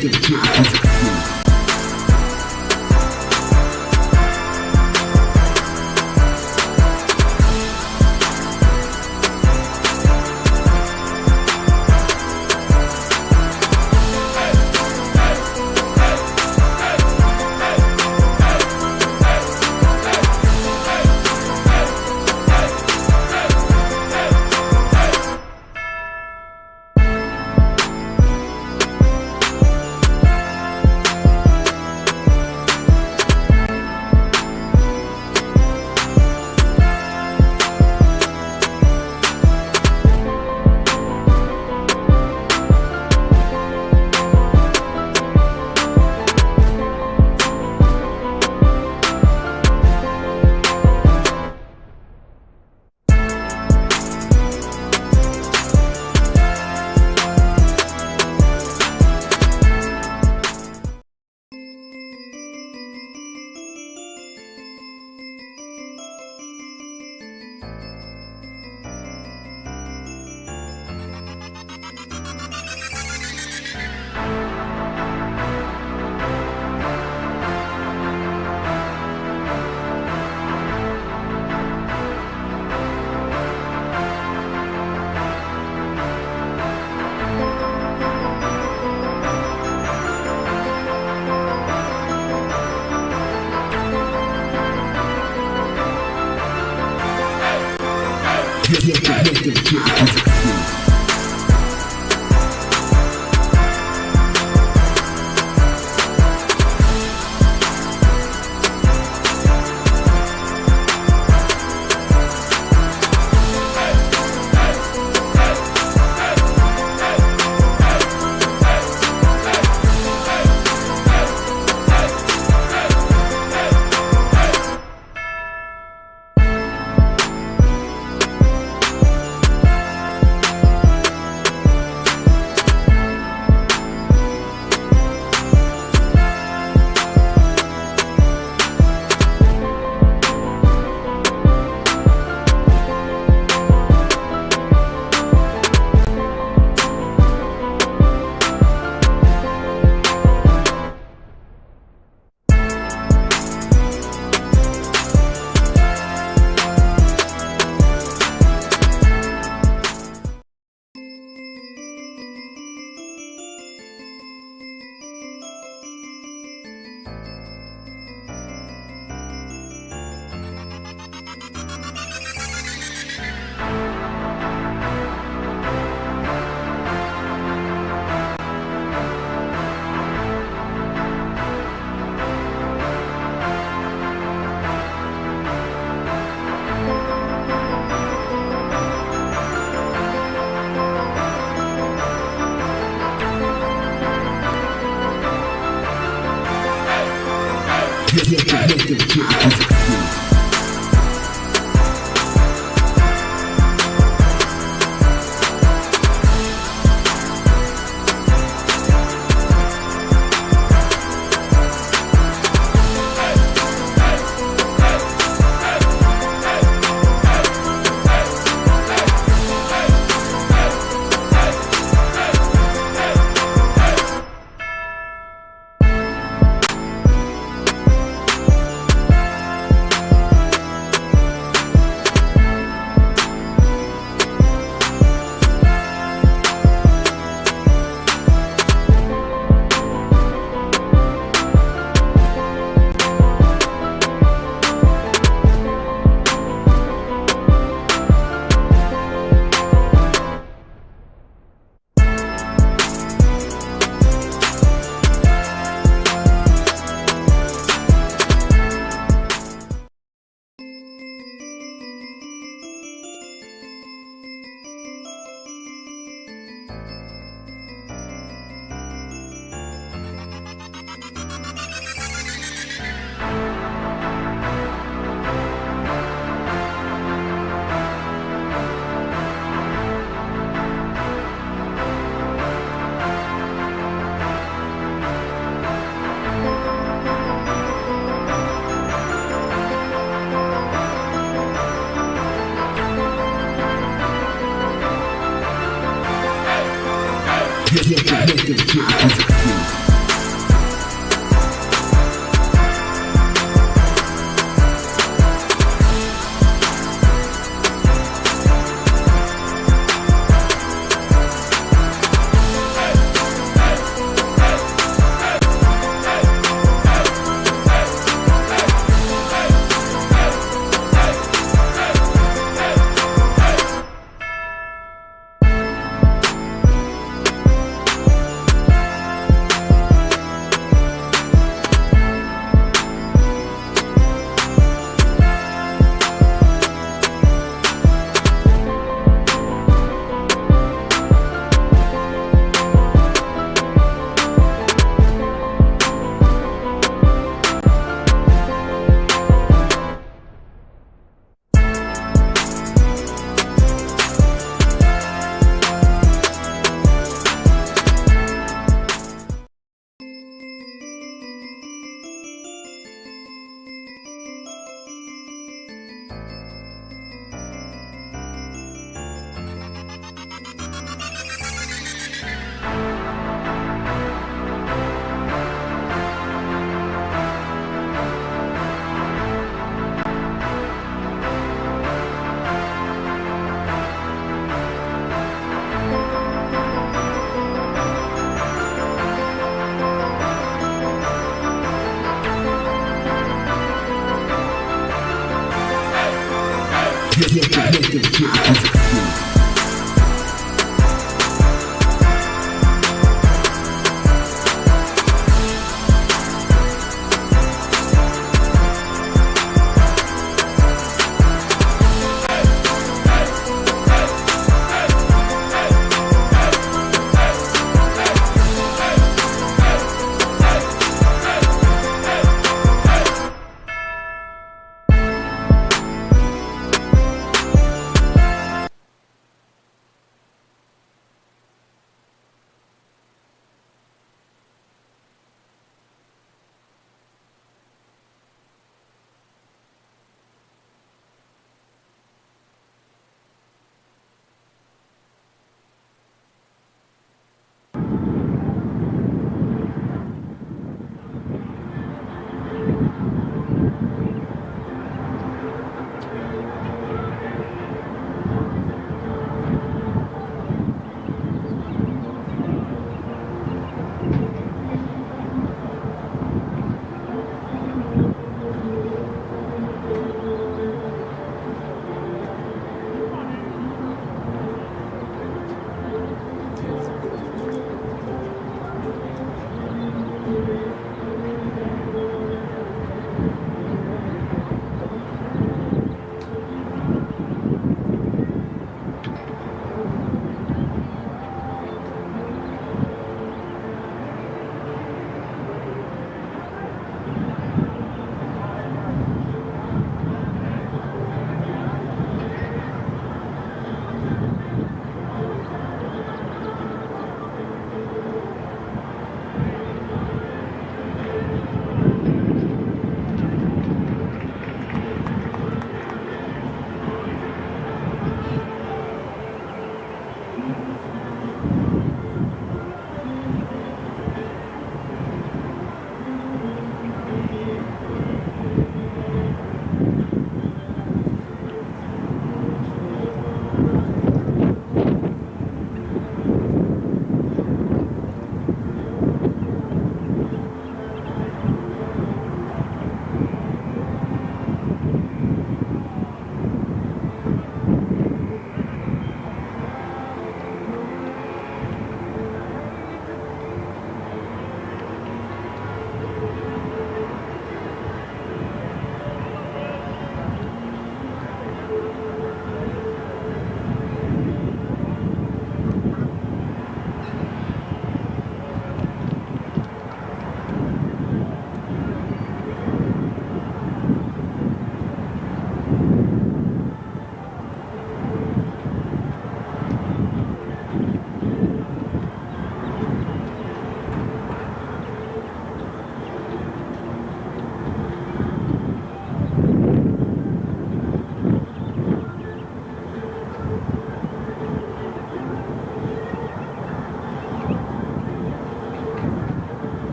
Get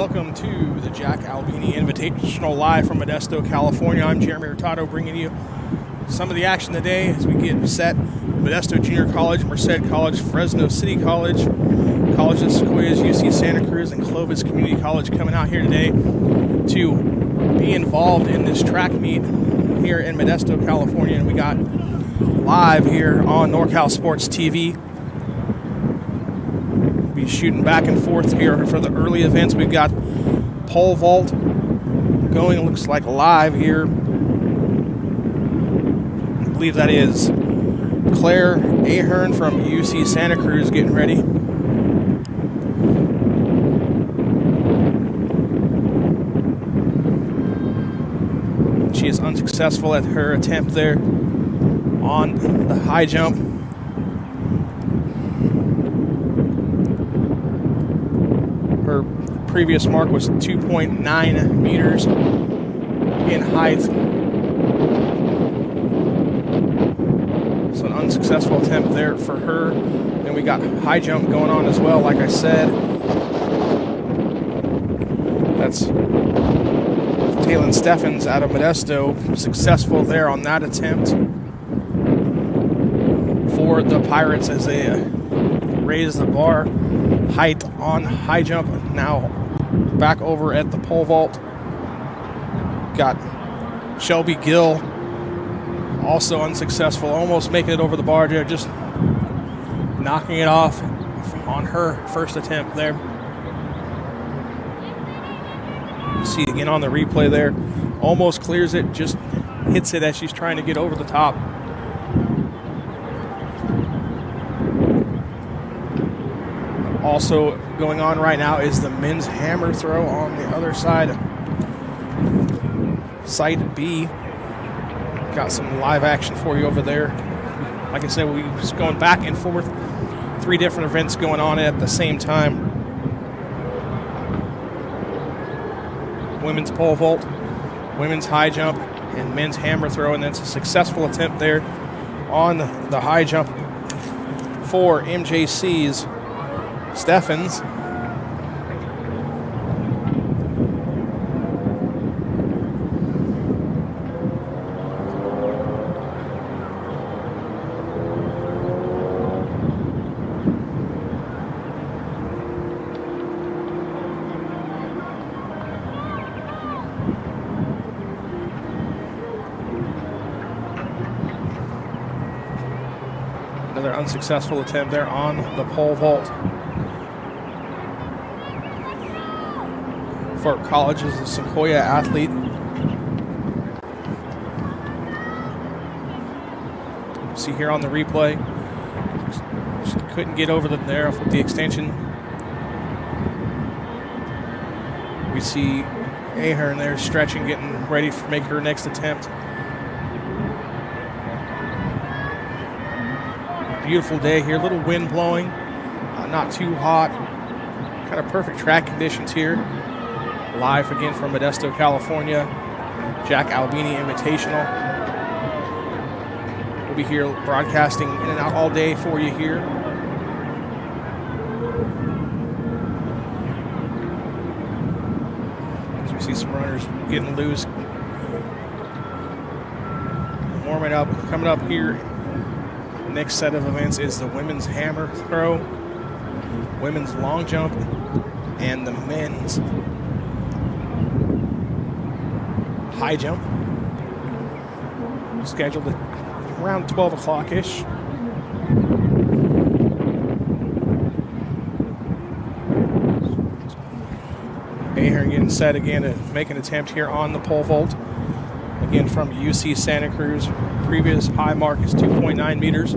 Welcome to the Jack Albini Invitational live from Modesto, California. I'm Jeremy Hurtado bringing you some of the action today as we get set. Modesto Junior College, Merced College, Fresno City College, College of Sequoias, UC Santa Cruz, and Clovis Community College coming out here today to be involved in this track meet here in Modesto, California. And we got live here on NorCal Sports TV. Be shooting back and forth here for the early events. We've got pole vault going, it looks like live here. I believe that is Claire Ahern from UC Santa Cruz getting ready. She is unsuccessful at her attempt there on the high jump. previous mark was 2.9 meters in height. So an unsuccessful attempt there for her. And we got high jump going on as well, like I said. That's Taylon Steffens out of Modesto, successful there on that attempt for the Pirates as they raise the bar height on high jump. Now back over at the pole vault, got Shelby Gill, also unsuccessful, almost making it over the bar there, just knocking it off on her first attempt there. You see again on the replay there, almost clears it, just hits it as she's trying to get over the top. Also going on right now is the men's hammer throw on the other side. Site B. Got some live action for you over there. Like I said, we was going back and forth. 3 different events going on at the same time. Women's pole vault, women's high jump, and men's hammer throw. And that's a successful attempt there on the high jump for MJC's Steffens. Another unsuccessful attempt there on the pole vault. For college is a Sequoia athlete. See here on the replay, just couldn't get over there with the extension. We see Ahern there stretching, getting ready to make her next attempt. Beautiful day here, little wind blowing, not too hot, kind of perfect track conditions here. Live again from Modesto, California, Jack Albini Invitational. We'll be here broadcasting in and out all day for you here. As we see some runners getting loose, warming up. Coming up here, next set of events is the women's hammer throw, women's long jump, and the men's high jump. Scheduled at around 12 o'clock-ish. Ahern getting set again to make an attempt here on the pole vault. Again from UC Santa Cruz. Previous high mark is 2.9 meters.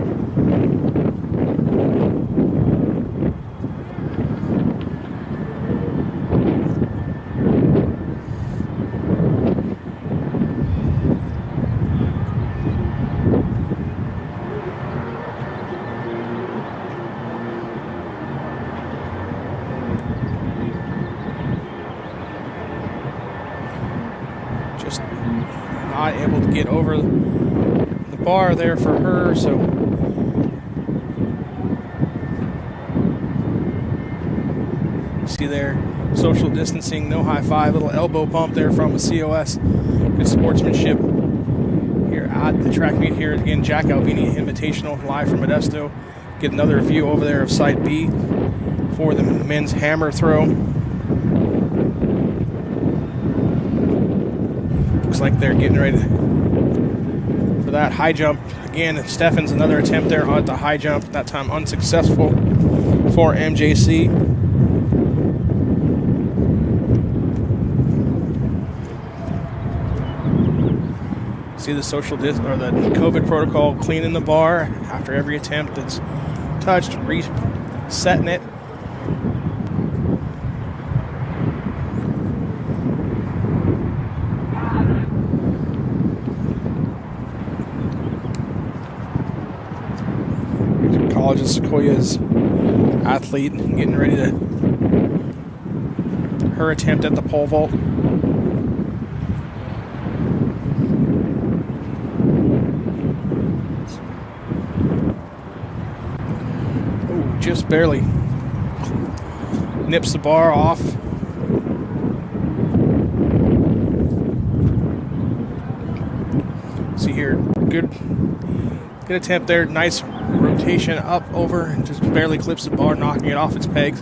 Just not able to get over the bar there for her, so you see there, social distancing, no high five, little elbow bump there from a COS. Good sportsmanship here at the track meet here. Again, Jack Albini Invitational live from Modesto. Get another view over there of Site B for the men's hammer throw. Looks like they're getting ready for that high jump. Again, Steffens, another attempt there at the high jump, that time unsuccessful for MJC. See the social or the COVID protocol, cleaning the bar after every attempt that's touched, resetting it. College of Sequoias athlete getting ready to her attempt at the pole vault. Ooh, just barely nips the bar off. See here, good attempt there. Nice rotation up over and just barely clips the bar, knocking it off its pegs.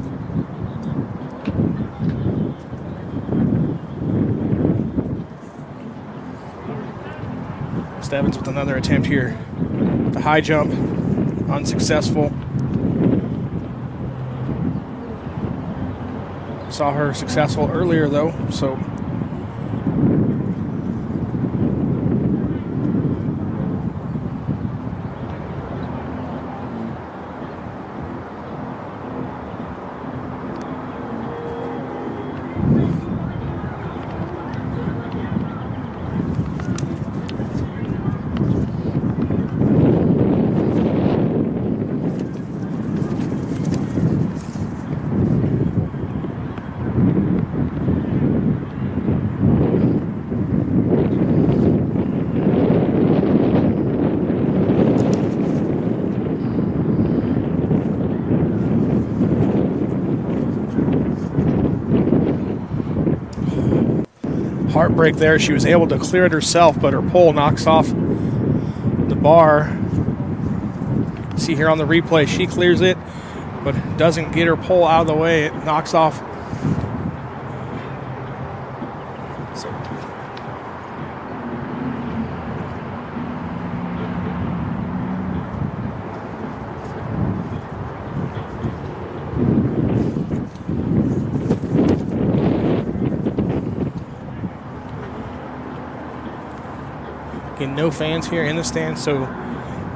Evans with another attempt here. The high jump, unsuccessful. Saw her successful earlier though, so heartbreak there. She was able to clear it herself, but her pole knocks off the bar. See here on the replay, she clears it, but doesn't get her pole out of the way. It knocks off. No fans here in the stands, so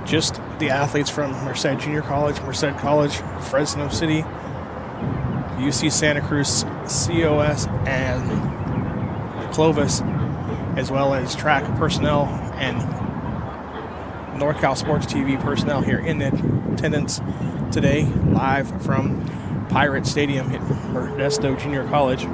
just the athletes from Merced Junior College, Merced College, Fresno City, UC Santa Cruz, COS, and Clovis, as well as track personnel and NorCal Sports TV personnel here in attendance today, live from Pirate Stadium at Modesto Junior College.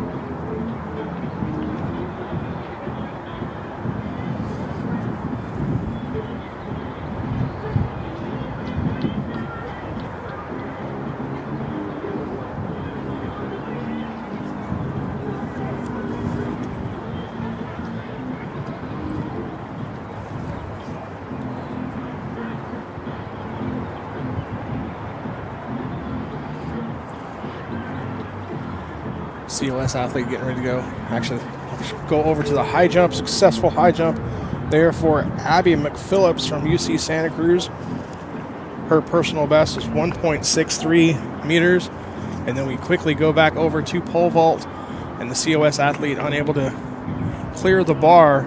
COS athlete getting ready to go. Actually, go over to the high jump, successful high jump there for Abby McPhillips from UC Santa Cruz. Her personal best is 1.63 meters. And then we quickly go back over to pole vault, and the COS athlete unable to clear the bar.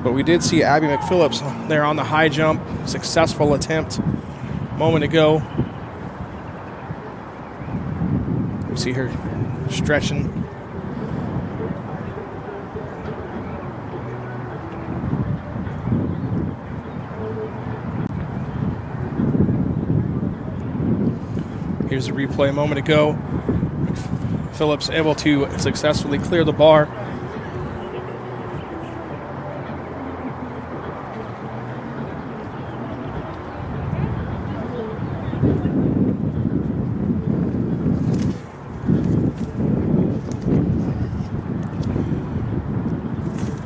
But we did see Abby McPhillips there on the high jump. Successful attempt a moment ago. You see her stretching. Here's the replay a moment ago. Phillips able to successfully clear the bar.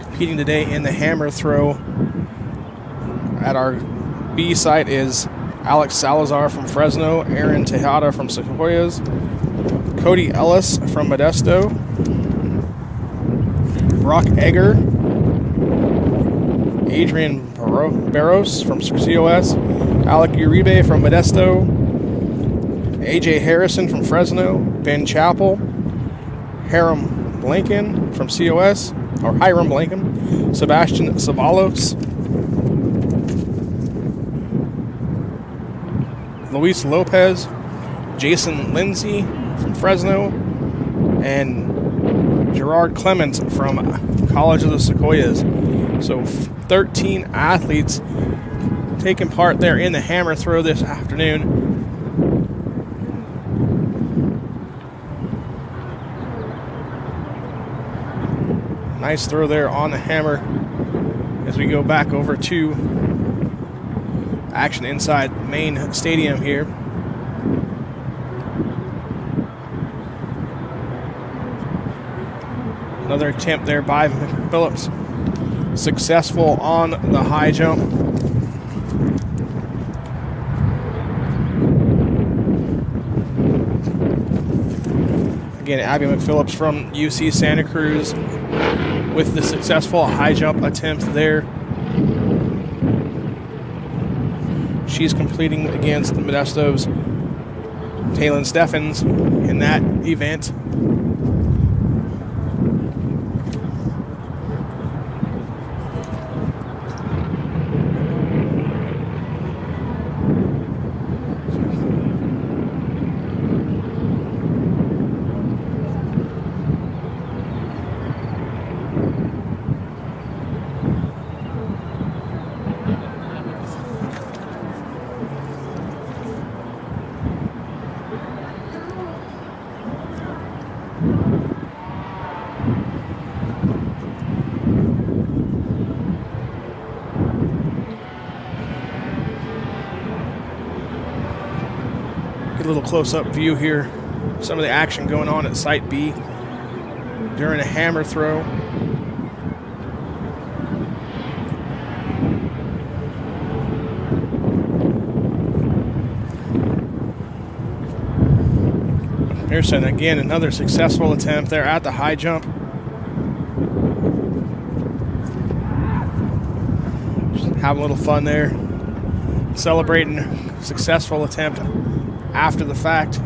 Competing today in the hammer throw at our B site is Alex Salazar from Fresno, Aaron Tejada from Sequoias, Cody Ellis from Modesto, Brock Egger, Adrian Barros from COS, Alec Uribe from Modesto, AJ Harrison from Fresno, Ben Chappell, Hiram Blanken from COS, or Hiram Blanken, Sebastian Sabalos, Luis Lopez, Jason Lindsay from Fresno, and Gerard Clements from College of the Sequoias. So 13 athletes taking part there in the hammer throw this afternoon. Nice throw there on the hammer as we go back over to action inside main stadium here. Another attempt there by Phillips. Successful on the high jump. Again, Abby McPhillips from UC Santa Cruz with the successful high jump attempt there. She's completing against Modesto's Taylon Steffens in that event. A little close-up view here. Some of the action going on at Site B during a hammer throw. Henderson, again, another successful attempt there at the high jump. Just having a little fun there. Celebrating successful attempt after the fact.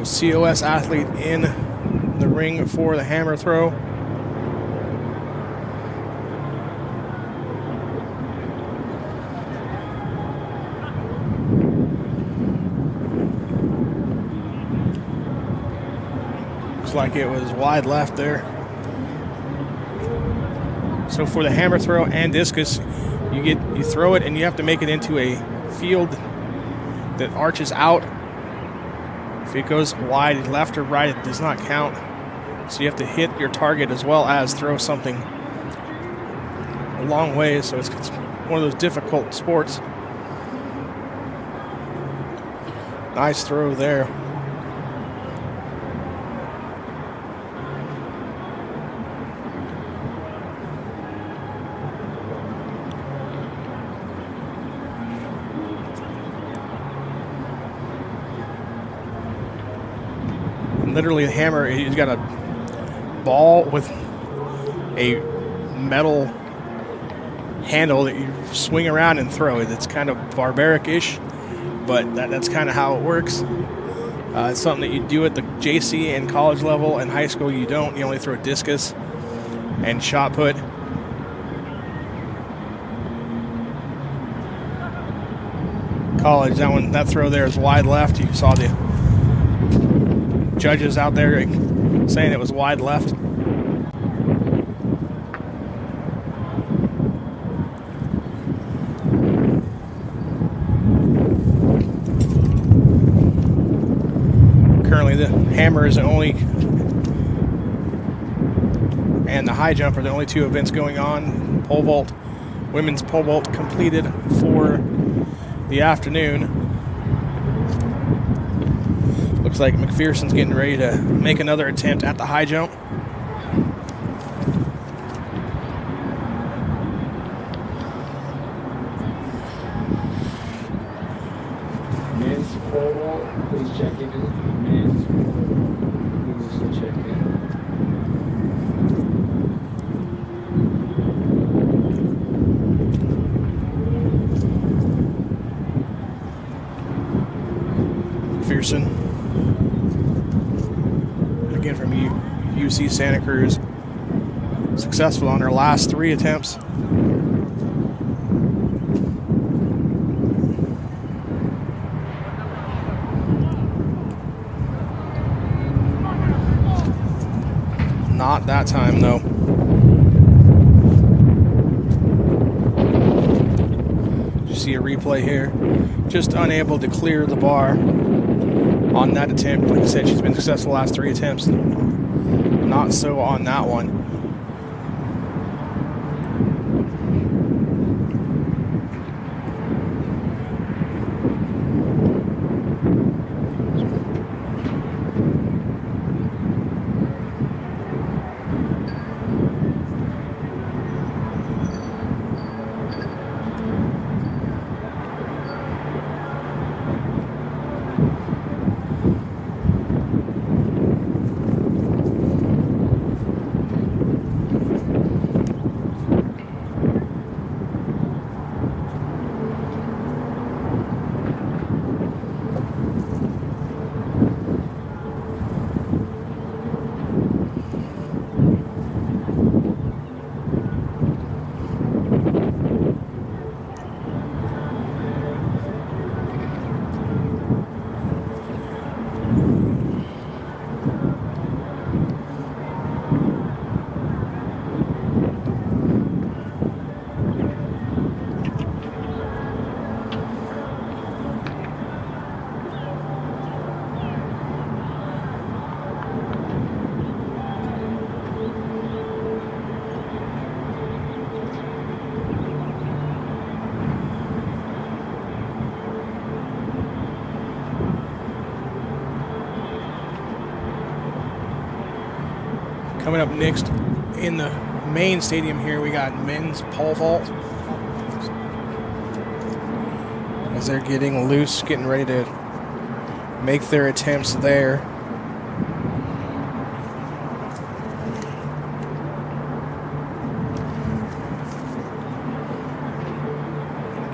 COS athlete in the ring for the hammer throw. Looks like it was wide left there. So for the hammer throw and discus, you throw it and you have to make it into a field that arches out. If it goes wide, left or right, it does not count. So you have to hit your target as well as throw something a long way. So it's one of those difficult sports. Nice throw there. Literally a hammer, he's got a ball with a metal handle that you swing around and throw it. It's kind of barbaric-ish, but that's kind of how it works. It's something that you do at the JC and college level. In high school, you don't. You only throw discus and shot put. College, that throw there is wide left. You saw the judges out there saying it was wide left. Currently the hammer is the only, and the high jump are the only two events going on. Pole vault, women's pole vault completed for the afternoon. Looks like McPherson's getting ready to make another attempt at the high jump. Men's pole vault, please check in. Men's please check in. McPherson. Again from UC Santa Cruz. Successful on her last 3 attempts. Not that time, though. You see a replay here. Just unable to clear the bar on that attempt. Like I said, she's been successful the last 3 attempts. Not so on that one. Coming up next in the main stadium here, we got men's pole vault. As they're getting loose, getting ready to make their attempts there.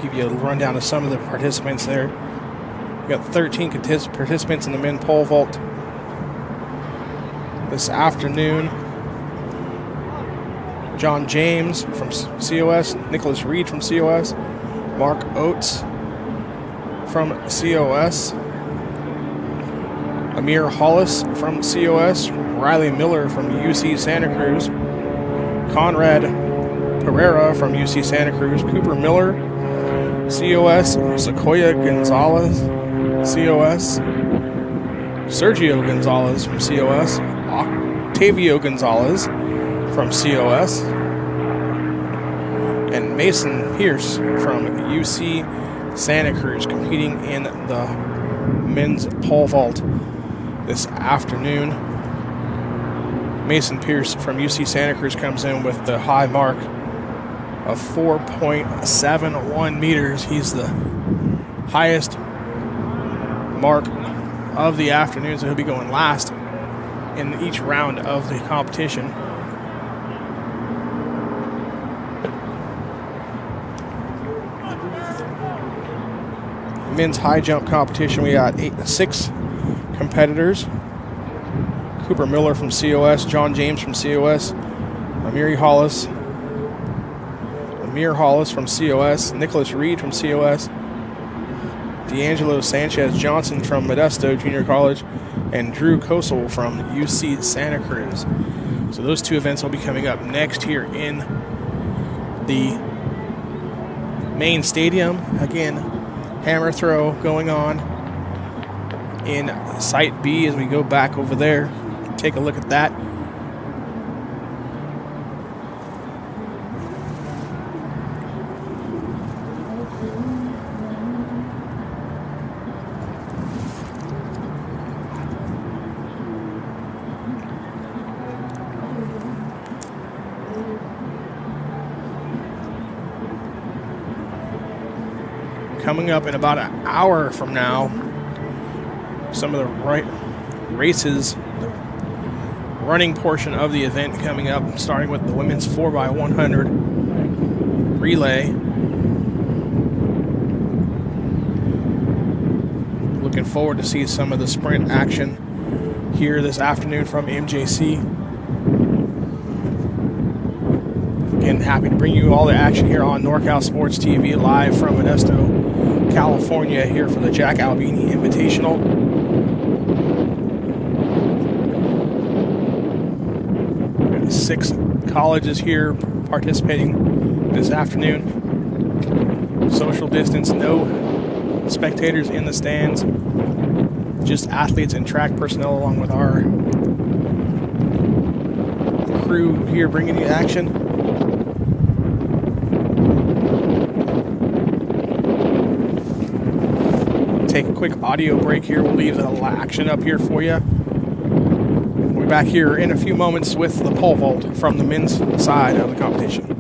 Give you a rundown of some of the participants there. We got 13 participants in the men's pole vault this afternoon. John James from COS, Nicholas Reed from COS, Mark Oates from COS, Amir Hollis from COS, Riley Miller from UC Santa Cruz, Conrad Pereira from UC Santa Cruz, Cooper Miller, COS, Sequoia Gonzalez, COS, Sergio Gonzalez from COS, Octavio Gonzalez from COS, and Mason Pierce from UC Santa Cruz competing in the men's pole vault this afternoon. Mason Pierce from UC Santa Cruz comes in with the high mark of 4.71 meters. He's the highest mark of the afternoon, so he'll be going last in each round of the competition. Men's high jump competition, we got 6 competitors. Cooper Miller from COS, John James from COS, Amir Hollis from COS, Nicholas Reed from COS, D'Angelo Sanchez Johnson from Modesto Junior College, and Drew Kosel from UC Santa Cruz. So those 2 events will be coming up next here in the main stadium. Again, hammer throw going on in Site B as we go back over there. Take a look at that. Coming up in about an hour from now, some of the races, the running portion of the event coming up, starting with the women's 4x100 relay. Looking forward to see some of the sprint action here this afternoon from MJC. happy to bring you all the action here on NorCal Sports TV live from Modesto, California, here for the Jack Albini Invitational. We've got 6 colleges here participating this afternoon. Social distance, no spectators in the stands, just athletes and track personnel along with our crew here bringing you action. Take a quick audio break here. We'll leave the action up here for you. We'll be back here in a few moments with the pole vault from the men's side of the competition.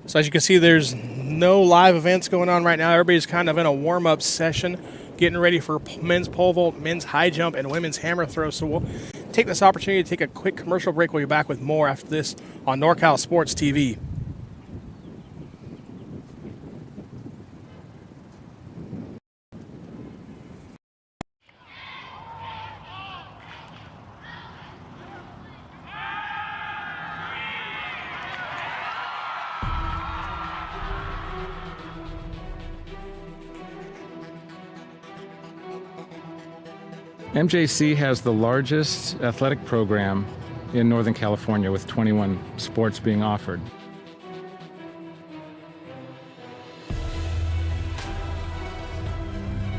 So as you can see, there's no live events going on right now. Everybody's kind of in a warm-up session, getting ready for men's pole vault, men's high jump, and women's hammer throw. So we'll take this opportunity to take a quick commercial break. We'll be back with more after this on NorCal Sports TV. MJC has the largest athletic program in Northern California with 21 sports being offered.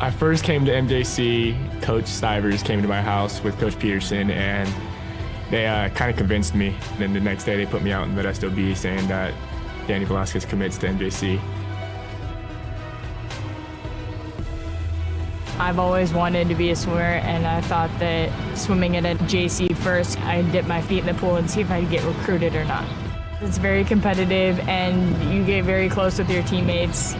I first came to MJC, Coach Stivers came to my house with Coach Peterson, and they kind of convinced me. Then the next day they put me out in Modesto B saying that Danny Velasquez commits to MJC. I've always wanted to be a swimmer, and I thought that swimming at a JC first, I'd dip my feet in the pool and see if I'd get recruited or not. It's very competitive, and you get very close with your teammates.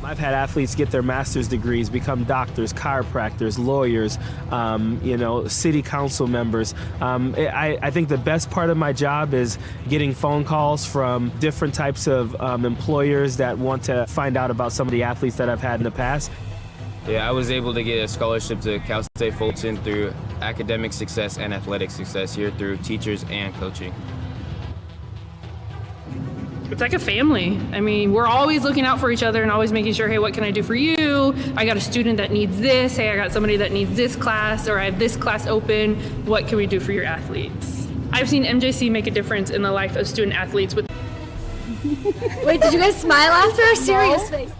I've had athletes get their master's degrees, become doctors, chiropractors, lawyers, city council members. I think the best part of my job is getting phone calls from different types of employers that want to find out about some of the athletes that I've had in the past. Yeah, I was able to get a scholarship to Cal State Fulton through academic success and athletic success here through teachers and coaching. It's like a family. I mean, we're always looking out for each other and always making sure, hey, what can I do for you? I got a student that needs this. Hey, I got somebody that needs this class, or I have this class open. What can we do for your athletes? I've seen MJC make a difference in the life of student athletes with. Wait, did you guys smile after a serious face?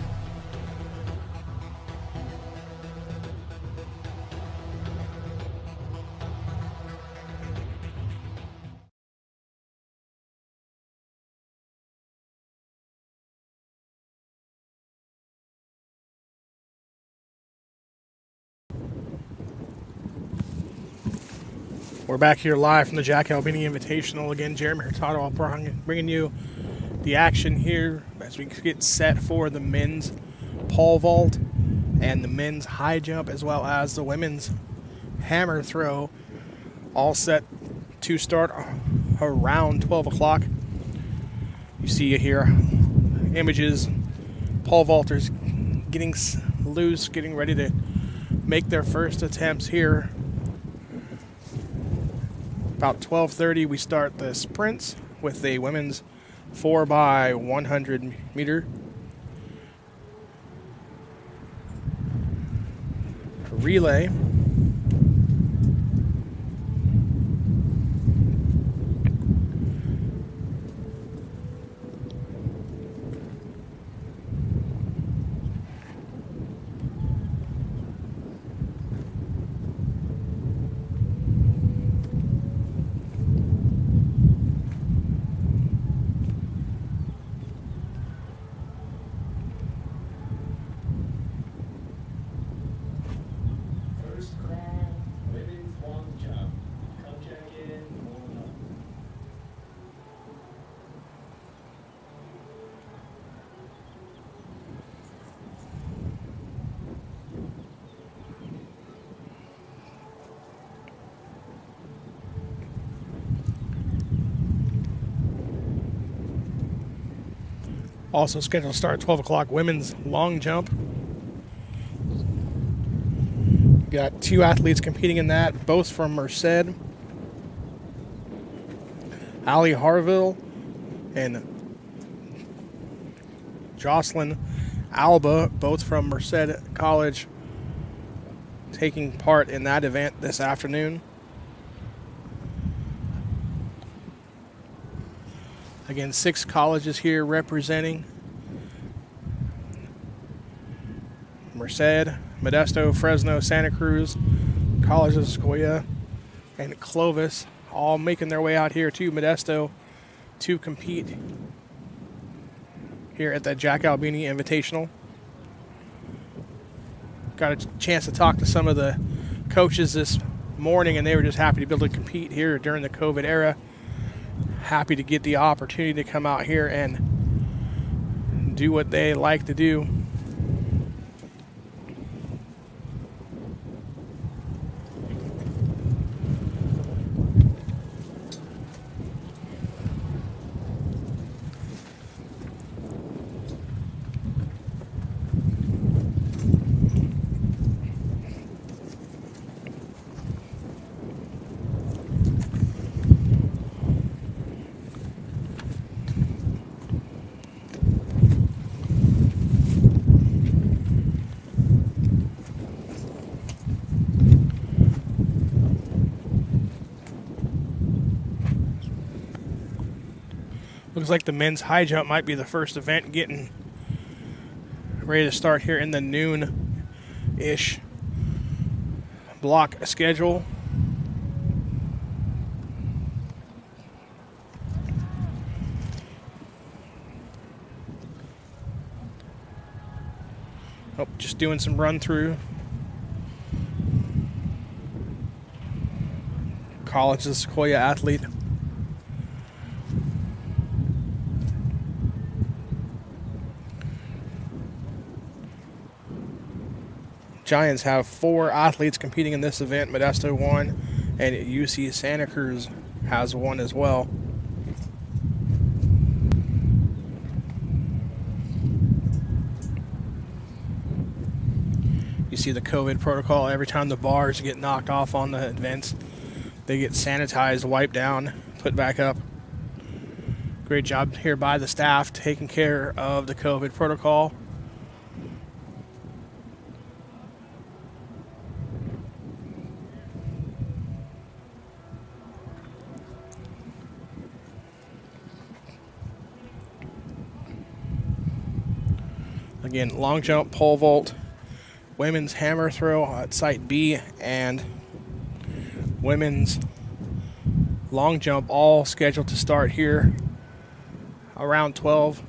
We're back here live from the Jack Albini Invitational. Again, Jeremy Hurtado bringing you the action here as we get set for the men's pole vault and the men's high jump, as well as the women's hammer throw, all set to start around 12 o'clock. You see here images, pole vaulters getting loose, getting ready to make their first attempts here. About 12:30, we start the sprints with the women's 4x100 meter relay. Also scheduled to start at 12 o'clock, women's long jump. Got two athletes competing in that, both from Merced. Allie Harville and Jocelyn Alba, both from Merced College, taking part in that event this afternoon. Again, 6 colleges here representing: Merced, Modesto, Fresno, Santa Cruz, College of Sequoias, and Clovis, all making their way out here to Modesto to compete here at the Jack Albini Invitational. Got a chance to talk to some of the coaches this morning, and they were just happy to be able to compete here during the COVID era. Happy to get the opportunity to come out here and do what they like to do. Looks like the men's high jump might be the first event getting ready to start here in the noon-ish block schedule. Oh, just doing some run through. College of Sequoia athlete. Giants have 4 athletes competing in this event. Modesto 1, and UC Santa Cruz has 1 as well. You see the COVID protocol. Every time the bars get knocked off on the events, they get sanitized, wiped down, put back up. Great job here by the staff taking care of the COVID protocol. Again, long jump, pole vault, women's hammer throw at site B, and women's long jump all scheduled to start here around 12.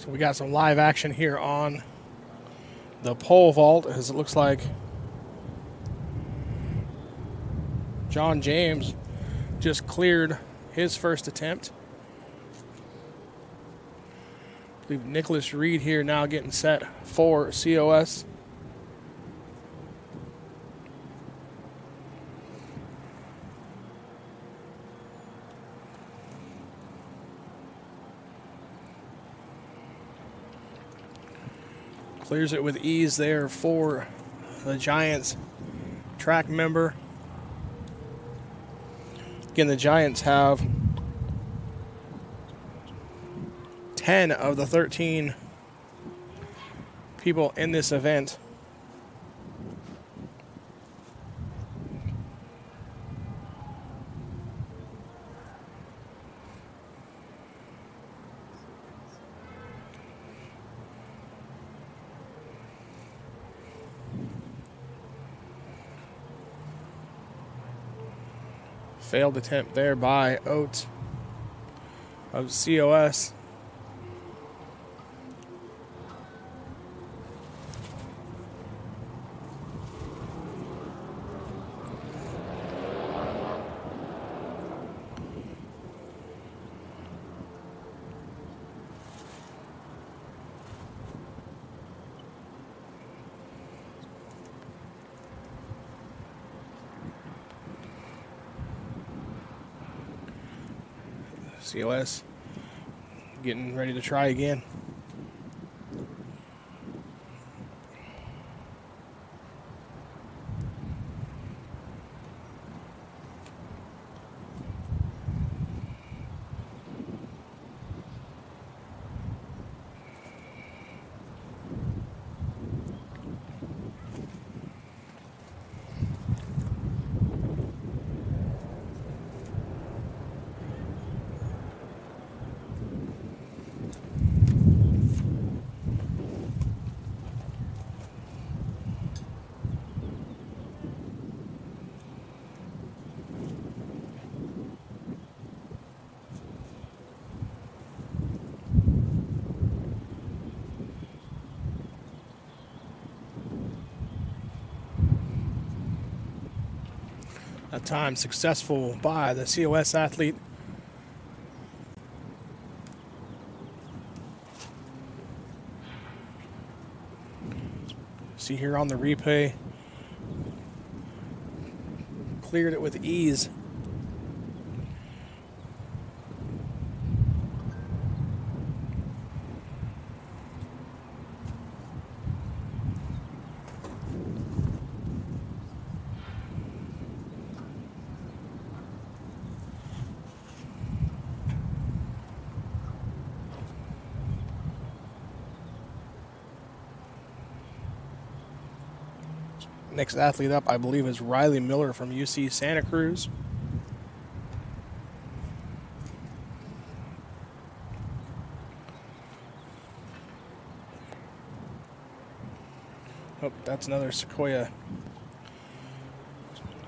So we got some live action here on the pole vault, as it looks like John James just cleared his first attempt. I believe Nicholas Reed here now getting set for COS. Clears it with ease there for the Giants track member. Again, the Giants have 10 of the 13 people in this event. Failed attempt there by Oates of COS. COS getting ready to try again. That time successful by the COS athlete. See here on the replay, cleared it with ease. Next athlete up, I believe, is Riley Miller from UC Santa Cruz. Oh, that's another Sequoia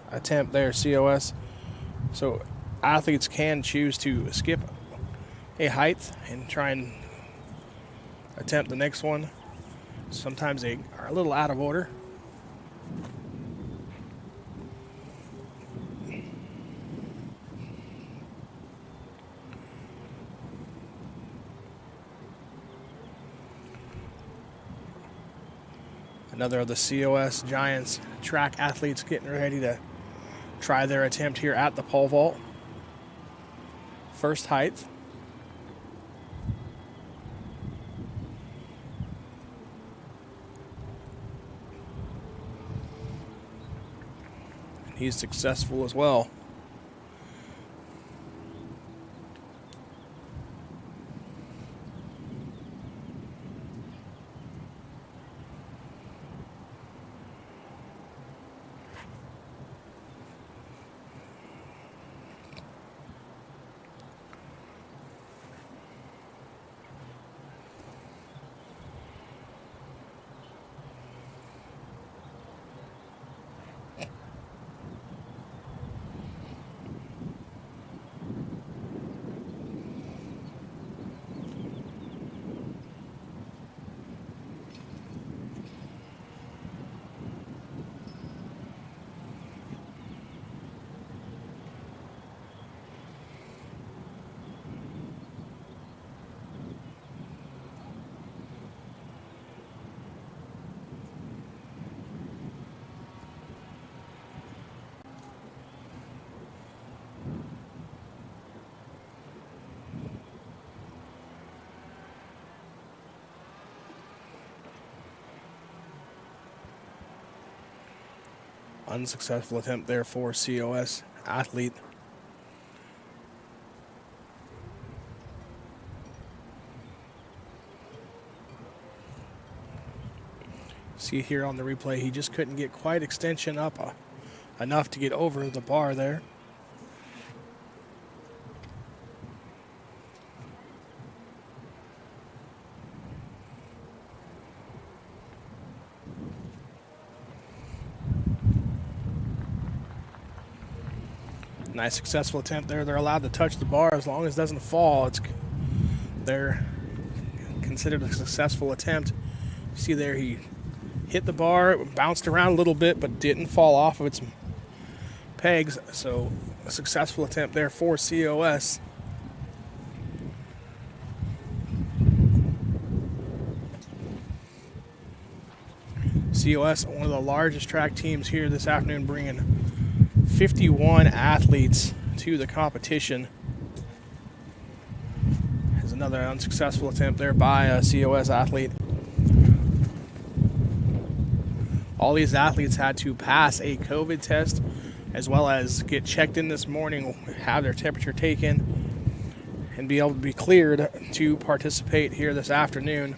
attempt there, COS. So athletes can choose to skip a height and try and attempt the next one. Sometimes they are a little out of order. Another of the COS Giants track athletes getting ready to try their attempt here at the pole vault. First height. And he's successful as well. Unsuccessful attempt there for COS athlete. See here on the replay, he just couldn't get quite extension up enough to get over the bar there. Nice successful attempt there. They're allowed to touch the bar as long as it doesn't fall. They're considered a successful attempt. See there, he hit the bar, it bounced around a little bit, but didn't fall off of its pegs. So a successful attempt there for COS. COS, one of the largest track teams here this afternoon, bringing 51 athletes to the competition. There's another unsuccessful attempt there by a COS athlete. All these athletes had to pass a COVID test as well as get checked in this morning, have their temperature taken, and be able to be cleared to participate here this afternoon.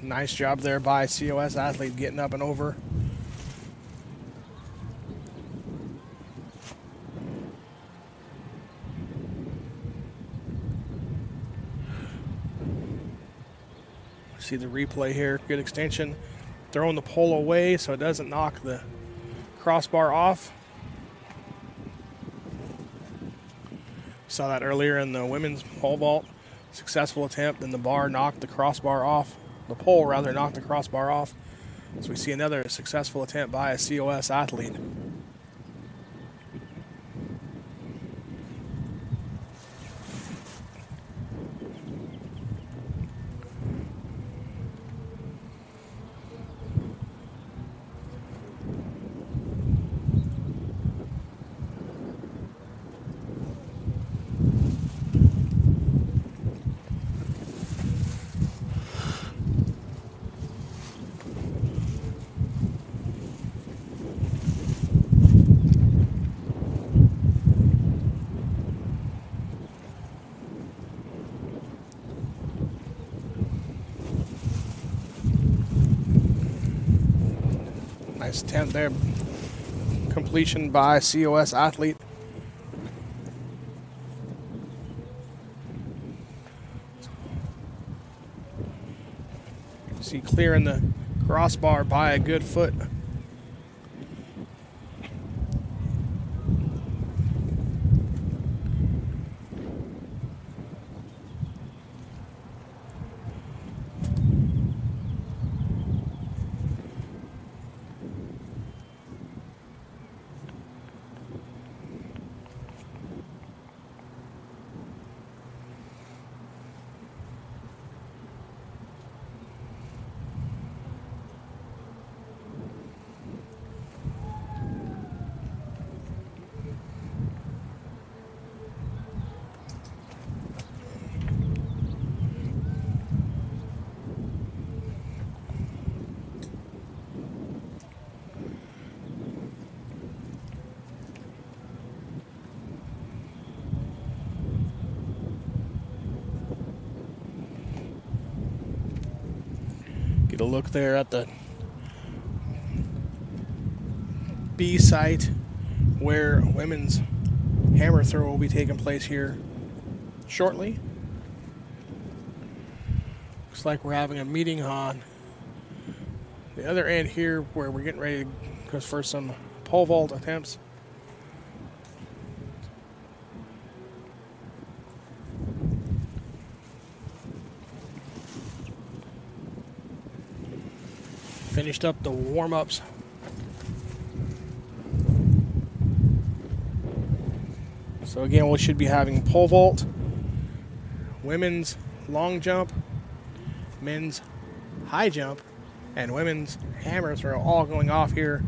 Nice job there by COS athlete getting up and over. See the replay here, good extension. Throwing the pole away so it doesn't knock the crossbar off. Saw that earlier in the women's pole vault. Successful attempt, and the bar knocked the crossbar off. The pole rather knocked the crossbar off. So we see another successful attempt by a COS athlete. Nice attempt there. Completion by COS athlete. See clearing the crossbar by a good foot. Get a look there at the B site where women's hammer throw will be taking place here shortly. Looks like we're having a meeting on the other end here where we're getting ready to go for some pole vault attempts. Finished up the warm-ups. So again, we should be having pole vault, women's long jump, men's high jump, and women's hammer throw all going off here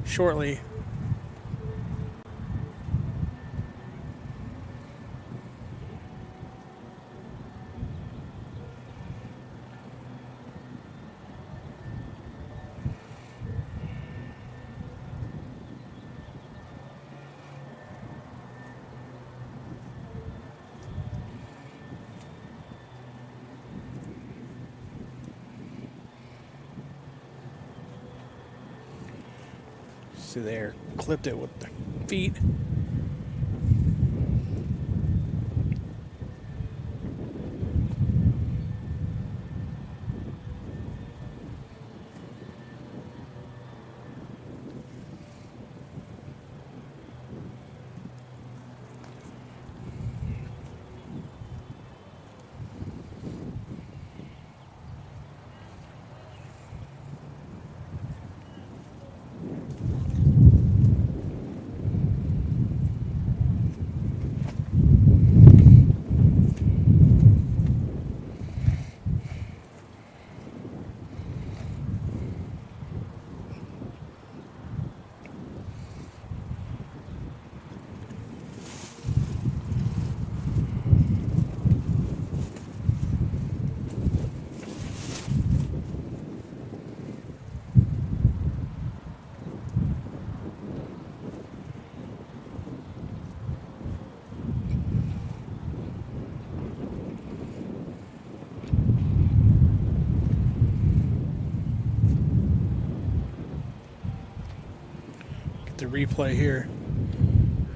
shortly. See there, clipped it with the feet. The replay here.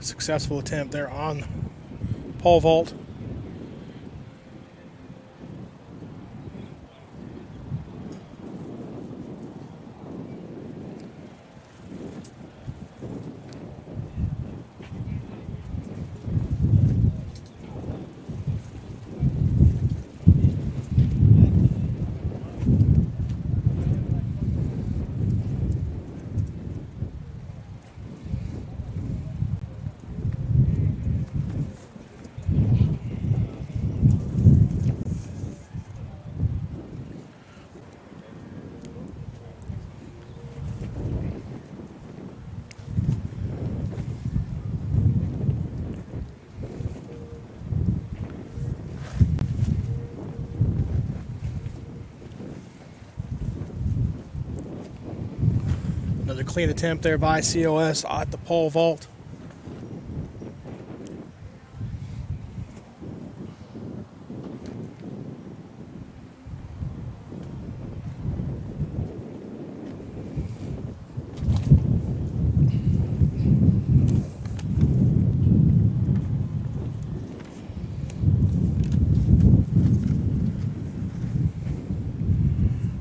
Successful attempt there on pole vault. Another clean attempt there by COS at the pole vault.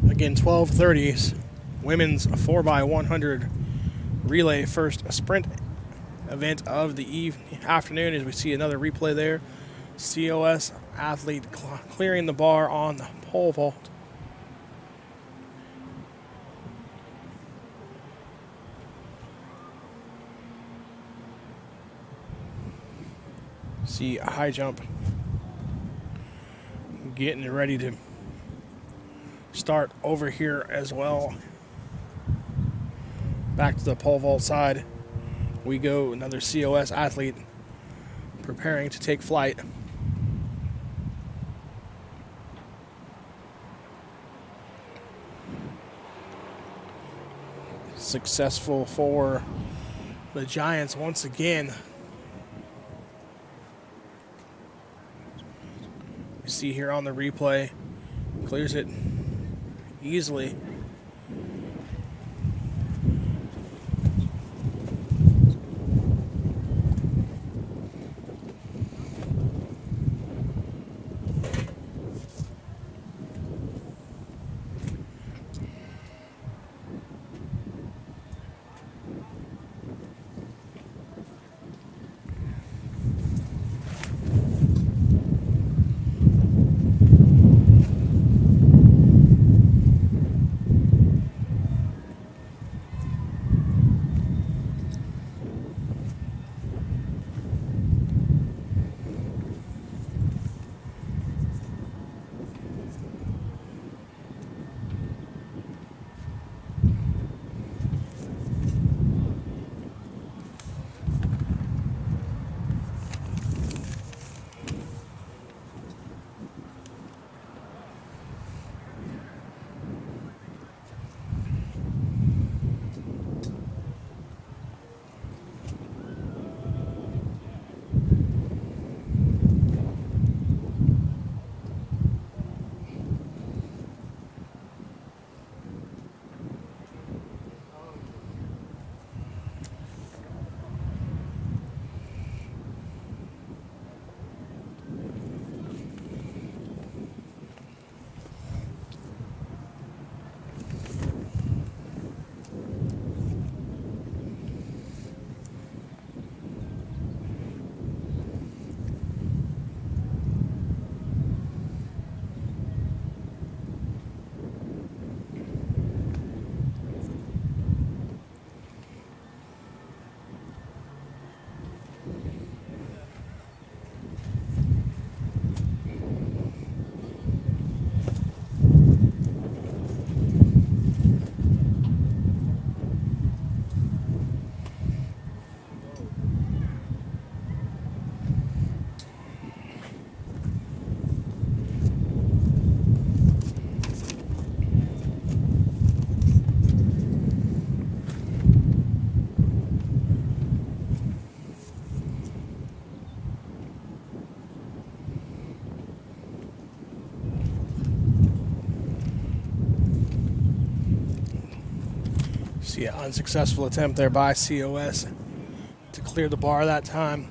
Again, 12:30s. Women's 4x100 relay first sprint event of the afternoon, as we see another replay there. COS athlete clearing the bar on the pole vault. See a high jump getting ready to start over here as well. Back to the pole vault side we go. Another COS athlete preparing to take flight. Successful for the Giants once again. You see here on the replay, clears it easily. So yeah, unsuccessful attempt there by COS to clear the bar that time.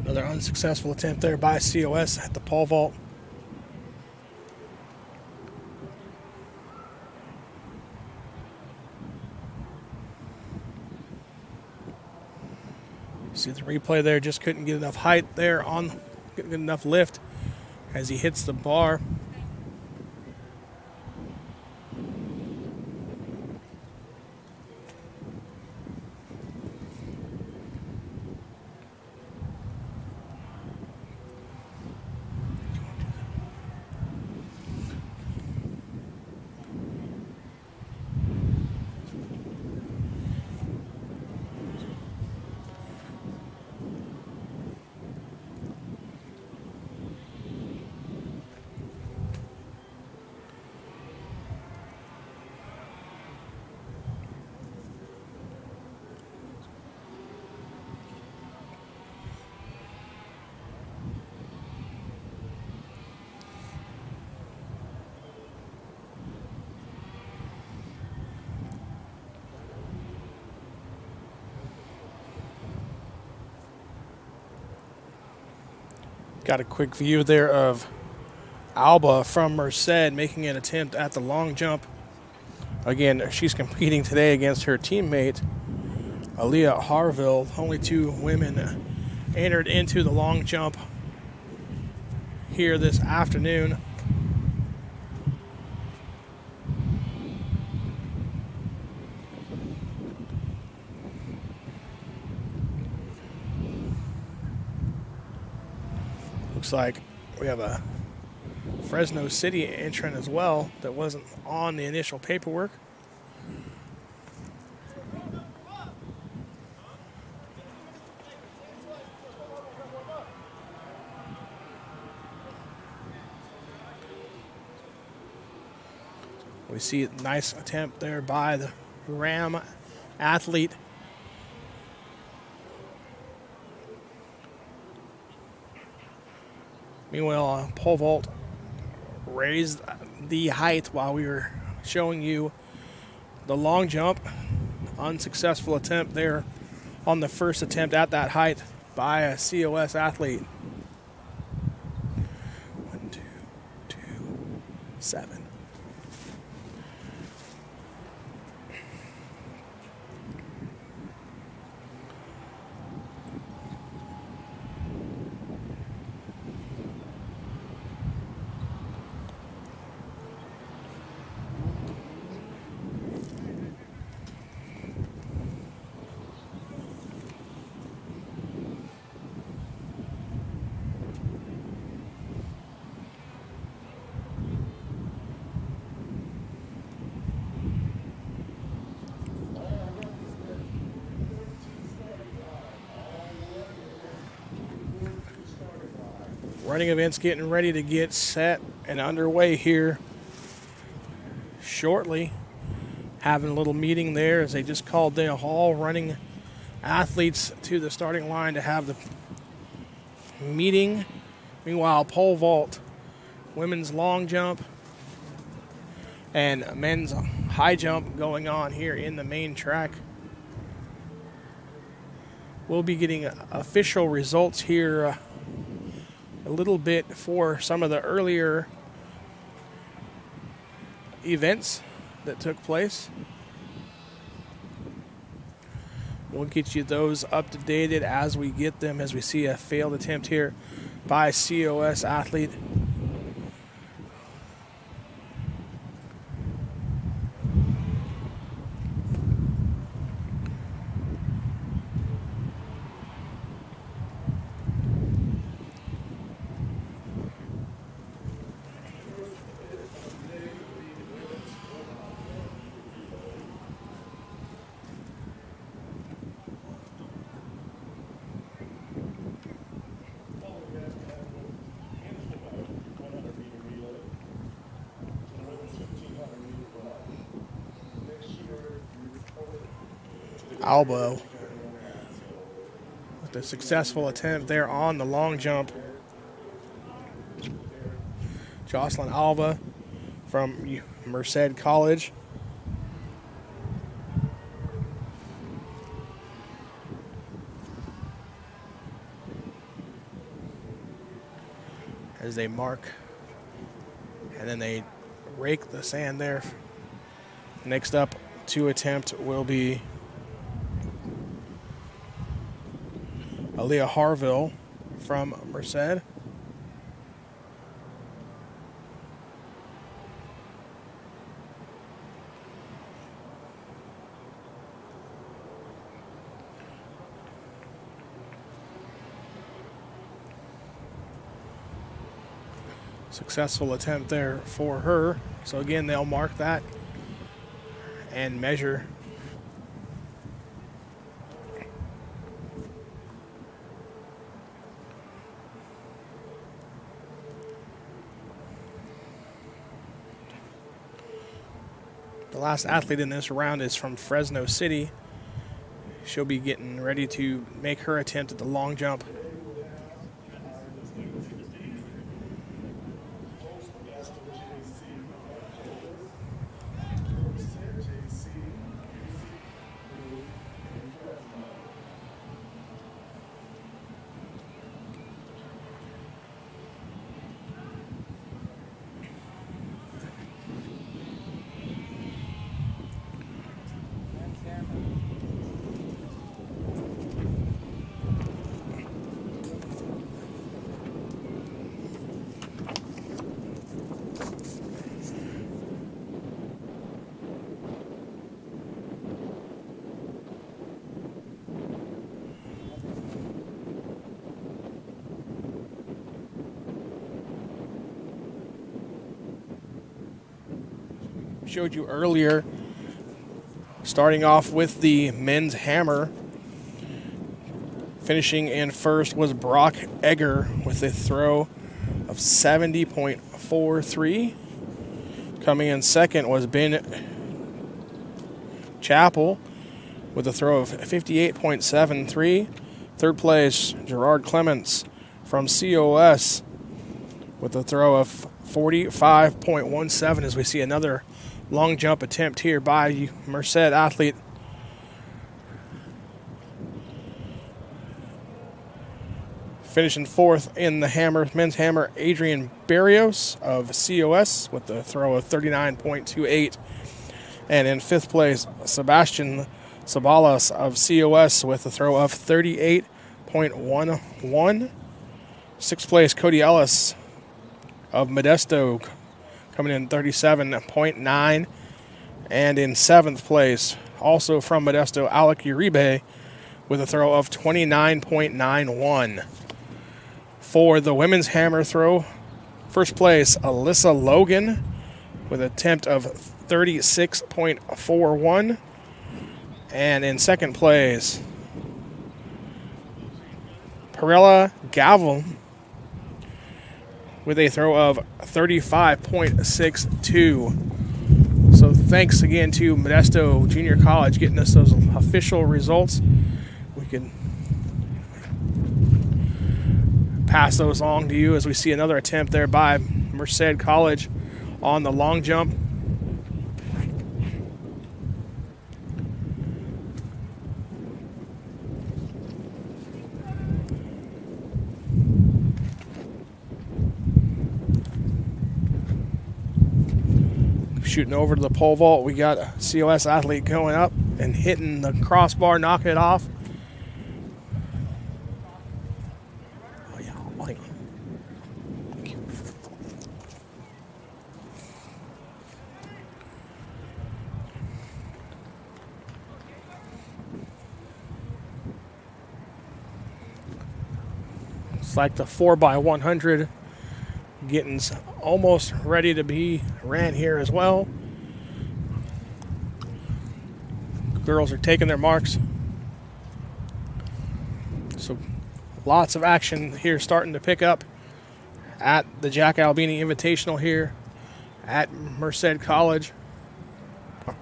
Another unsuccessful attempt there by COS at the pole vault. See the replay there, just couldn't get enough height there get enough lift as he hits the bar. Got a quick view there of Alba from Merced making an attempt at the long jump. Again, she's competing today against her teammate, Aaliyah Harville. Only two women entered into the long jump here this afternoon. Looks like we have a Fresno City entrant as well that wasn't on the initial paperwork. We see a nice attempt there by the Ram athlete. Meanwhile, pole vault raised the height while we were showing you the long jump. Unsuccessful attempt there on the first attempt at that height by a COS athlete. 1, 2, 2, 7. Running events getting ready to get set and underway here shortly. Having a little meeting there as they just called the all running athletes to the starting line to have the meeting. Meanwhile, pole vault, women's long jump, and men's high jump going on here in the main track. We'll be getting official results here a little bit for some of the earlier events that took place. We'll get you those up to date as we get them, as we see a failed attempt here by a COS athlete. Albo with a successful attempt there on the long jump. Jocelyn Alba from Merced College. As they mark and then they rake the sand there. Next up to attempt will be Aaliyah Harville from Merced. Successful attempt there for her. So again, they'll mark that and measure. The last athlete in this round is from Fresno City. She'll be getting ready to make her attempt at the long jump. showed you earlier. Starting off with the men's hammer. Finishing in first was Brock Egger with a throw of 70.43. Coming in second was Ben Chappell with a throw of 58.73. Third place, Gerard Clements from COS with a throw of 45.17 as we see another long jump attempt here by Merced athlete. Finishing fourth in the men's hammer, Adrian Barrios of COS with a throw of 39.28. And in fifth place, Sebastian Sabalas of COS with a throw of 38.11. Sixth place, Cody Ellis of Modesto coming in 37.9. And in seventh place, also from Modesto, Alec Uribe with a throw of 29.91. For the women's hammer throw, first place, Alyssa Logan with an attempt of 36.41. And in second place, Perella Gavel with a throw of 35.62. So thanks again to Modesto Junior College getting us those official results. We can pass those along to you as we see another attempt there by Merced College on the long jump. Shooting over to the pole vault, we got a COS athlete going up and hitting the crossbar, knocking it off. It's like the 4x100 getting almost ready to be ran here as well. Girls are taking their marks. So lots of action here starting to pick up at the Jack Albini Invitational here at Merced College.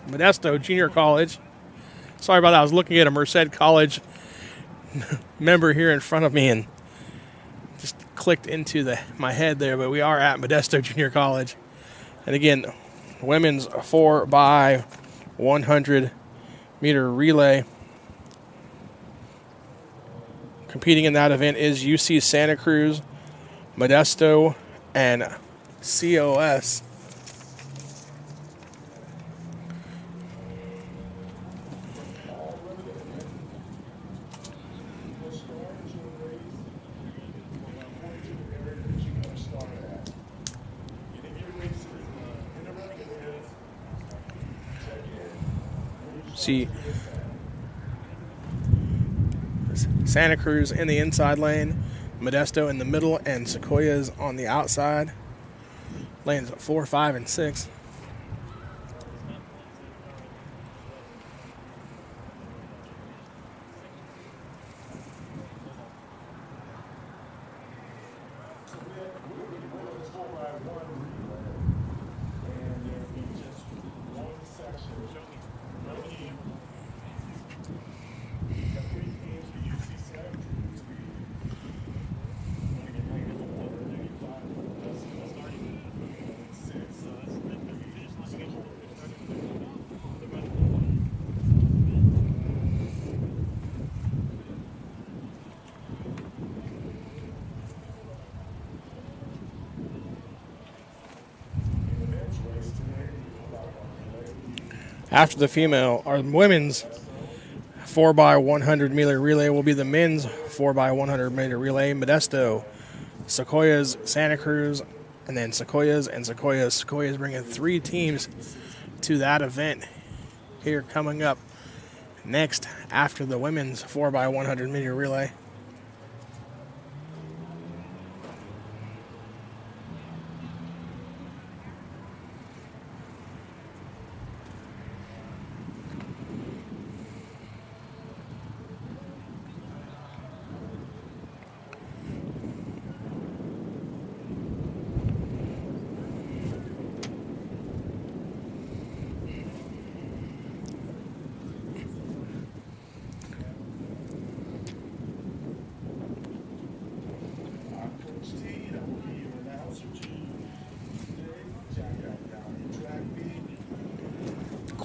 Modesto Junior College. Sorry about that. I was looking at a Merced College member here in front of me and just clicked into my head there, but we are at Modesto Junior College. And again, women's 4x100 meter relay. Competing in that event is UC Santa Cruz, Modesto, and COS. See Santa Cruz in the inside lane, Modesto in the middle, and Sequoias on the outside. Lanes 4, 5, and 6. After the female, our women's 4x100 meter relay will be the men's 4x100 meter relay. Modesto, Sequoias, Santa Cruz, and then Sequoias and Sequoias. Sequoias bringing 3 teams to that event here coming up next after the women's 4x100 meter relay.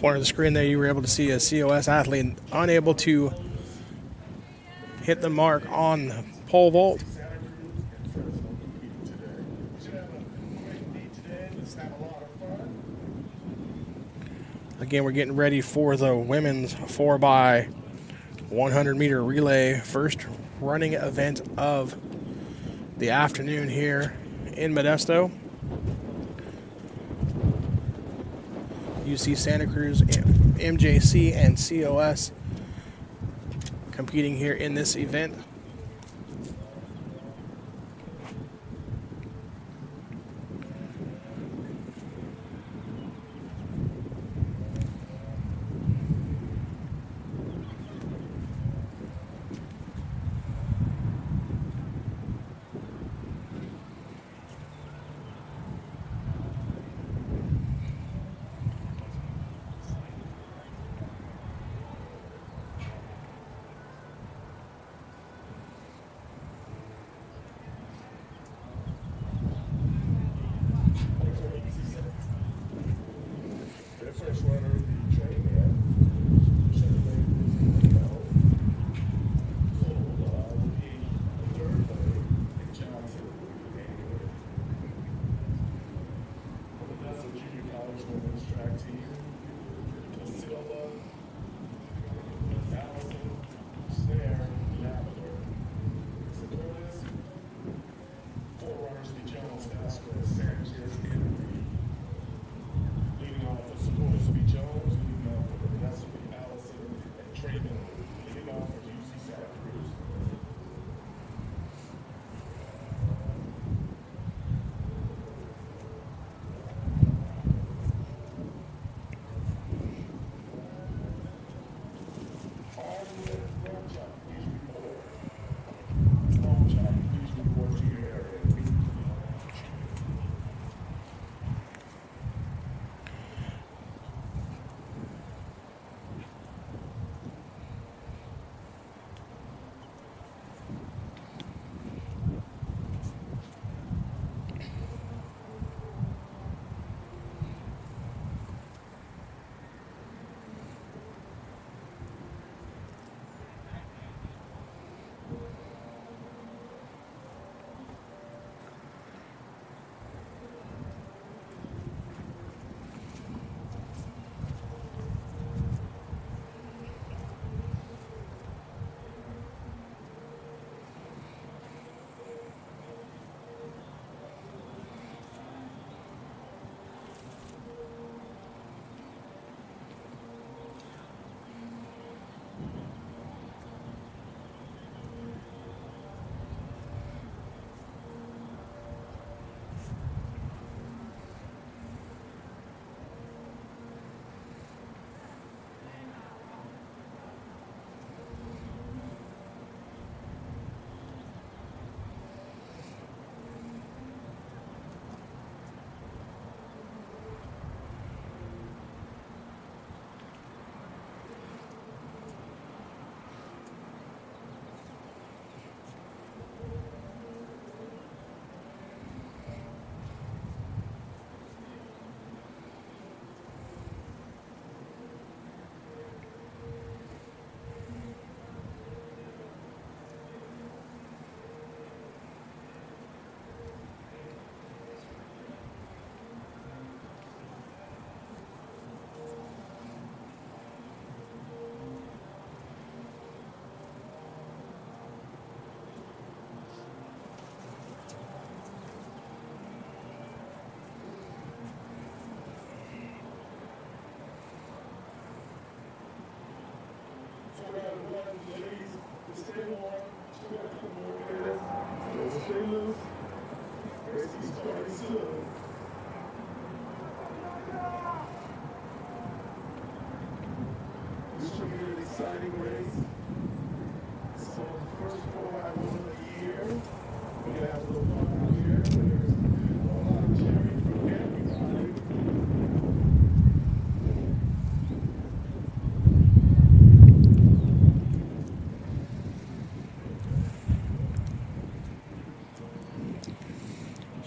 corner of the screen there, you were able to see a COS athlete unable to hit the mark on the pole vault. Again, we're getting ready for the women's 4x100 meter relay, first running event of the afternoon here in Modesto. UC Santa Cruz, MJC, and COS competing here in this event.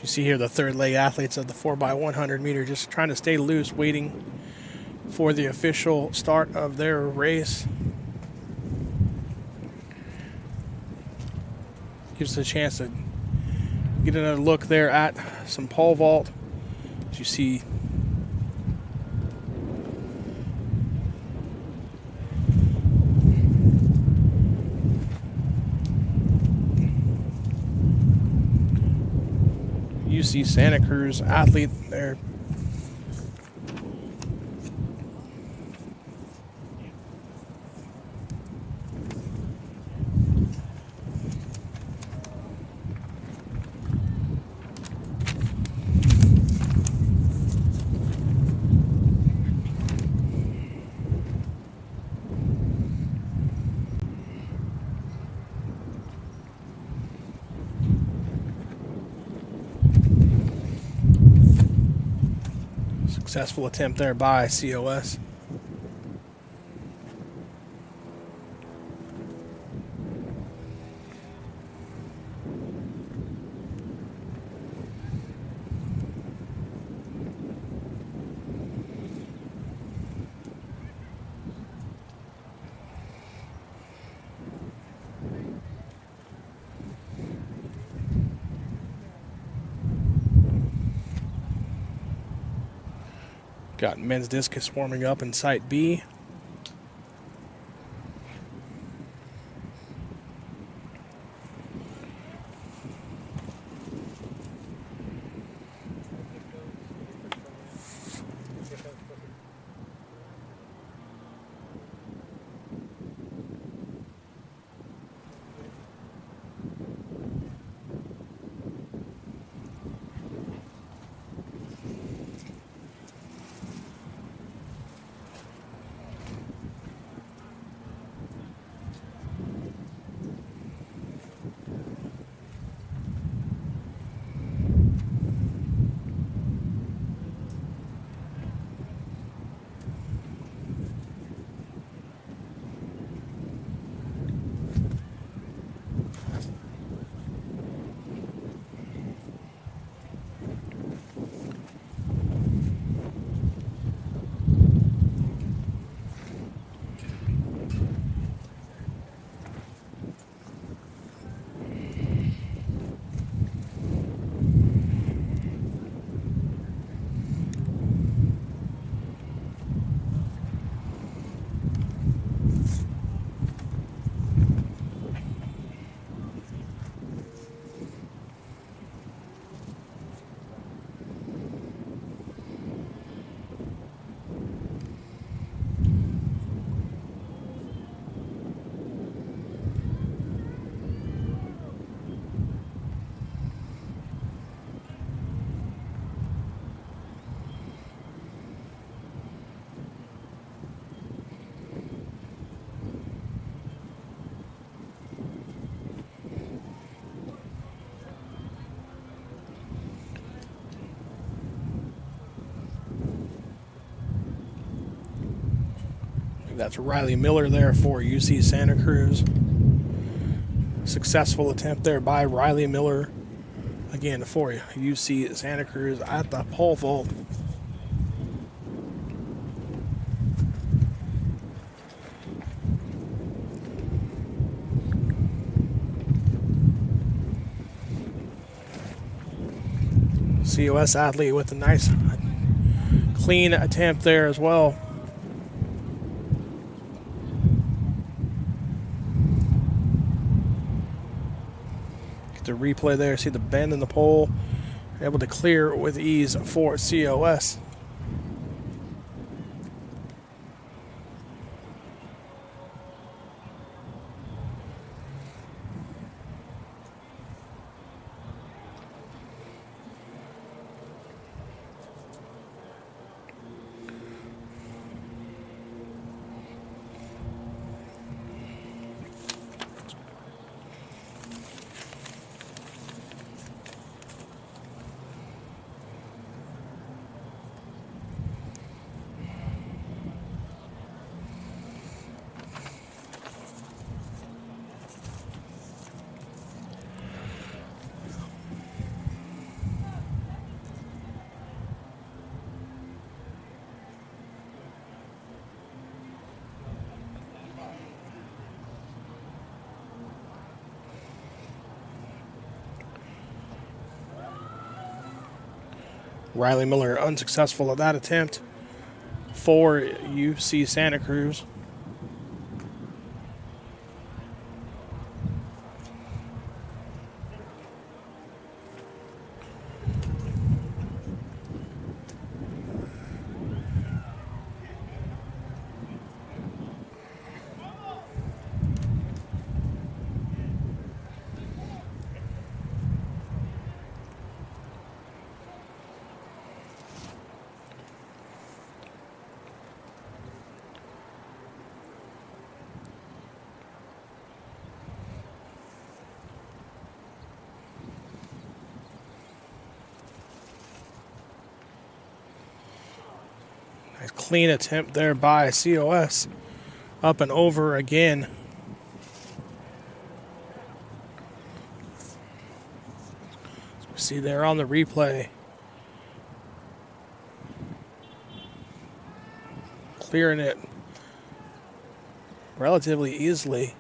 You see here the third leg athletes of the 4x100 meter just trying to stay loose, waiting for the official start of their race. Gives us a chance to get another look there at some pole vault. As you see, UC Santa Cruz athlete there. Successful attempt there by COS. Got men's discus warming up in Site B. That's Riley Miller there for UC Santa Cruz. Successful attempt there by Riley Miller. Again, for UC Santa Cruz at the pole vault. COS athlete with a nice clean attempt there as well. The replay there, see the bend in the pole, able to clear with ease for COS. Riley Miller unsuccessful at that attempt for UC Santa Cruz. Nice clean attempt there by COS. Up and over again. See there on the replay. Clearing it relatively easily.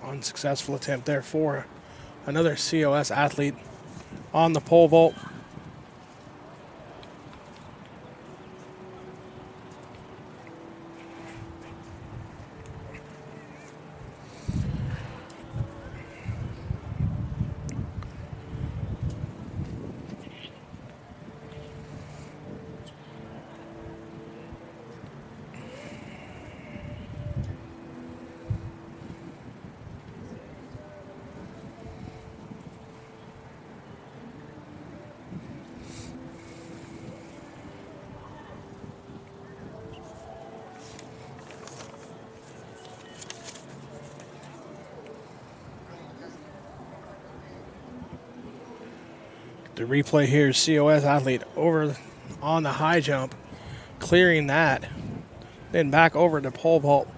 Unsuccessful attempt there for another COS athlete on the pole vault. The replay here is COS athlete over on the high jump, clearing that, then back over to pole vault.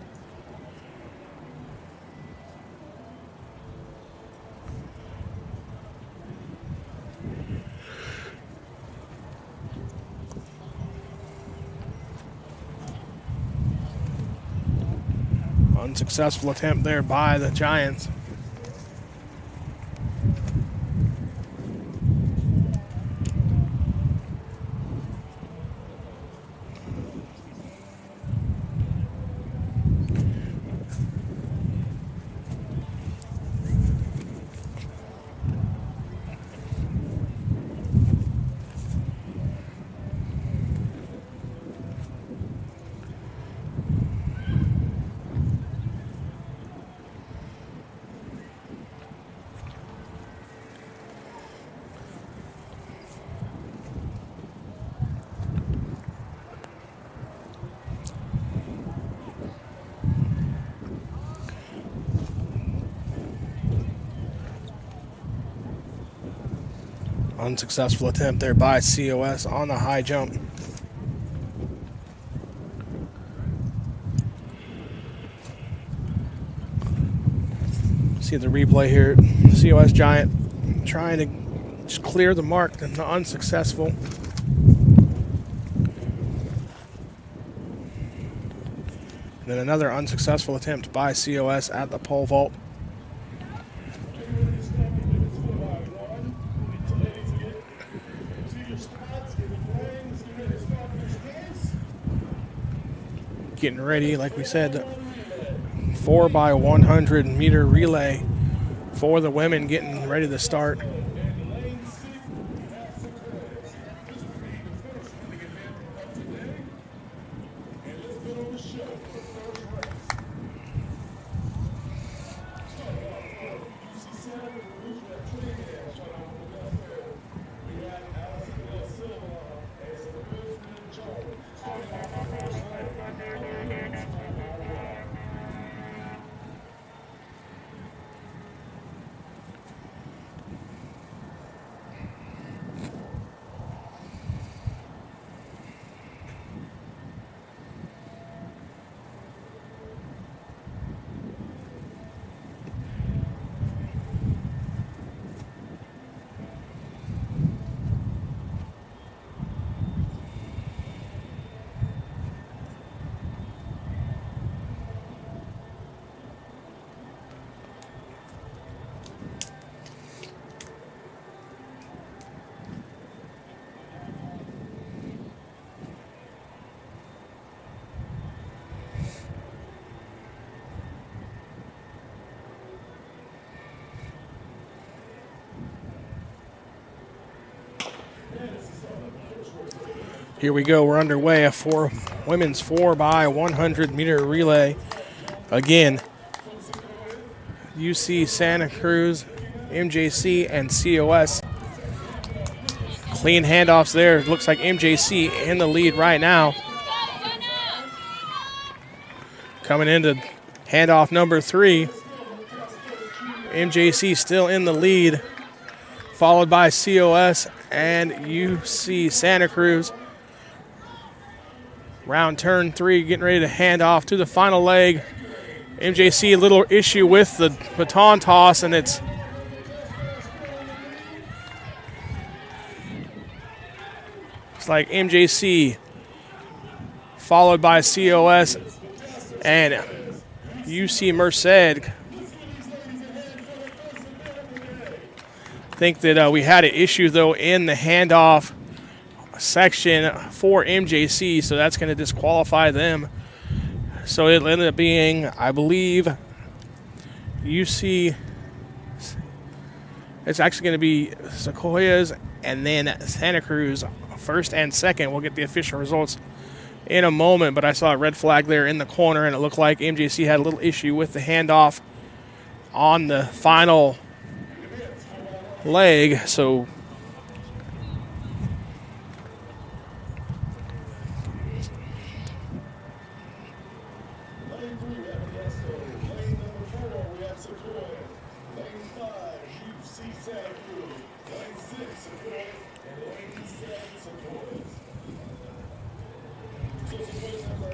Unsuccessful attempt there by the Giants. Unsuccessful attempt there by COS on the high jump. See the replay here. COS Giant trying to just clear the mark and unsuccessful. And then another unsuccessful attempt by COS at the pole vault. Getting ready, like we said, 4x100 meter relay for the women, getting ready to start. Here we go. We're underway. Women's 4x100 meter relay. Again, UC Santa Cruz, MJC, and COS. Clean handoffs there. Looks like MJC in the lead right now. Coming into handoff number 3. MJC still in the lead, followed by COS and UC Santa Cruz. Round turn 3, getting ready to hand off to the final leg. MJC, a little issue with the baton toss, and it's like MJC followed by COS and UC Merced. I think that we had an issue, though, in the handoff section for MJC, so that's going to disqualify them. So it ended up being, I believe, UC. It's actually going to be Sequoias and then Santa Cruz, first and second. We'll get the official results in a moment, but I saw a red flag there in the corner, and it looked like MJC had a little issue with the handoff on the final leg. So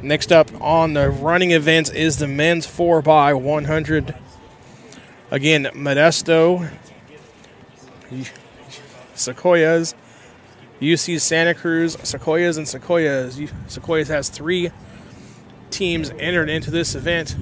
next up on the running events is the men's 4x100. Again, Modesto, Sequoias, UC Santa Cruz, Sequoias, and Sequoias. Sequoias has 3 teams entered into this event.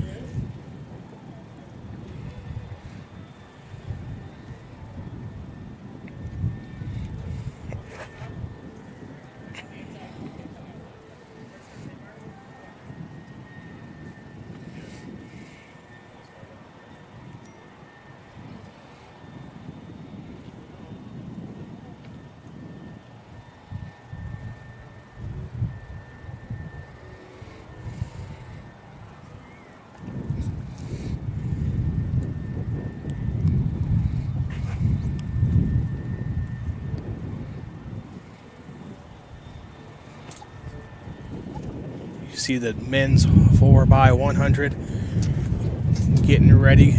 See the men's 4x100 getting ready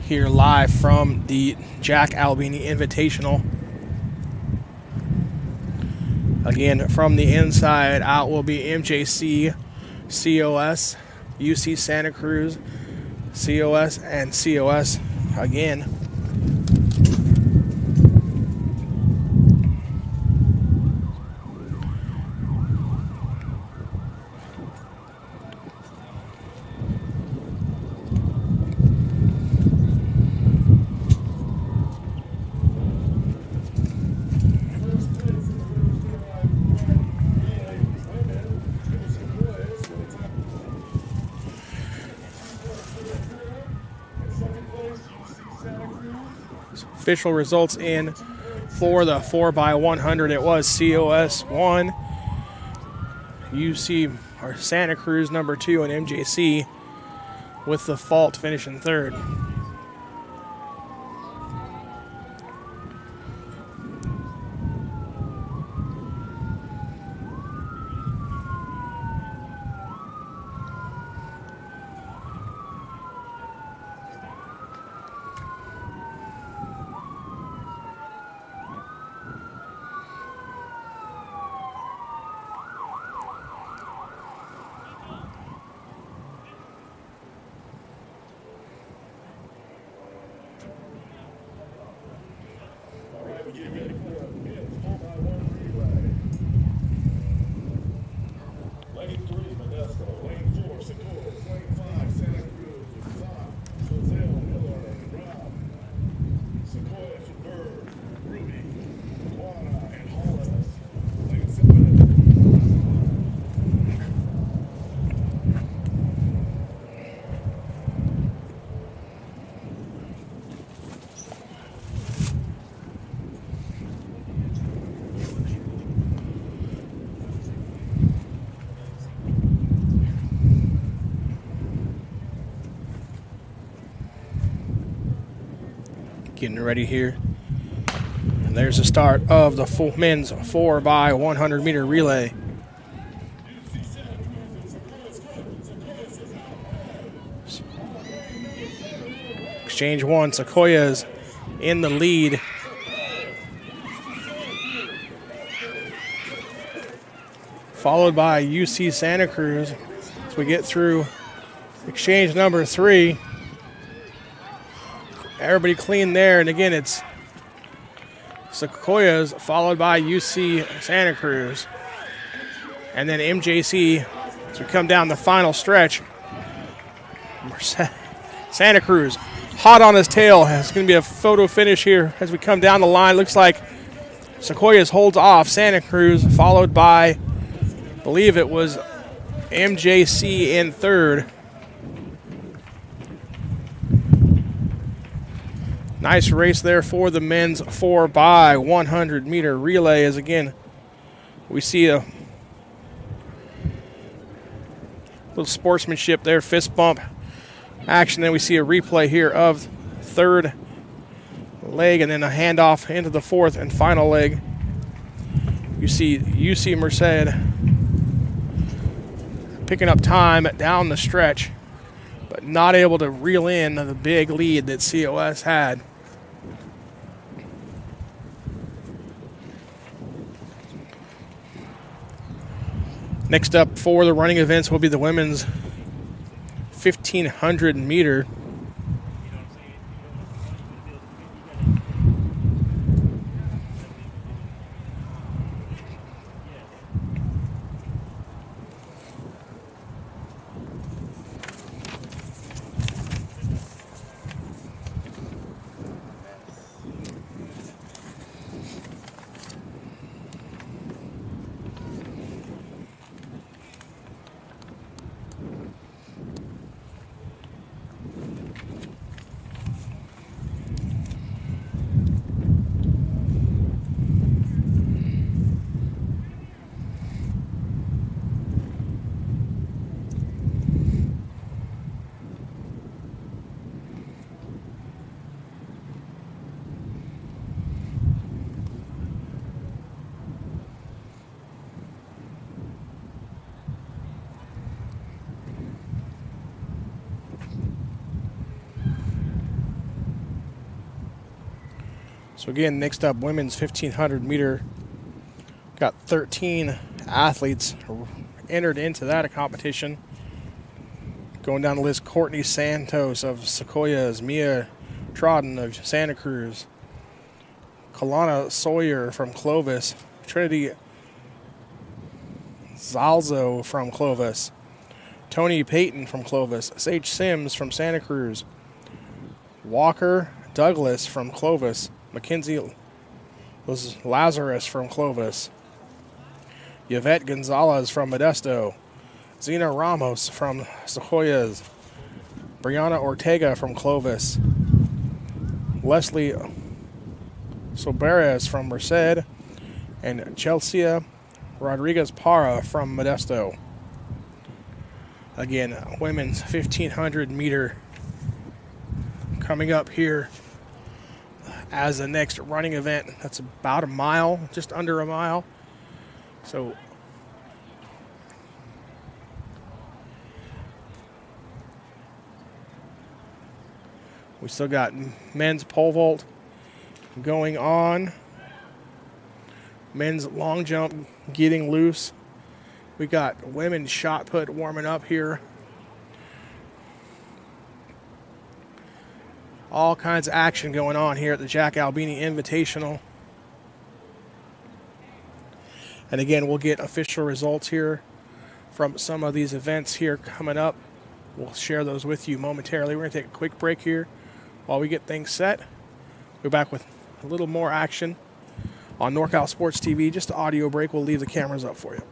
here live from the Jack Albini Invitational. Again, from the inside out will be MJC, COS, UC Santa Cruz, COS, and COS again. Official results in for the 4x100. It was COS 1, UC or Santa Cruz number 2, and MJC with the fault finishing third. getting ready here. And there's the start of the men's 4x100 meter relay. Exchange 1, Sequoias in the lead. Followed by UC Santa Cruz as we get through exchange number 3. Everybody clean there, and again it's Sequoias followed by UC Santa Cruz. And then MJC as we come down the final stretch. Santa Cruz hot on his tail. It's going to be a photo finish here as we come down the line. Looks like Sequoias holds off Santa Cruz, followed by, I believe it was MJC in third. Nice race there for the men's 4x100 meter relay, as again we see a little sportsmanship there, fist bump action. Then we see a replay here of third leg and then a handoff into the fourth and final leg. You see UC Merced picking up time down the stretch, but not able to reel in the big lead that COS had. Next up for the running events will be the women's 1,500 meter. So again, next up, women's 1,500 meter. Got 13 athletes entered into that competition. Going down the list, Courtney Santos of Sequoias, Mia Trodden of Santa Cruz, Kalana Sawyer from Clovis, Trinity Zalzo from Clovis, Tony Payton from Clovis, Sage Sims from Santa Cruz, Walker Douglas from Clovis, Mackenzie Lazarus from Clovis, Yvette Gonzalez from Modesto, Zena Ramos from Sequoias, Brianna Ortega from Clovis, Leslie Soberes from Merced, and Chelsea Rodriguez Parra from Modesto. Again, women's 1,500 meter coming up here as the next running event. That's about a mile, just under a mile. So we still got men's pole vault going on. Men's long jump getting loose. We got women's shot put warming up here. All kinds of action going on here at the Jack Albini Invitational. And again, we'll get official results here from some of these events here coming up. We'll share those with you momentarily. We're going to take a quick break here while we get things set. We'll be back with a little more action on NorCal Sports TV. Just an audio break. We'll leave the cameras up for you.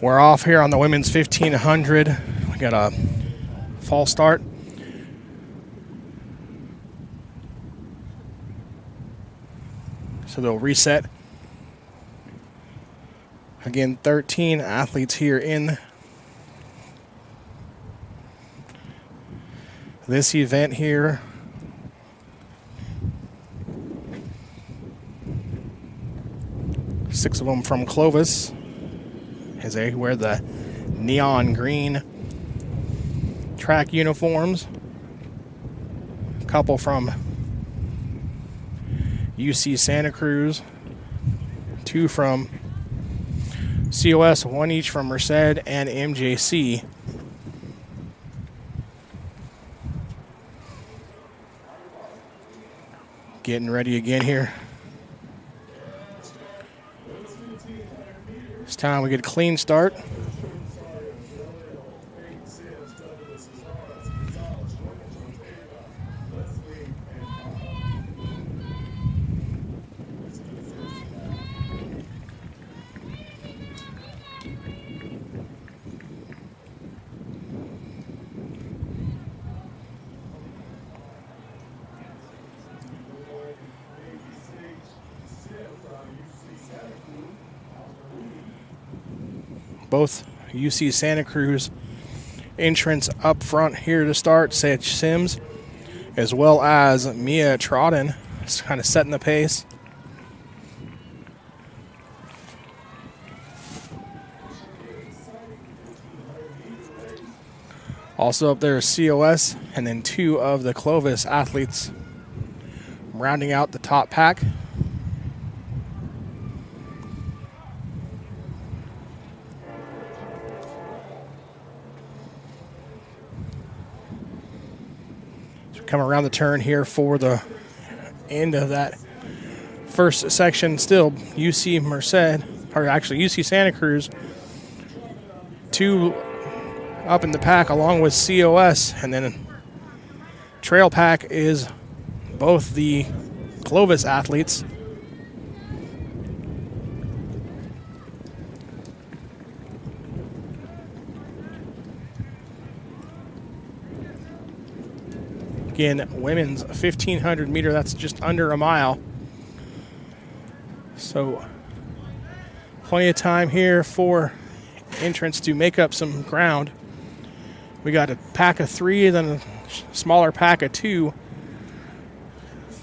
We're off here on the women's 1500. We got a false start. So they'll reset. Again, 13 athletes here in this event here. Six of them from Clovis, as they wear the neon green track uniforms. A couple from UC Santa Cruz, 2 from COS, 1 each from Merced and MJC. Getting ready again here. This time we get a clean start. Both UC Santa Cruz entrants up front here to start, Sage Sims, as well as Mia Trotten, kind of setting the pace. Also up there is COS, and then 2 of the Clovis athletes rounding out the top pack. Come around the turn here for the end of that first section. Still UC Merced, or actually UC Santa Cruz, 2 up in the pack along with COS, and then trail pack is both the Clovis athletes. Again, women's 1,500 meter, that's just under a mile. So plenty of time here for entrants to make up some ground. We got a pack of 3, then a smaller pack of 2,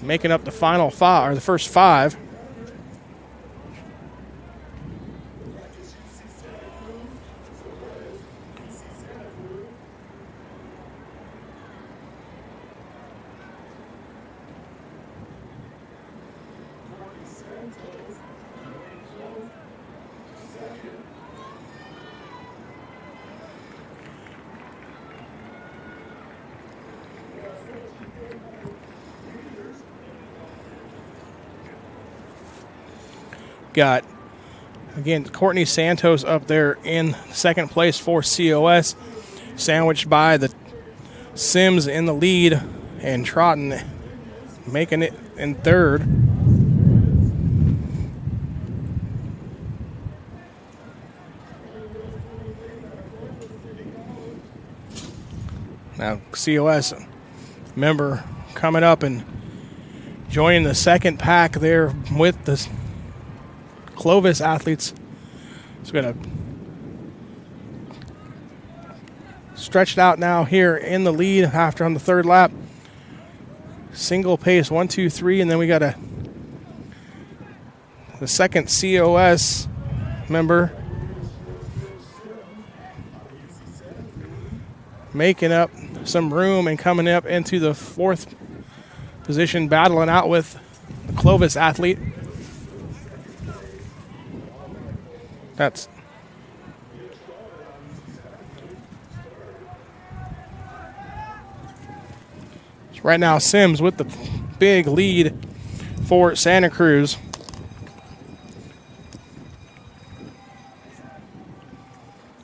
making up the final 5, or the first 5. Got, again, Courtney Santos up there in second place for COS, sandwiched by the Sims in the lead, and Trotten making it in third. Now COS member coming up and joining the second pack there with the Clovis athletes. It's going to stretch it out now here in the lead after on the third lap. Single pace, 1, 2, 3, and then we got the second COS member making up some room and coming up into the 4th position, battling out with the Clovis athlete. That's right now Sims with the big lead for Santa Cruz.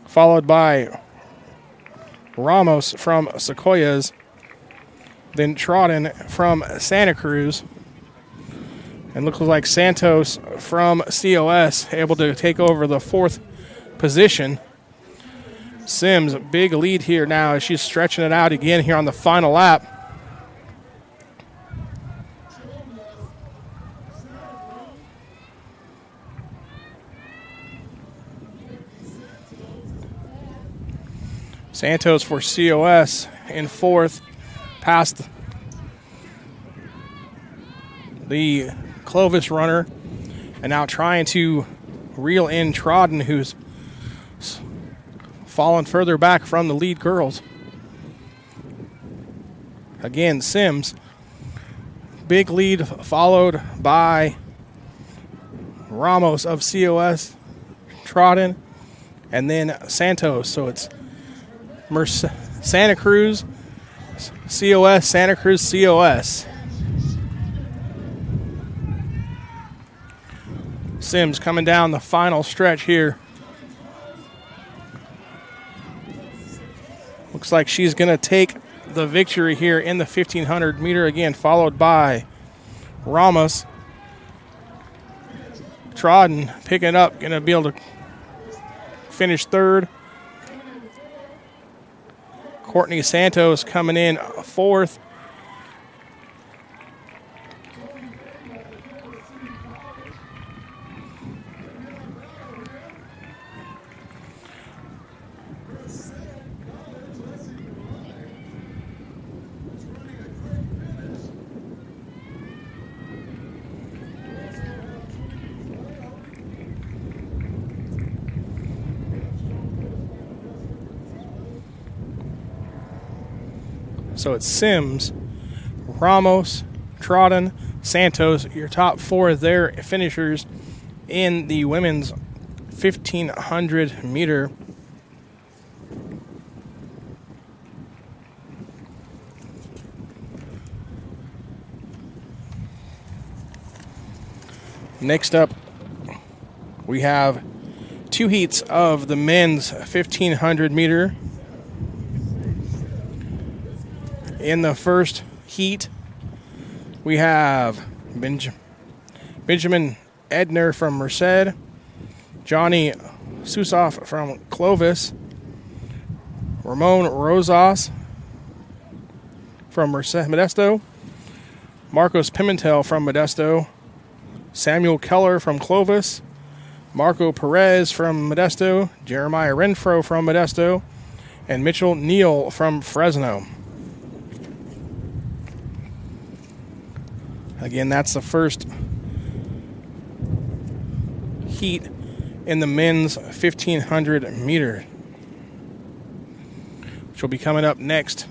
Followed by Ramos from Sequoias, then Trotten from Santa Cruz. And looks like Santos from COS able to take over the 4th position. Sims, a big lead here now as she's stretching it out again here on the final lap. Santos for COS in fourth, past the Clovis runner, and now trying to reel in Trodden, who's fallen further back from the lead girls. Again, Sims, big lead, followed by Ramos of COS, Trodden, and then Santos. So it's Santa Cruz, COS, Santa Cruz, COS. Sims coming down the final stretch here. Looks like she's going to take the victory here in the 1,500 meter again, followed by Ramos. Trodden picking up, going to be able to finish third. Courtney Santos coming in fourth. So it's Sims, Ramos, Trodden, Santos, your top four there finishers in the women's 1,500 meter. Next up, we have two heats of the men's 1,500 meter. In the first heat, we have Benjamin Edner from Merced, Johnny Susoff from Clovis, Ramon Rosas from Modesto, Marcos Pimentel from Modesto, Samuel Keller from Clovis, Marco Perez from Modesto, Jeremiah Renfro from Modesto, and Mitchell Neal from Fresno. Again, that's the first heat in the men's 1,500 meter, which will be coming up next.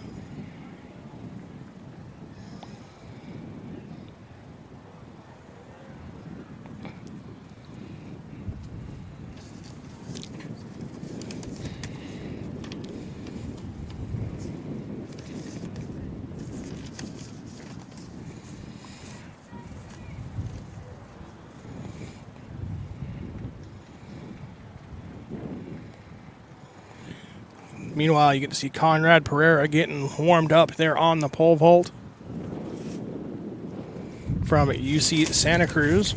Meanwhile, you get to see Conrad Pereira getting warmed up there on the pole vault from UC Santa Cruz.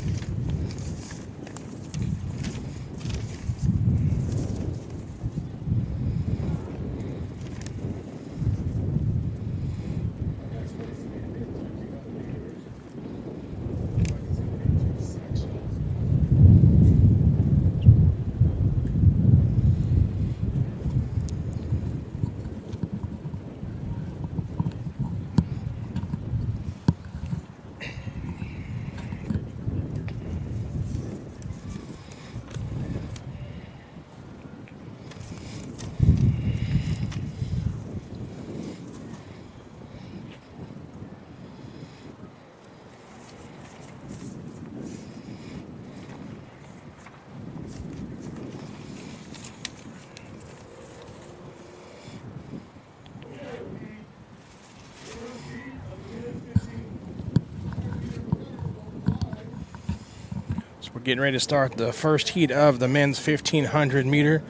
We're getting ready to start the first heat of the men's 1,500 meter.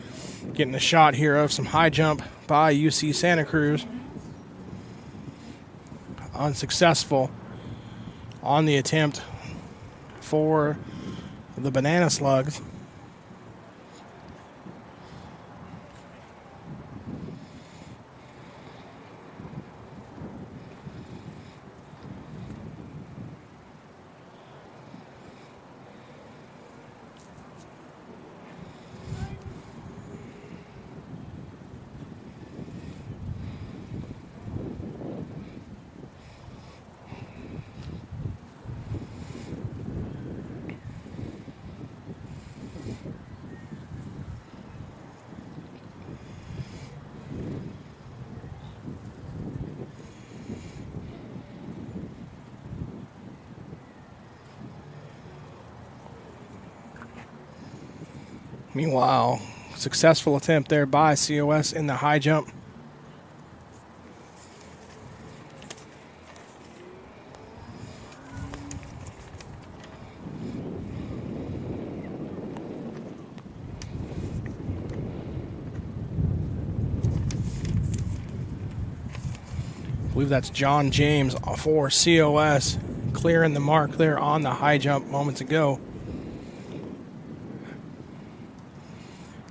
Getting a shot here of some high jump by UC Santa Cruz. Unsuccessful on the attempt for the banana slugs. Meanwhile, successful attempt there by COS in the high jump. I believe that's John James for COS, clearing the mark there on the high jump moments ago.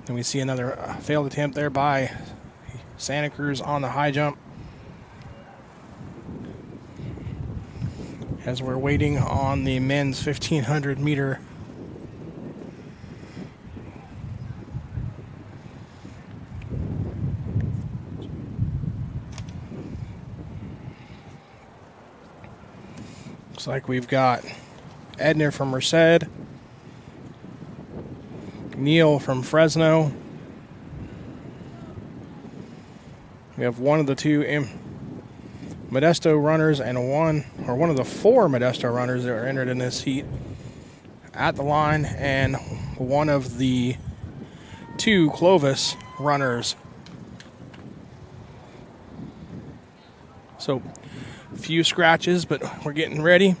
And we see another failed attempt there by Santa Cruz on the high jump. As we're waiting on the men's 1500 meter. Looks like we've got Edner from Merced, Neil from Fresno. We have one of the two Modesto runners and one of the four Modesto runners that are entered in this heat at the line, and one of the two Clovis runners. So a few scratches, but we're getting ready.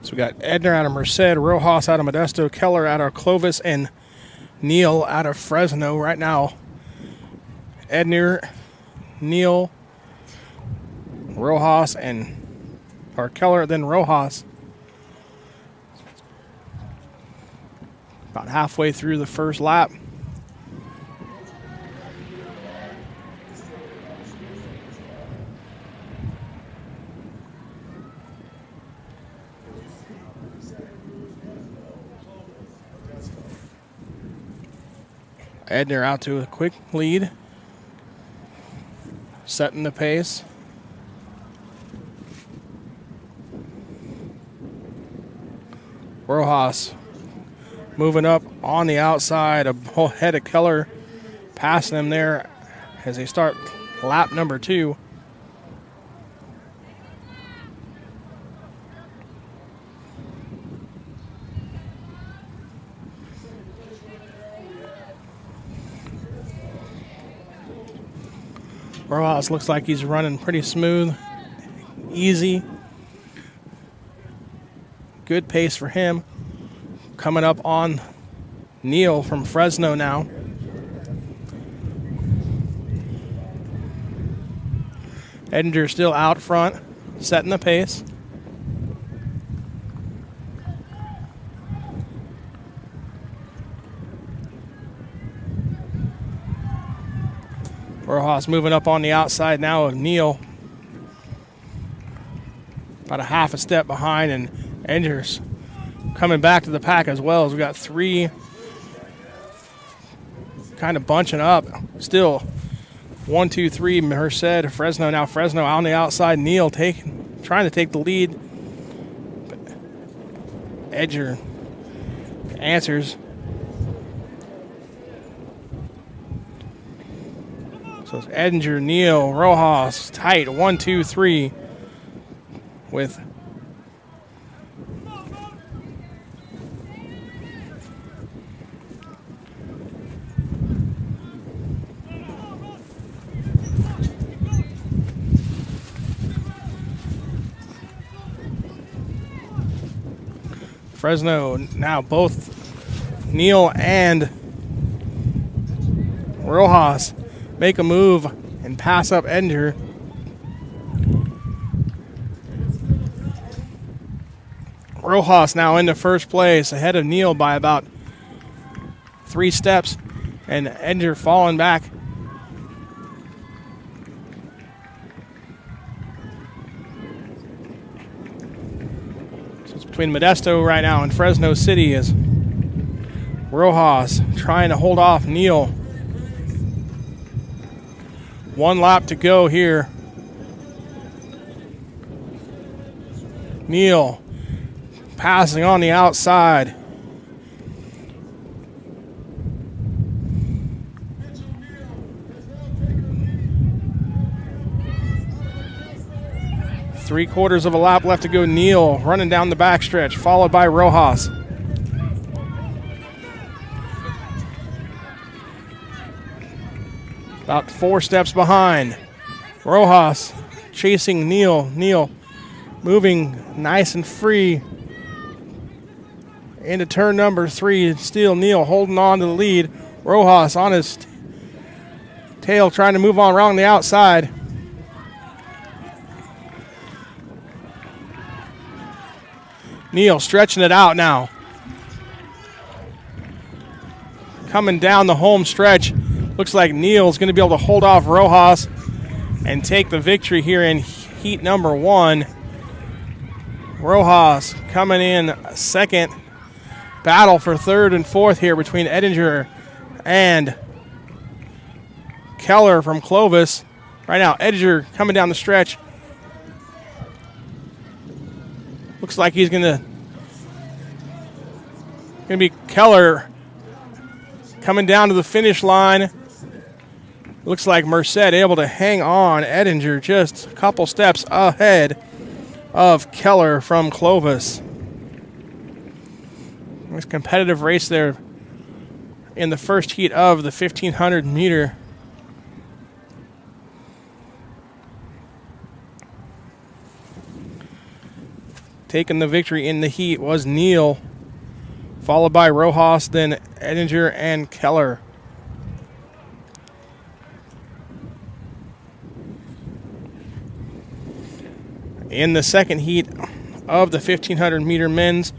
So we got Edner out of Merced, Rojas out of Modesto, Keller out of Clovis, and Neil out of Fresno. Right now, Edner, Neil, Rojas, or Keller, then Rojas. About halfway through the first lap. Edner out to a quick lead, setting the pace. Rojas moving up on the outside, ahead of Keller, passing him there as they start lap number 2. Rojas looks like he's running pretty smooth, easy. Good pace for him. Coming up on Neil from Fresno now. Edinger still out front, setting the pace. Rojas moving up on the outside now of Neil. About a half a step behind, and Edinger's coming back to the pack as well, as we got 3 kind of bunching up. Still 1, 2, 3, Merced, Fresno. Now Fresno on the outside. Neil trying to take the lead. But Edger answers. So it's Edinger, Neil, Rojas, tight, 1, 2, 3, with Fresno. Now both Neil and Rojas make a move and pass up Edinger. Rojas now into first place, ahead of Neal by about 3 steps, and Edinger falling back. So it's between Modesto right now and Fresno City as Rojas trying to hold off Neal. 1 lap to go here. Neal passing on the outside. Three-quarters of a lap left to go. Neal running down the backstretch, followed by Rojas. About 4 steps behind. Rojas chasing Neal. Neal moving nice and free into turn number 3. Still Neal holding on to the lead. Rojas on his tail trying to move on around the outside. Neal stretching it out now. Coming down the home stretch. Looks like Neal's going to be able to hold off Rojas and take the victory here in heat number 1. Rojas coming in second. Battle for third and fourth here between Edinger and Keller from Clovis. Right now, Edinger coming down the stretch. Looks like he's going to be Keller coming down to the finish line. Looks like Merced able to hang on. Edinger just a couple steps ahead of Keller from Clovis. Nice competitive race there in the first heat of the 1,500 meter. Taking the victory in the heat was Neal, followed by Rojas, then Edinger and Keller. In the second heat of the 1,500 meter men's,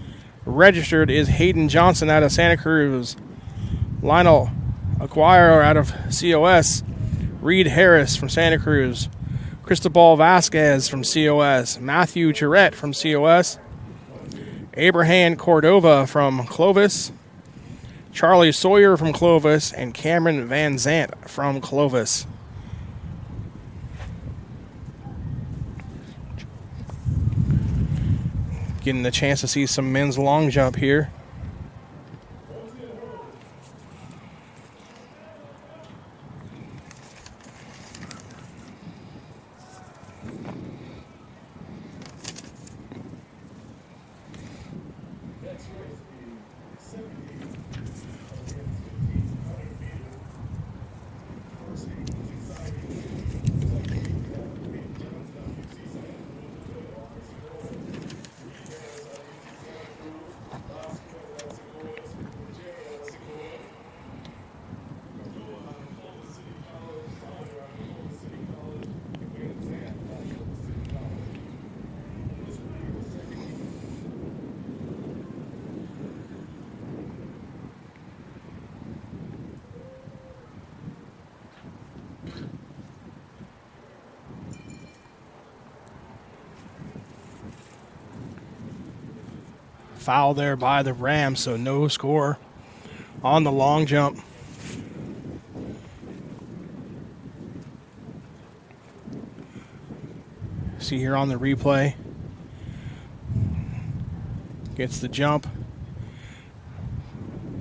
registered is Hayden Johnson out of Santa Cruz, Lionel Aguirre out of COS, Reed Harris from Santa Cruz, Cristobal Vasquez from COS, Matthew Jarrett from COS, Abraham Cordova from Clovis, Charlie Sawyer from Clovis, and Cameron Van Zant from Clovis. Getting the chance to see some men's long jump here. Foul there by the Rams, so no score on the long jump. See here on the replay. Gets the jump.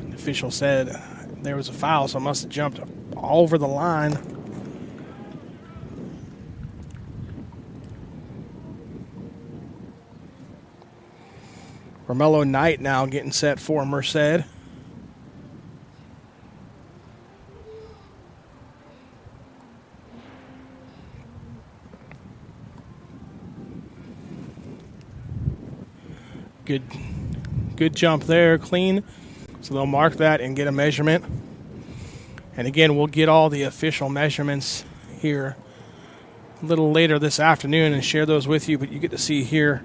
The official said there was a foul, so must have jumped all over the line. Romello Knight now getting set for Merced. Good jump there, clean. So they'll mark that and get a measurement. And again, we'll get all the official measurements here a little later this afternoon and share those with you, but you get to see here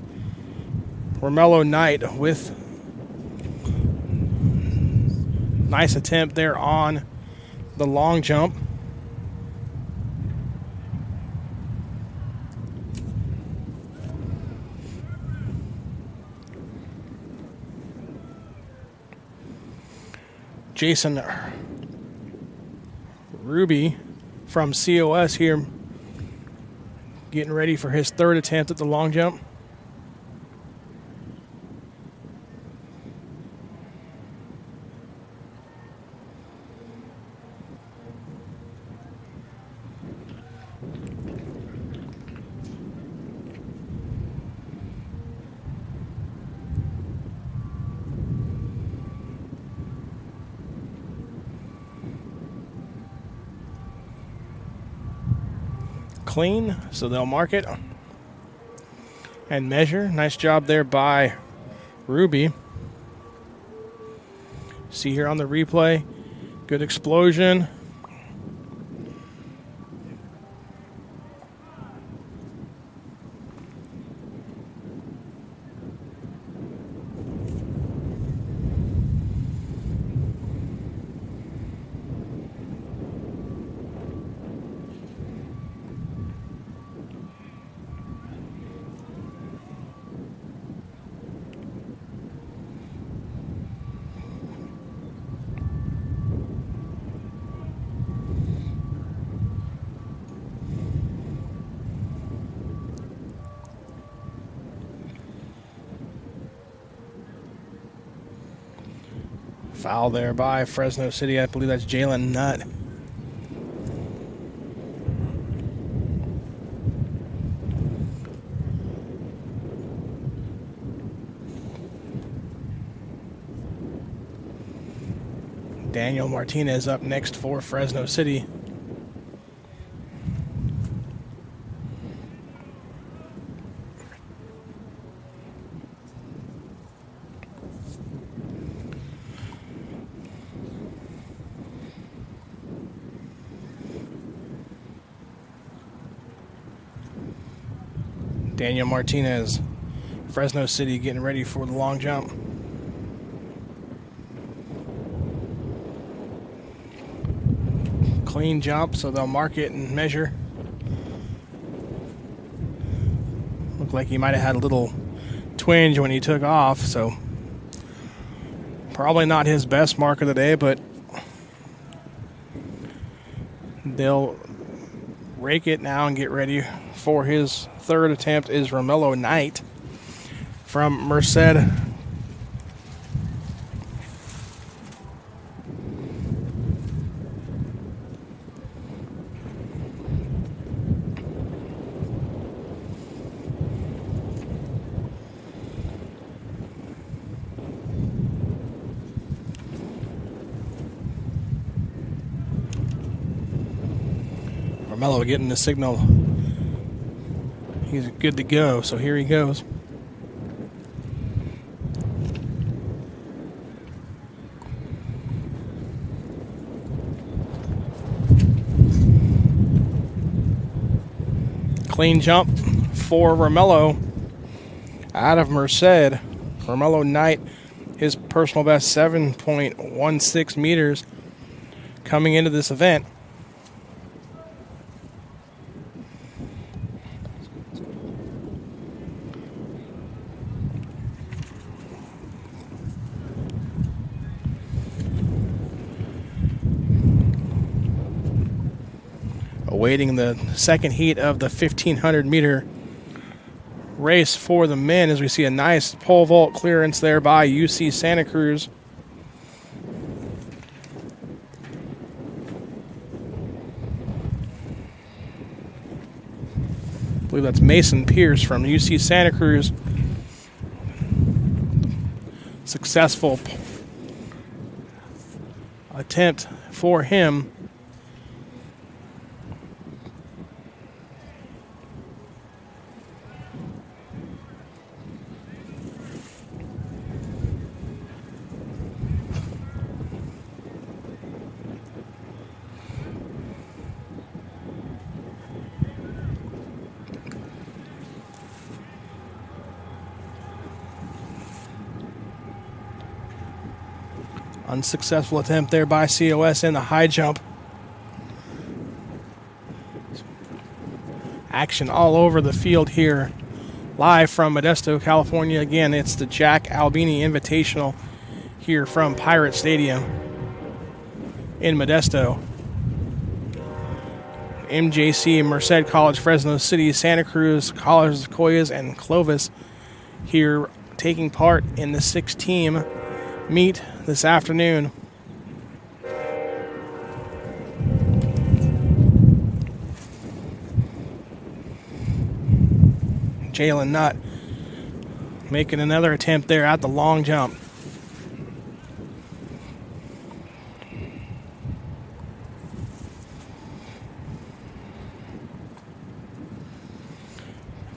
Romello Knight with nice attempt there on the long jump. Jason Ruby from COS here getting ready for his third attempt at the long jump. Clean, so they'll mark it and measure. Nice job there by Ruby. See here on the replay, good explosion. Foul there by Fresno City. I believe that's Jalen Nutt. Daniel Martinez up next for Fresno City. Daniel Martinez, Fresno City getting ready for the long jump. Clean jump, so they'll mark it and measure. Looked like he might have had a little twinge when he took off, so probably not his best mark of the day, but they'll rake it now and get ready for his third attempt. Is Romello Knight from Merced. Romello getting the signal. He's good to go, so here he goes. Clean jump for Romello out of Merced. Romello Knight, his personal best 7.16 meters coming into this event. Awaiting the second heat of the 1,500 meter race for the men, as we see a nice pole vault clearance there by UC Santa Cruz. I believe that's Mason Pierce from UC Santa Cruz. Successful attempt for him. Unsuccessful attempt there by COS in the high jump. Action all over the field here. Live from Modesto, California. Again, it's the Jack Albini Invitational here from Pirate Stadium in Modesto. MJC, Merced College, Fresno City, Santa Cruz, College, Sequoias, and Clovis here taking part in the 6-team meet this afternoon. Jalen Nutt making another attempt there at the long jump.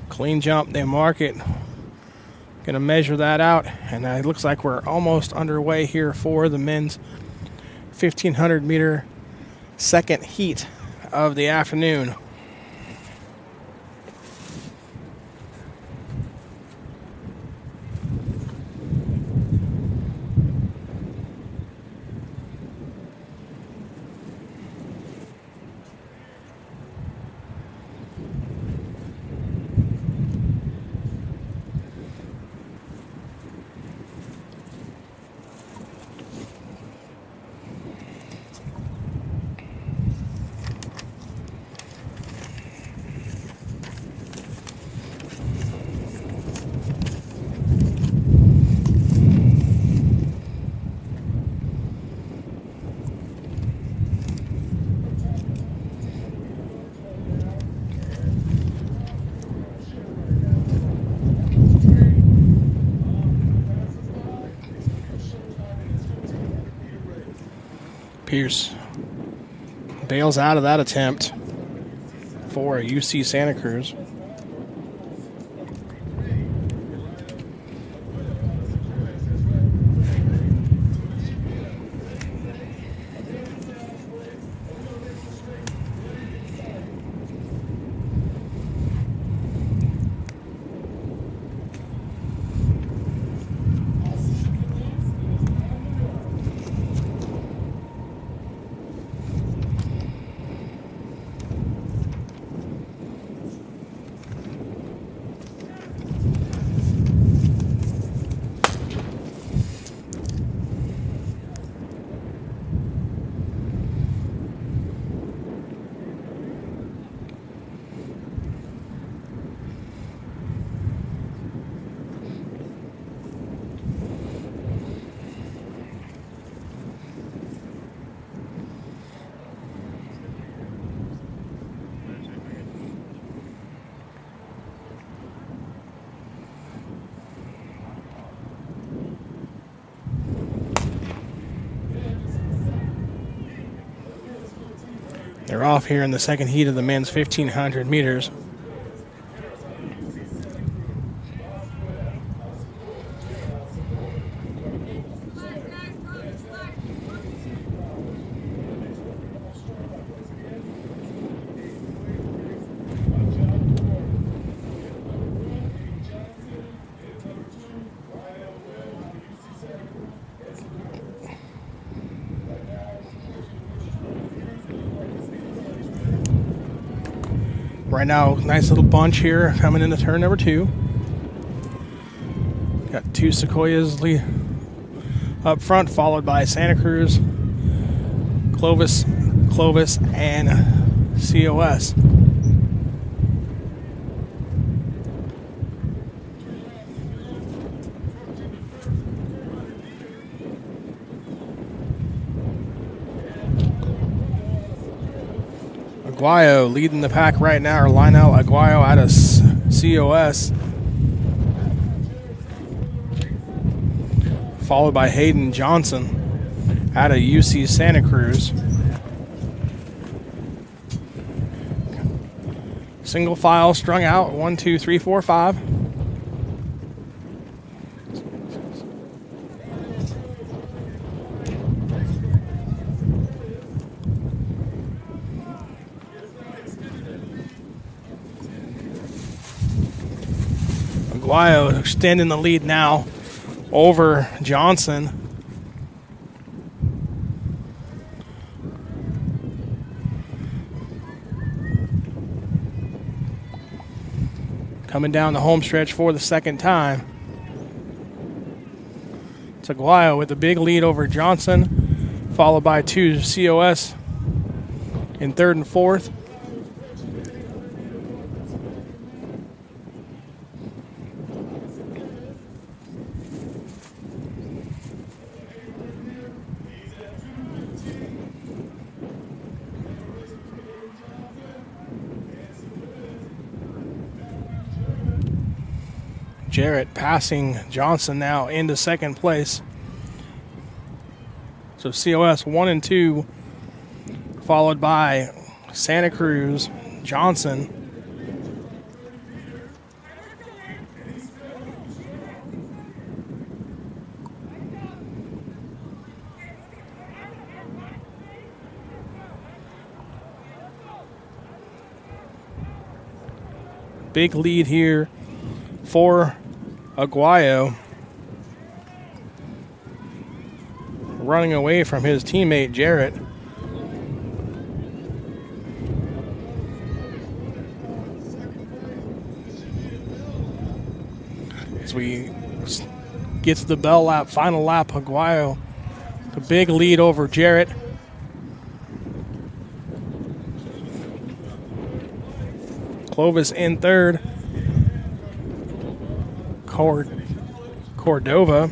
Clean jump, they mark it. Gonna measure that out, and it looks like we're almost underway here for the men's 1500 meter second heat of the afternoon. Pierce bails out of that attempt for UC Santa Cruz. They're off here in the second heat of the men's 1500 meters. Right now, nice little bunch here coming into turn number 2. Got 2 Sequoias up front, followed by Santa Cruz, Clovis, and COS. Aguayo leading the pack right now, or Lionel Aguayo out of COS. Followed by Hayden Johnson out of UC Santa Cruz. Single file strung out, 1, 2, 3, 4, 5. Aguayo extending the lead now over Johnson. Coming down the home stretch for the second time. It's Aguayo with a big lead over Johnson, followed by 2 COS in third and fourth. Jarrett passing Johnson now into second place. So COS 1 and 2, followed by Santa Cruz, Johnson. Big lead here for Aguayo, running away from his teammate Jarrett. As we get to the bell lap, final lap, Aguayo, the big lead over Jarrett. Clovis in third. Cordova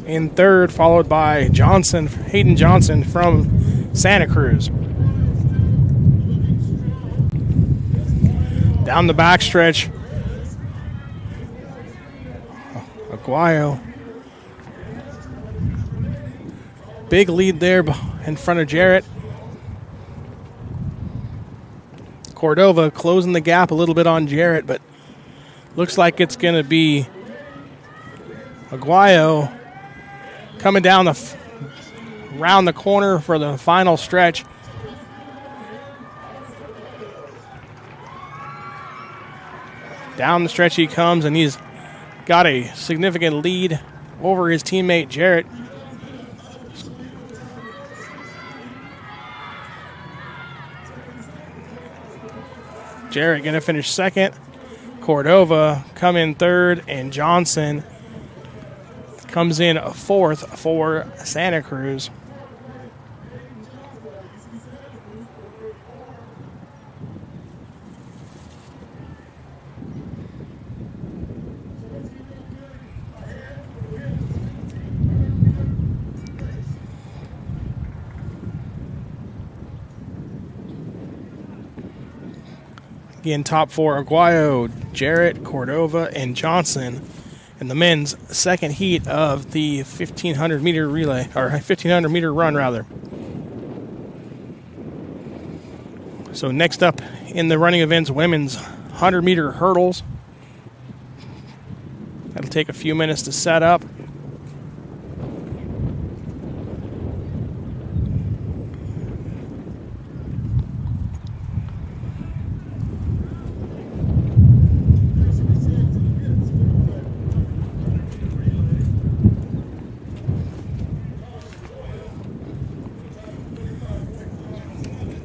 in third, followed by Johnson, Hayden Johnson from Santa Cruz. Down the backstretch, Aguayo. Big lead there in front of Jarrett. Cordova closing the gap a little bit on Jarrett, but looks like it's going to be Aguayo coming down around the corner for the final stretch. Down the stretch he comes, and he's got a significant lead over his teammate Jarrett. Jarrett going to finish second. Cordova come in third, and Johnson comes in fourth for Santa Cruz. Again, top four, Aguayo, Jarrett, Cordova, and Johnson in the men's second heat of the 1,500 meter relay, or 1,500 meter run, rather. So next up in the running events, women's 100 meter hurdles. That'll take a few minutes to set up.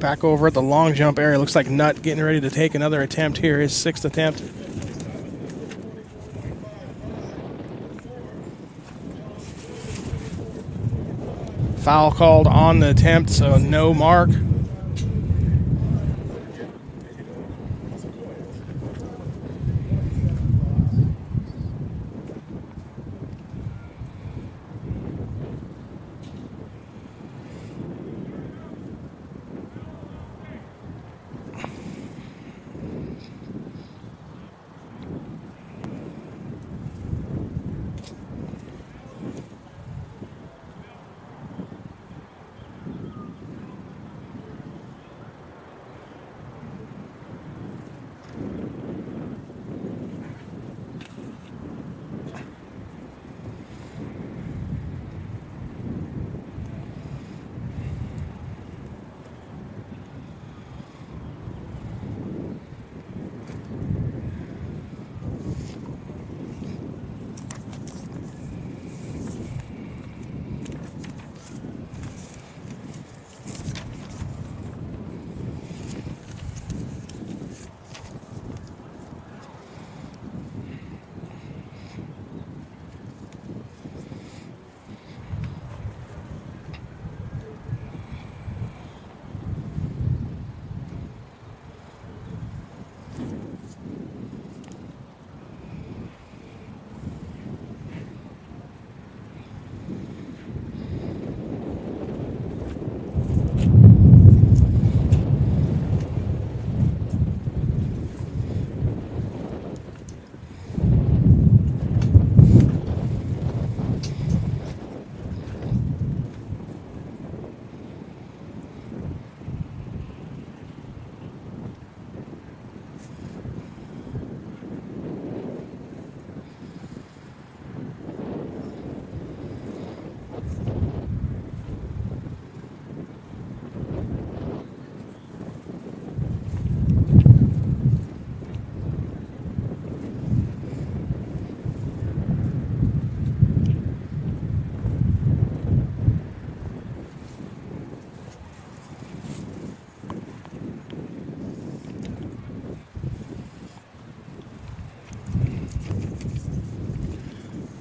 Back over at the long jump area. Looks like Nutt getting ready to take another attempt here, his sixth attempt. Foul called on the attempt, so no mark.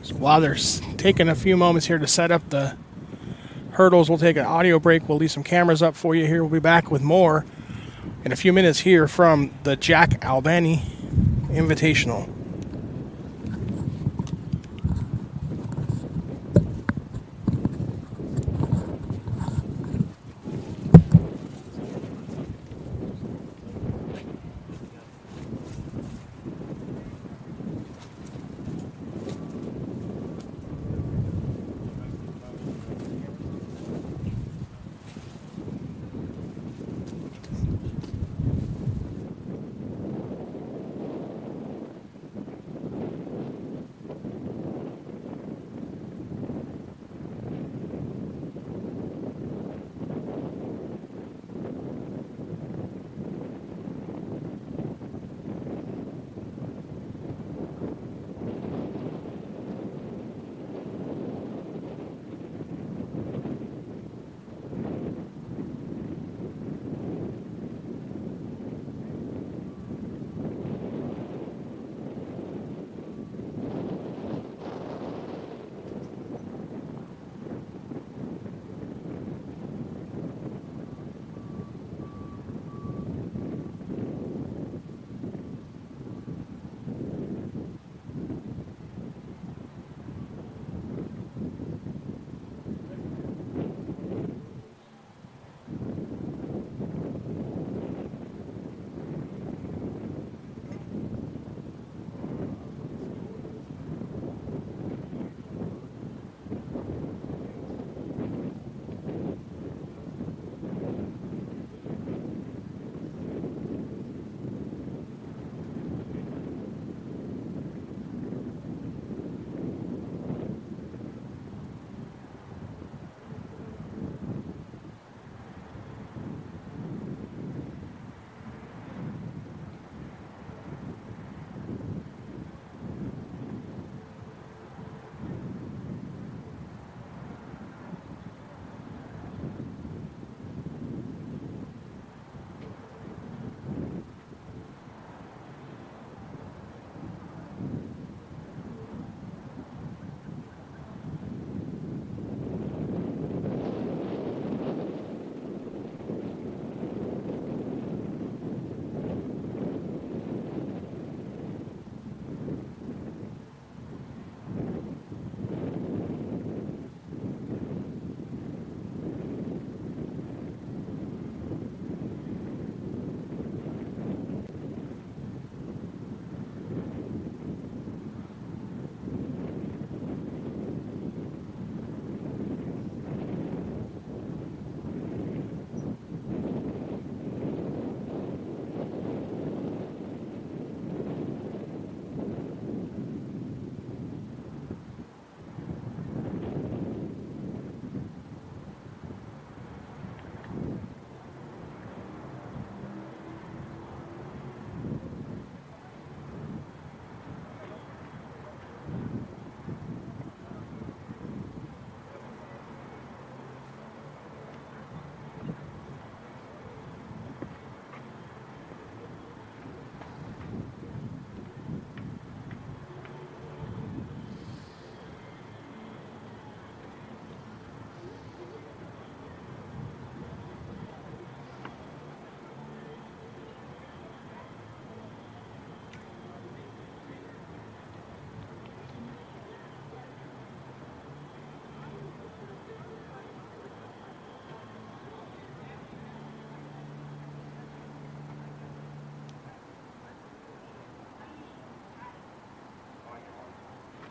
So while they're taking a few moments here to set up the hurdles, we'll take an audio break. We'll leave some cameras up for you here. We'll be back with more in a few minutes here from the Jack Albany Invitational.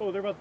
Oh, they're about.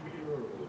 hurdles.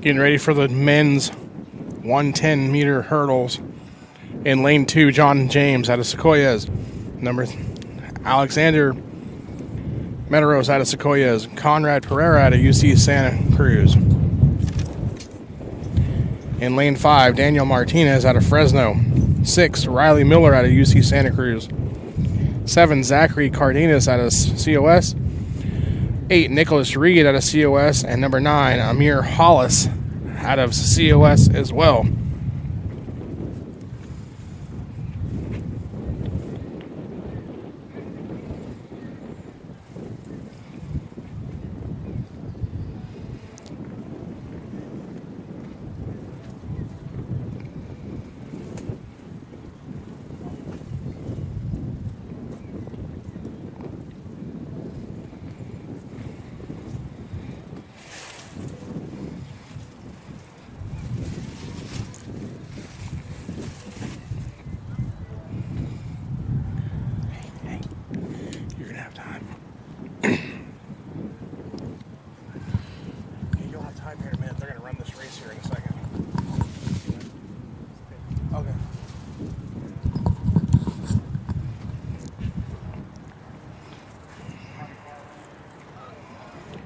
Getting ready for the men's 110-meter hurdles. In lane 2, John James out of Sequoias. Alexander Medeiros out of Sequoias. Conrad Pereira out of UC Santa Cruz. In lane 5, Daniel Martinez out of Fresno. 6, Riley Miller out of UC Santa Cruz. 7, Zachary Cardenas out of COS. 8, Nicholas Reed out of COS. And number 9, Amir Hollis out of COS as well.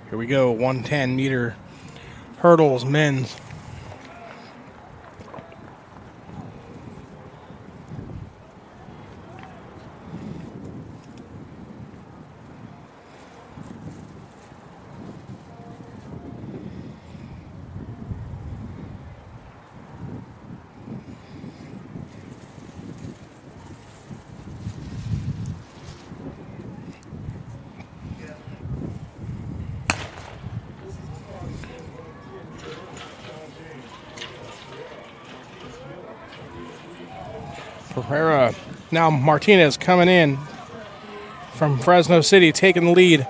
Here we go, 110-meter hurdles, men's. Pereira. Now Martinez coming in from Fresno City, taking the lead.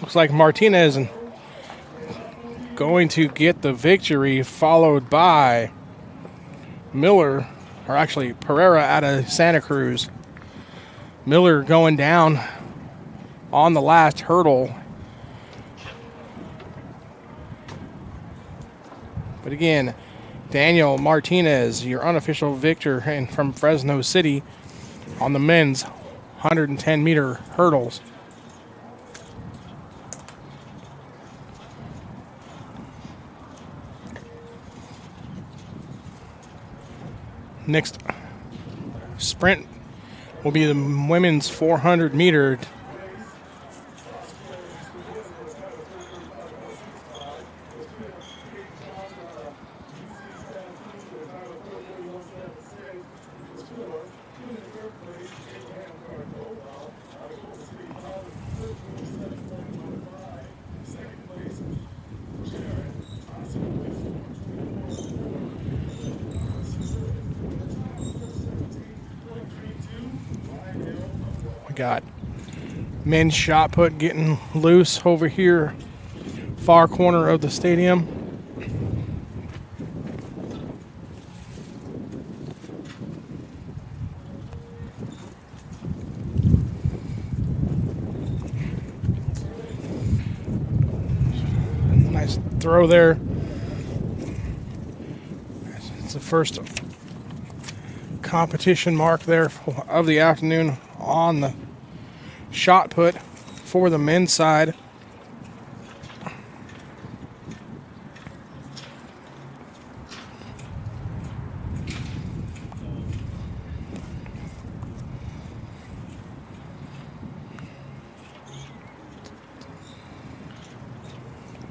Looks like Martinez going to get the victory, followed by Miller, or actually Pereira out of Santa Cruz. Miller going down on the last hurdle. But again, Daniel Martinez, your unofficial victor and from Fresno City on the men's 110-meter hurdles. Next sprint will be the women's 400-meter. Got men's shot put getting loose over here, far corner of the stadium. Nice throw there. It's the first competition mark there of the afternoon on the shot put for the men's side.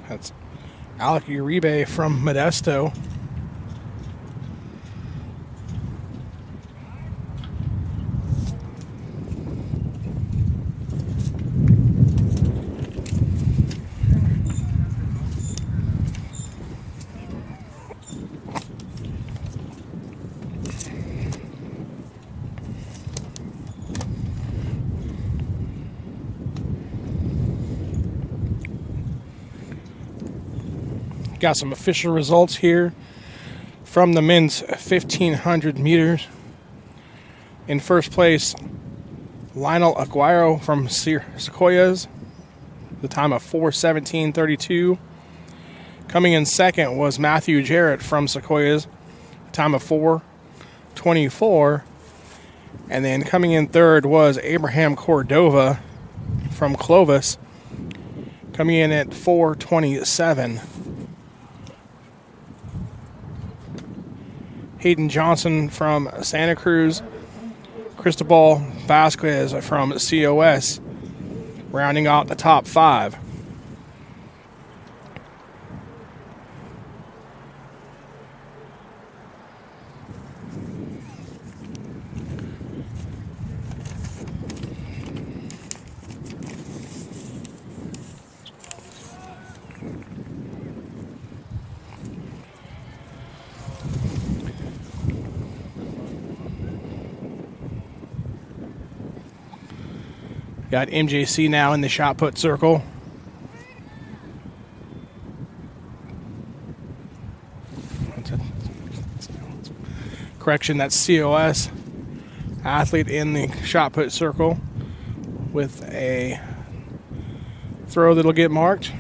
That's Alec Uribe from Modesto. Got some official results here from the men's 1,500 meters. In first place, Lionel Aguero from Sequoias, the time of 4:17:32. Coming in second was Matthew Jarrett from Sequoias, the time of 4:24. And then coming in third was Abraham Cordova from Clovis, coming in at 4:27. Hayden Johnson from Santa Cruz, Cristobal Vasquez from COS, rounding out the top five. Got MJC now in the shot put circle. Correction, that's COS. Athlete in the shot put circle with a throw that'll get marked.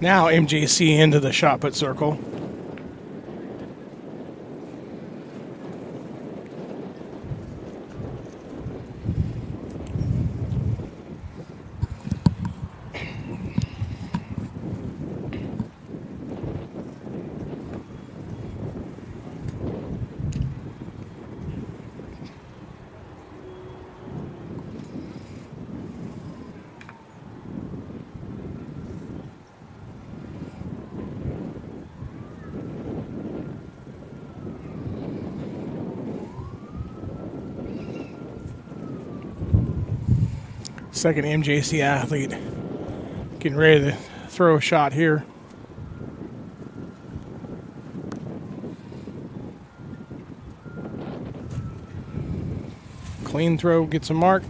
Now MJC into the shot put circle. Looks like an MJC athlete getting ready to throw a shot here. Clean throw, gets a mark.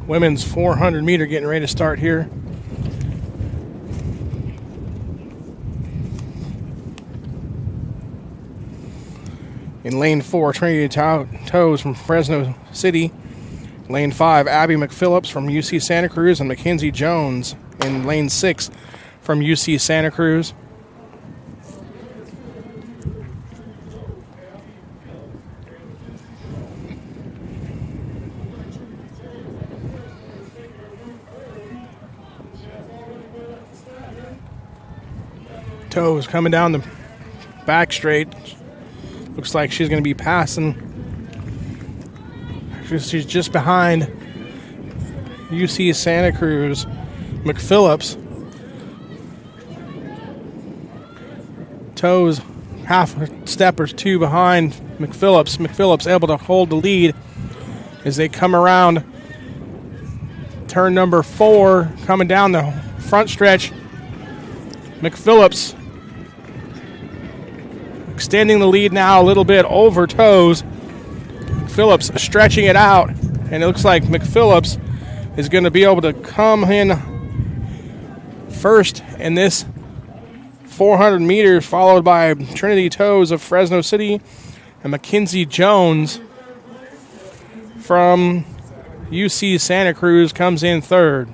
Women's 400 meter getting ready to start here. In lane 4, Trinity Toes from Fresno City. Lane 5, Abby McPhillips from UC Santa Cruz, and Mackenzie Jones in lane 6 from UC Santa Cruz. Toes coming down the back straight. Looks like she's going to be passing. She's just behind UC Santa Cruz. McPhillips. Toes half a step or two behind McPhillips. McPhillips able to hold the lead as they come around turn number 4, coming down the front stretch. McPhillips extending the lead now a little bit over Toes. McPhillips stretching it out, and it looks like McPhillips is going to be able to come in first in this 400 meters, followed by Trinity Toes of Fresno City and Mackenzie Jones from UC Santa Cruz comes in third.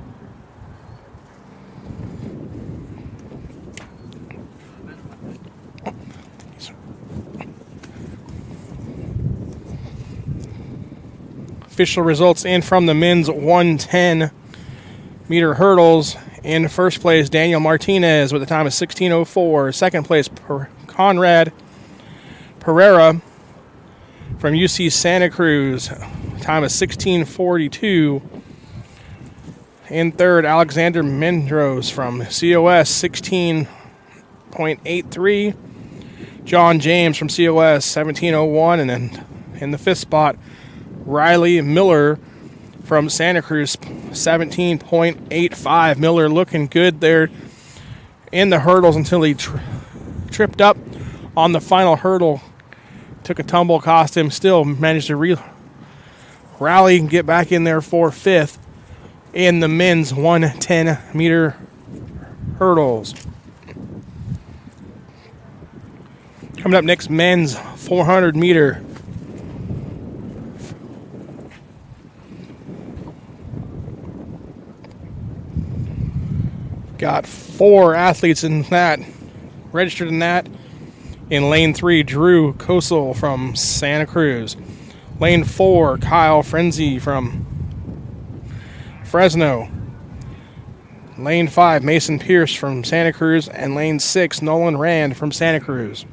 Official results in from the men's 110 meter hurdles. In first place, Daniel Martinez with a time of 16:04. Second place, Conrad Pereira from UC Santa Cruz, time of 16:42. In third, Alexander Mendros from COS, 16.83. John James from COS, 17:01. And then in the fifth spot, Riley Miller from Santa Cruz, 17.85. Miller looking good there in the hurdles until he tripped up on the final hurdle. Took a tumble, cost him, still managed to rally and get back in there for fifth in the men's 110 meter hurdles. Coming up next, men's 400 meter. Got 4 athletes in that, registered in that. In lane 3, Drew Kosel from Santa Cruz. Lane 4, Kyle Frenzy from Fresno. Lane 5, Mason Pierce from Santa Cruz. And lane 6, Nolan Rand from Santa Cruz.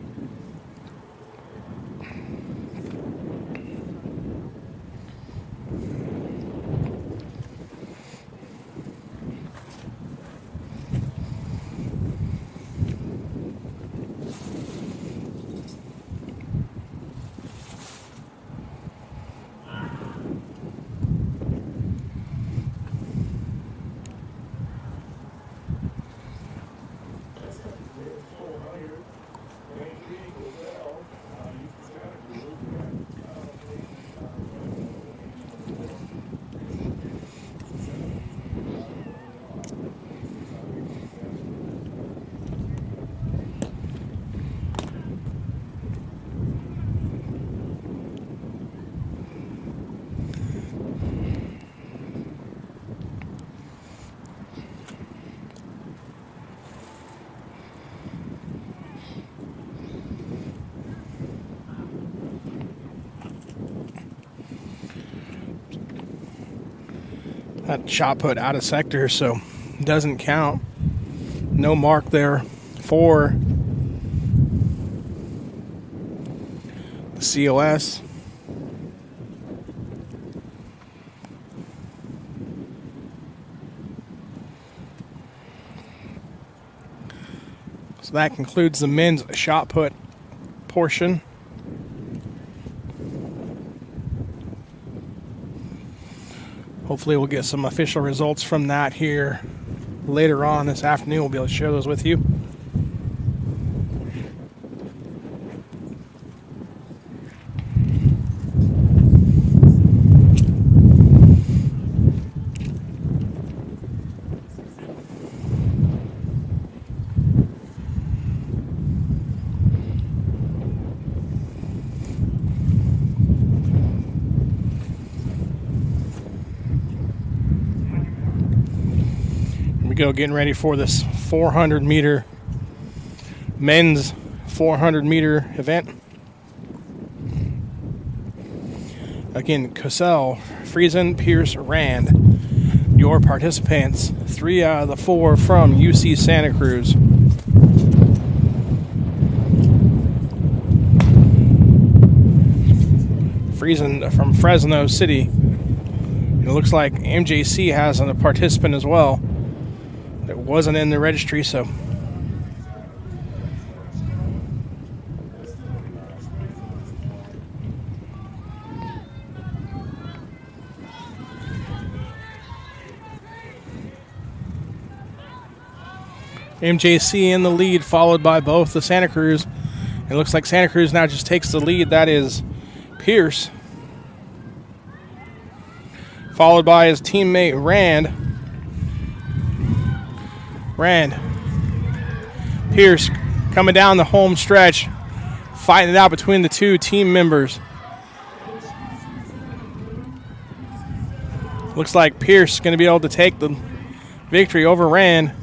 That shot put out of sector, so doesn't count. No mark there for the COS. So that concludes the men's shot put portion. Hopefully we'll get some official results from that here later on this afternoon. We'll be able to share those with you. Getting ready for this 400 meter men's 400 meter event. Again, Kosel, Friesen, Pierce, Rand, your participants. 3 out of the 4 from UC Santa Cruz. Friesen from Fresno City. It looks like MJC has a participant as well. It wasn't in the registry, so MJC in the lead, followed by both the Santa Cruz. It looks like Santa Cruz now just takes the lead. That is Pierce, followed by his teammate Rand. Pierce coming down the home stretch, fighting it out between the 2 team members. Looks like Pierce is going to be able to take the victory over Rand.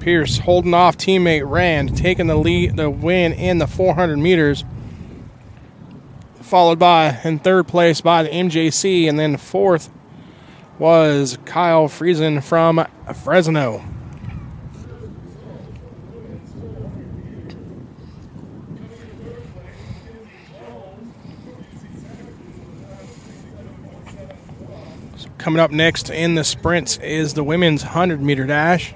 Pierce holding off teammate Rand, taking the lead, the win in the 400 meters. Followed by, in third place, by the MJC, and then fourth was Kyle Friesen from Fresno. So coming up next in the sprints is the women's 100-meter dash.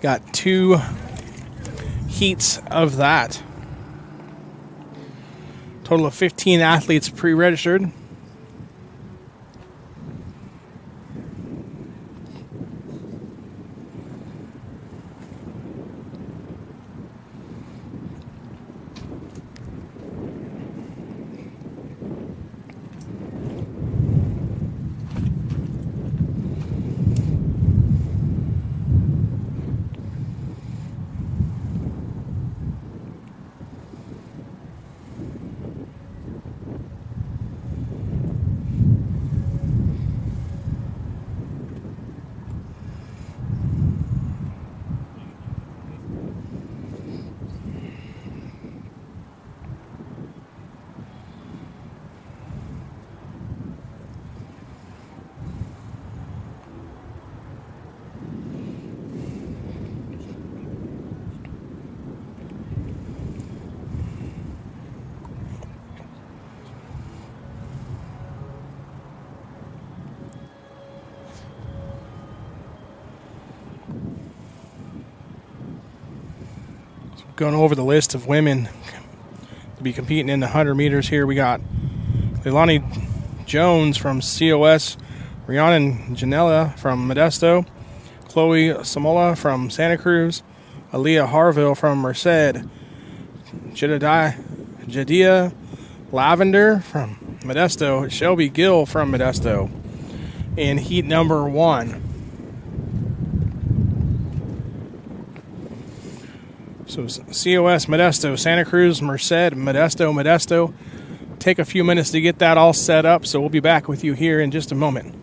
Got 2 heats of that. Total of 15 athletes pre-registered. going over the list of women to be competing in the 100 meters here. We got Leilani Jones from COS, Rhiannon Janela from Modesto, Chloe Samola from Santa Cruz, Aaliyah Harville from Merced, Jadiah Lavender from Modesto, Shelby Gill from Modesto in heat number 1. So COS, Modesto, Santa Cruz, Merced, Modesto. Take a few minutes to get that all set up, so we'll be back with you here in just a moment.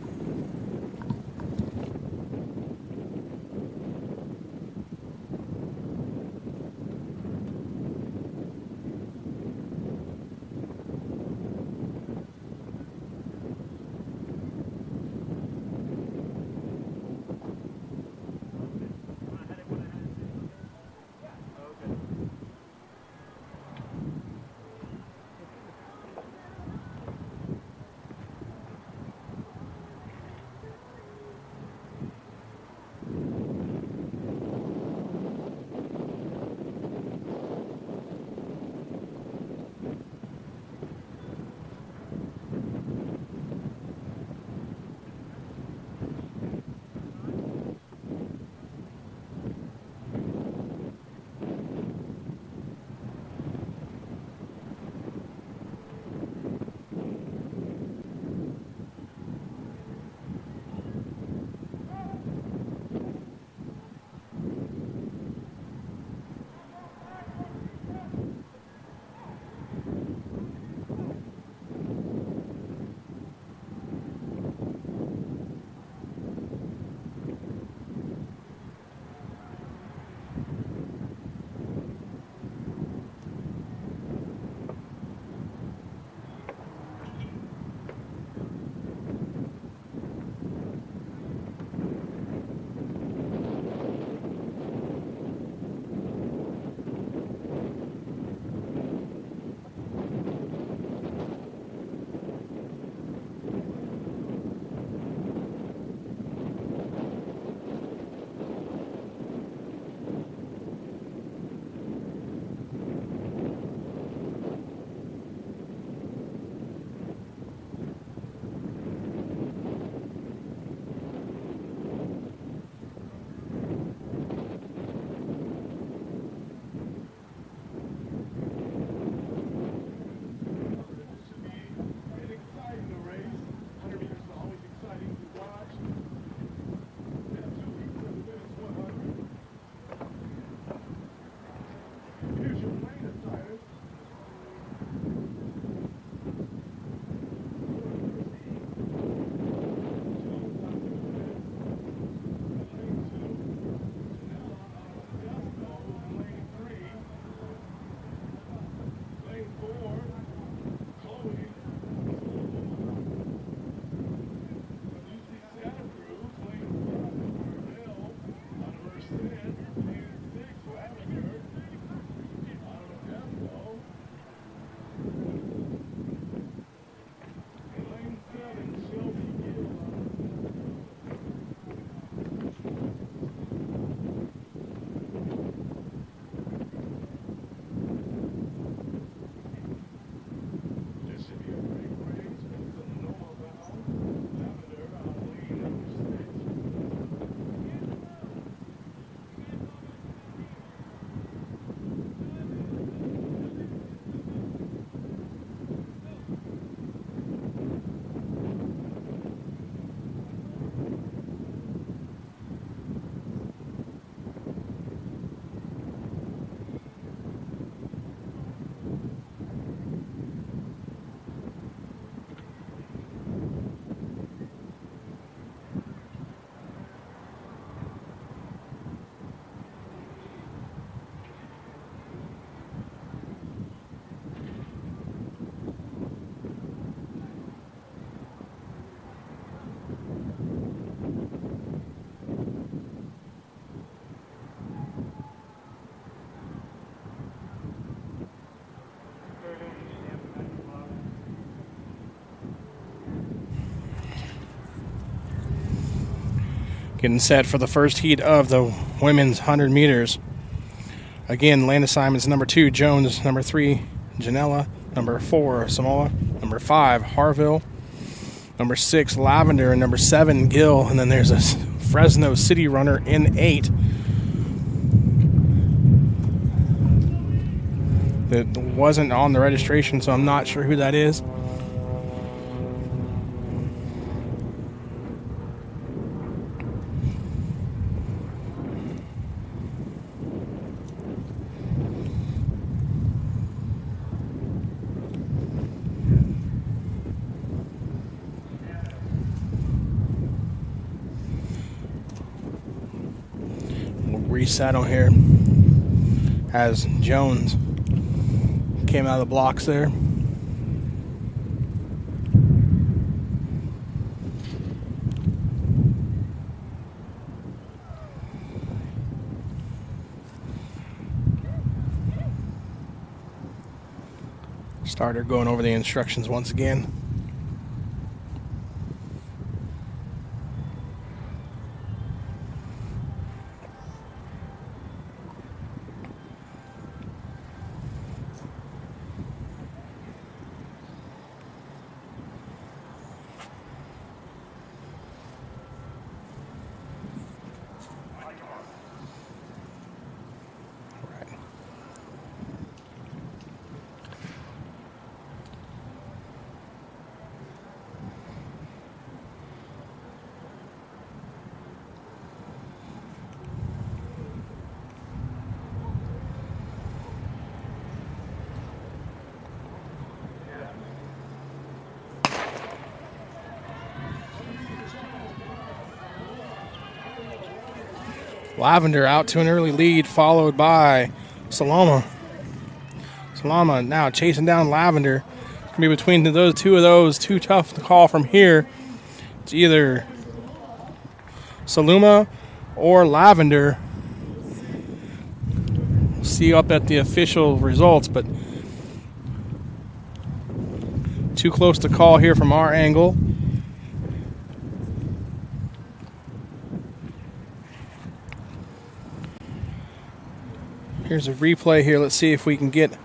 Getting set for the first heat of the women's 100 meters. Again, lane assignments: number 2, Jones; number 3, Janela; number 4, Samoa; number 5, Harville; number 6, Lavender; and number 7, Gill. And then there's a Fresno City runner in 8 that wasn't on the registration, so I'm not sure who that is. Reset on here as Jones came out of the blocks there. Starter going over the instructions once again. Lavender out to an early lead, followed by Salama. Salama now chasing down Lavender. It's going to be between those two of those. Too tough to call from here. It's either Saluma or Lavender. We'll see up at the official results, but too close to call here from our angle. Here's a replay here. Let's see if we can get a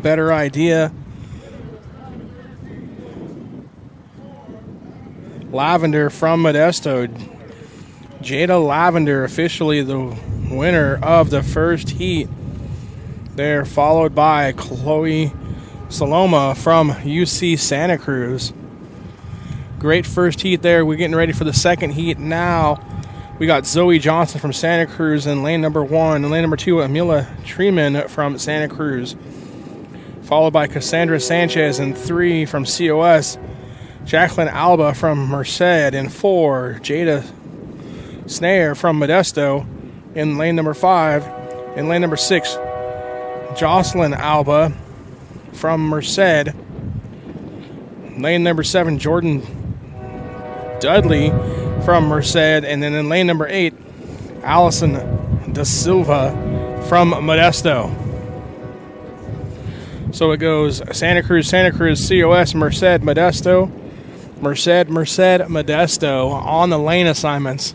better idea. Lavender from Modesto. Jada Lavender officially the winner of the first heat. There, followed by Chloe Saloma from UC Santa Cruz. Great first heat there. We're getting ready for the second heat now. We got Zoe Johnson from Santa Cruz in lane number 1. And lane number 2, Amila Treeman from Santa Cruz. Followed by Cassandra Sanchez in 3 from COS. Jacqueline Alba from Merced in 4. Jada Snare from Modesto in lane number 5. In lane number 6, Jocelyn Alba from Merced. Lane number 7, Jordan Dudley from Merced. And then in lane number 8, Allison Da Silva from Modesto. So it goes Santa Cruz, COS, Merced, Modesto, Merced, Modesto on the lane assignments.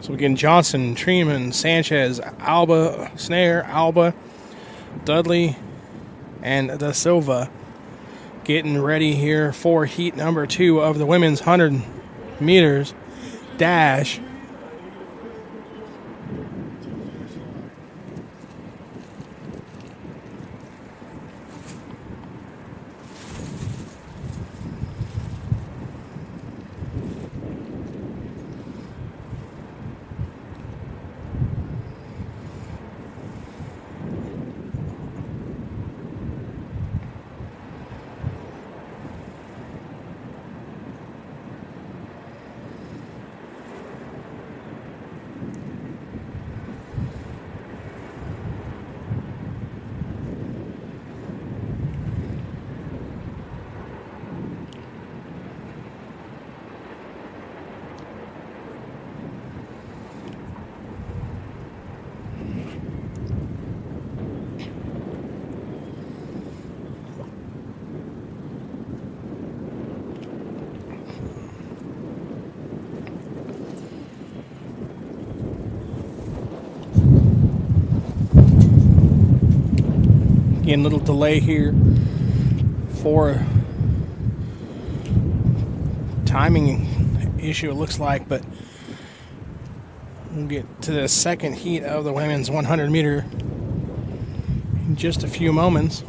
So again, Johnson, Treeman, Sanchez, Alba, Snare, Alba, Dudley and Da Silva getting ready here for heat number 2 of the women's 100 meters dash. Again, a little delay here for timing issue, it looks like, but we'll get to the second heat of the women's 100 meter in just a few moments.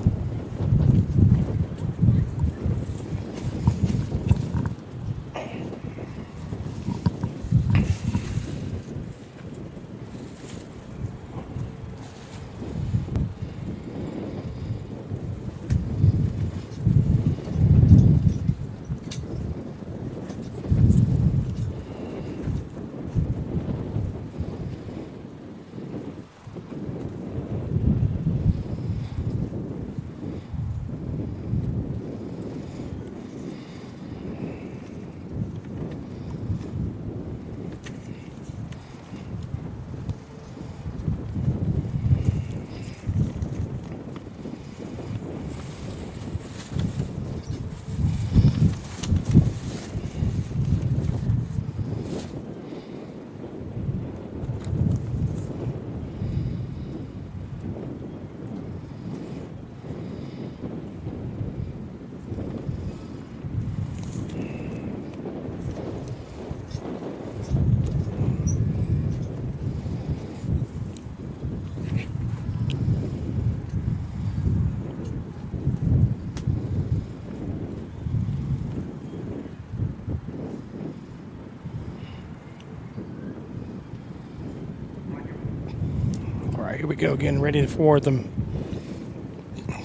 Here we go, getting ready for the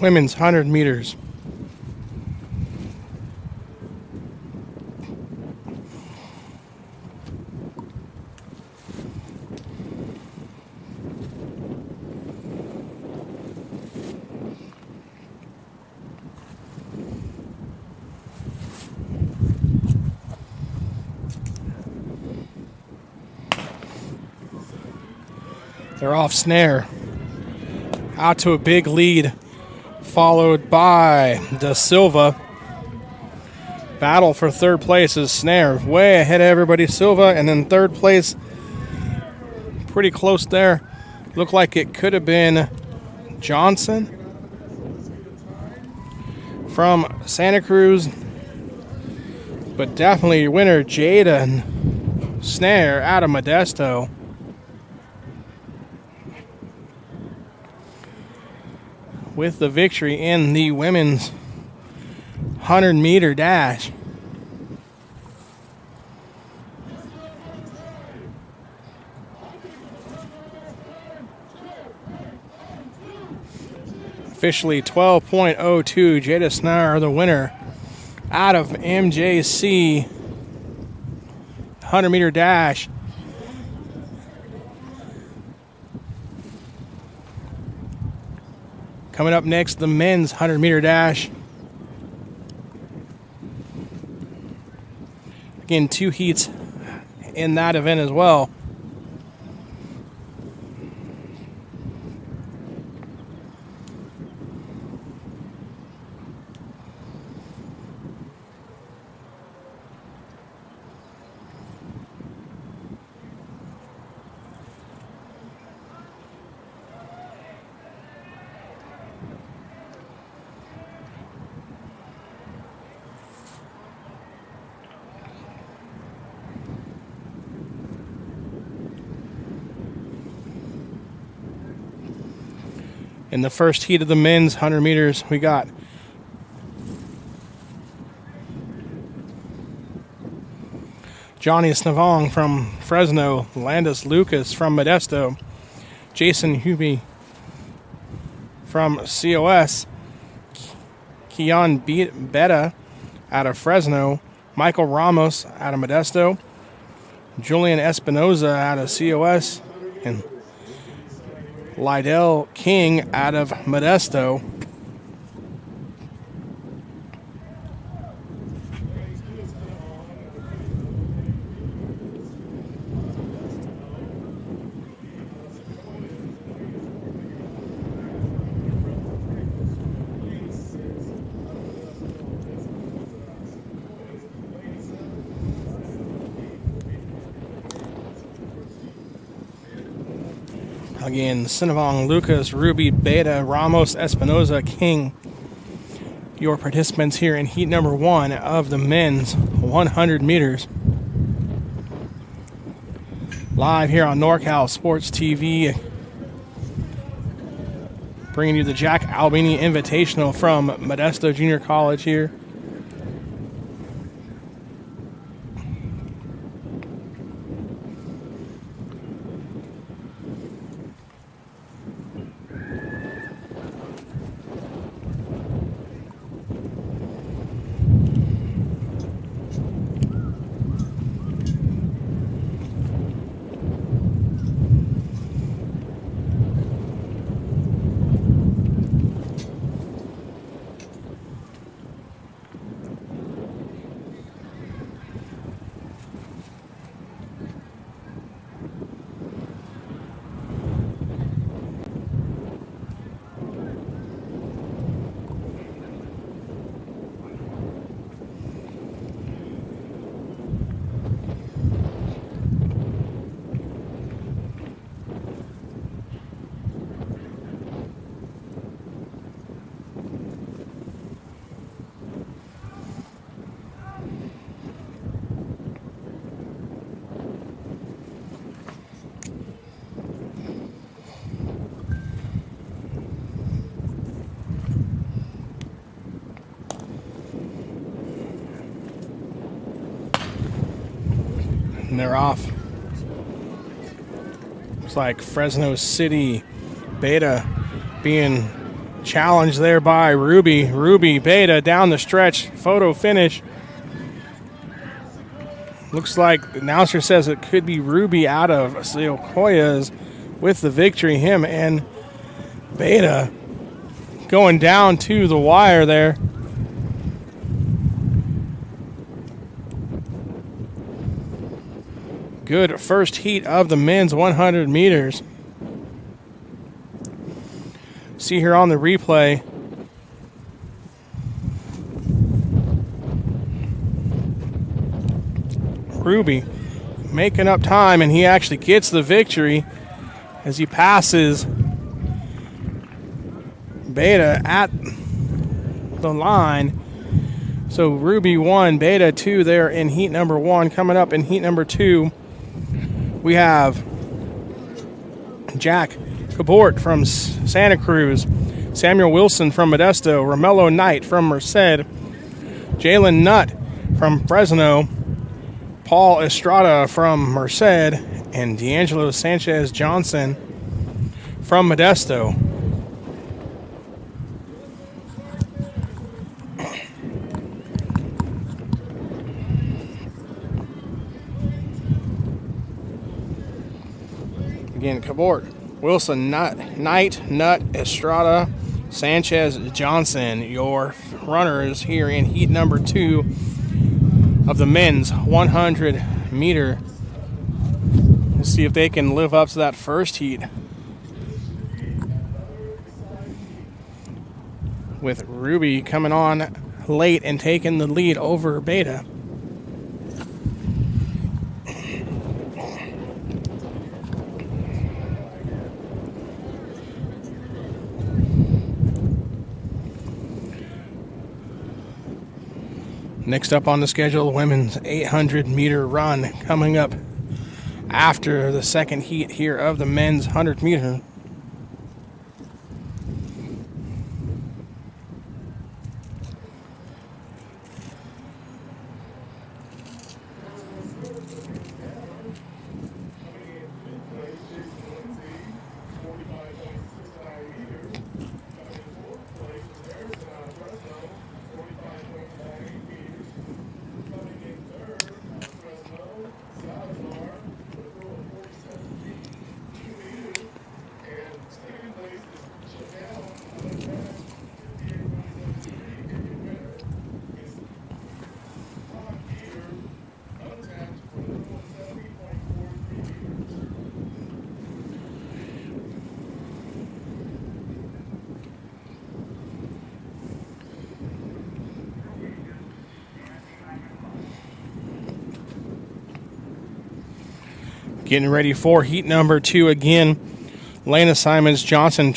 women's 100 meters. They're off snare. Out to a big lead, followed by Da Silva. Battle for third place is Snare. Way ahead of everybody, Silva. And then third place, pretty close there. Looked like it could have been Johnson from Santa Cruz. But definitely winner, Jada Snare out of Modesto. With the victory in the women's 100 meter dash. Officially 12.02, Jada Snare, the winner out of MJC 100 meter dash. Coming up next, the men's 100 meter dash. Again, 2 heats in that event as well. In the first heat of the men's 100 meters, we got Johnny Snavong from Fresno, Landis Lucas from Modesto, Jason Hubie from COS, Keon Beta out of Fresno, Michael Ramos out of Modesto, Julian Espinoza out of COS, and Lydell King out of Modesto. Again, Sinavong, Lucas, Ruby, Beta, Ramos, Espinoza, King. Your participants here in heat number 1 of the men's 100 meters. Live here on NorCal Sports TV. Bringing you the Jack Albini Invitational from Modesto Junior College here. And they're off. Looks like Fresno City Beta being challenged there by Ruby. Ruby, Beta down the stretch. Photo finish. Looks like the announcer says it could be Ruby out of Sequoias with the victory. Him and Beta going down to the wire there. Good first heat of the men's 100 meters. See here on the replay. Ruby making up time, and he actually gets the victory as he passes Beta at the line. So Ruby 1, Beta 2 there in heat number 1. Coming up in heat number 2, we have Jack Cabort from Santa Cruz, Samuel Wilson from Modesto, Romello Knight from Merced, Jalen Nutt from Fresno, Paul Estrada from Merced, and D'Angelo Sanchez Johnson from Modesto. Again, Cabort, Wilson, Knight, Nutt, Estrada, Sanchez, Johnson, your runners here in heat number 2 of the men's 100 meter. We'll see if they can live up to that first heat. With Ruby coming on late and taking the lead over Beta. Next up on the schedule, women's 800 meter run coming up after the second heat here of the men's 100 meter. Getting ready for heat number 2 again. Lane assignments, Johnson.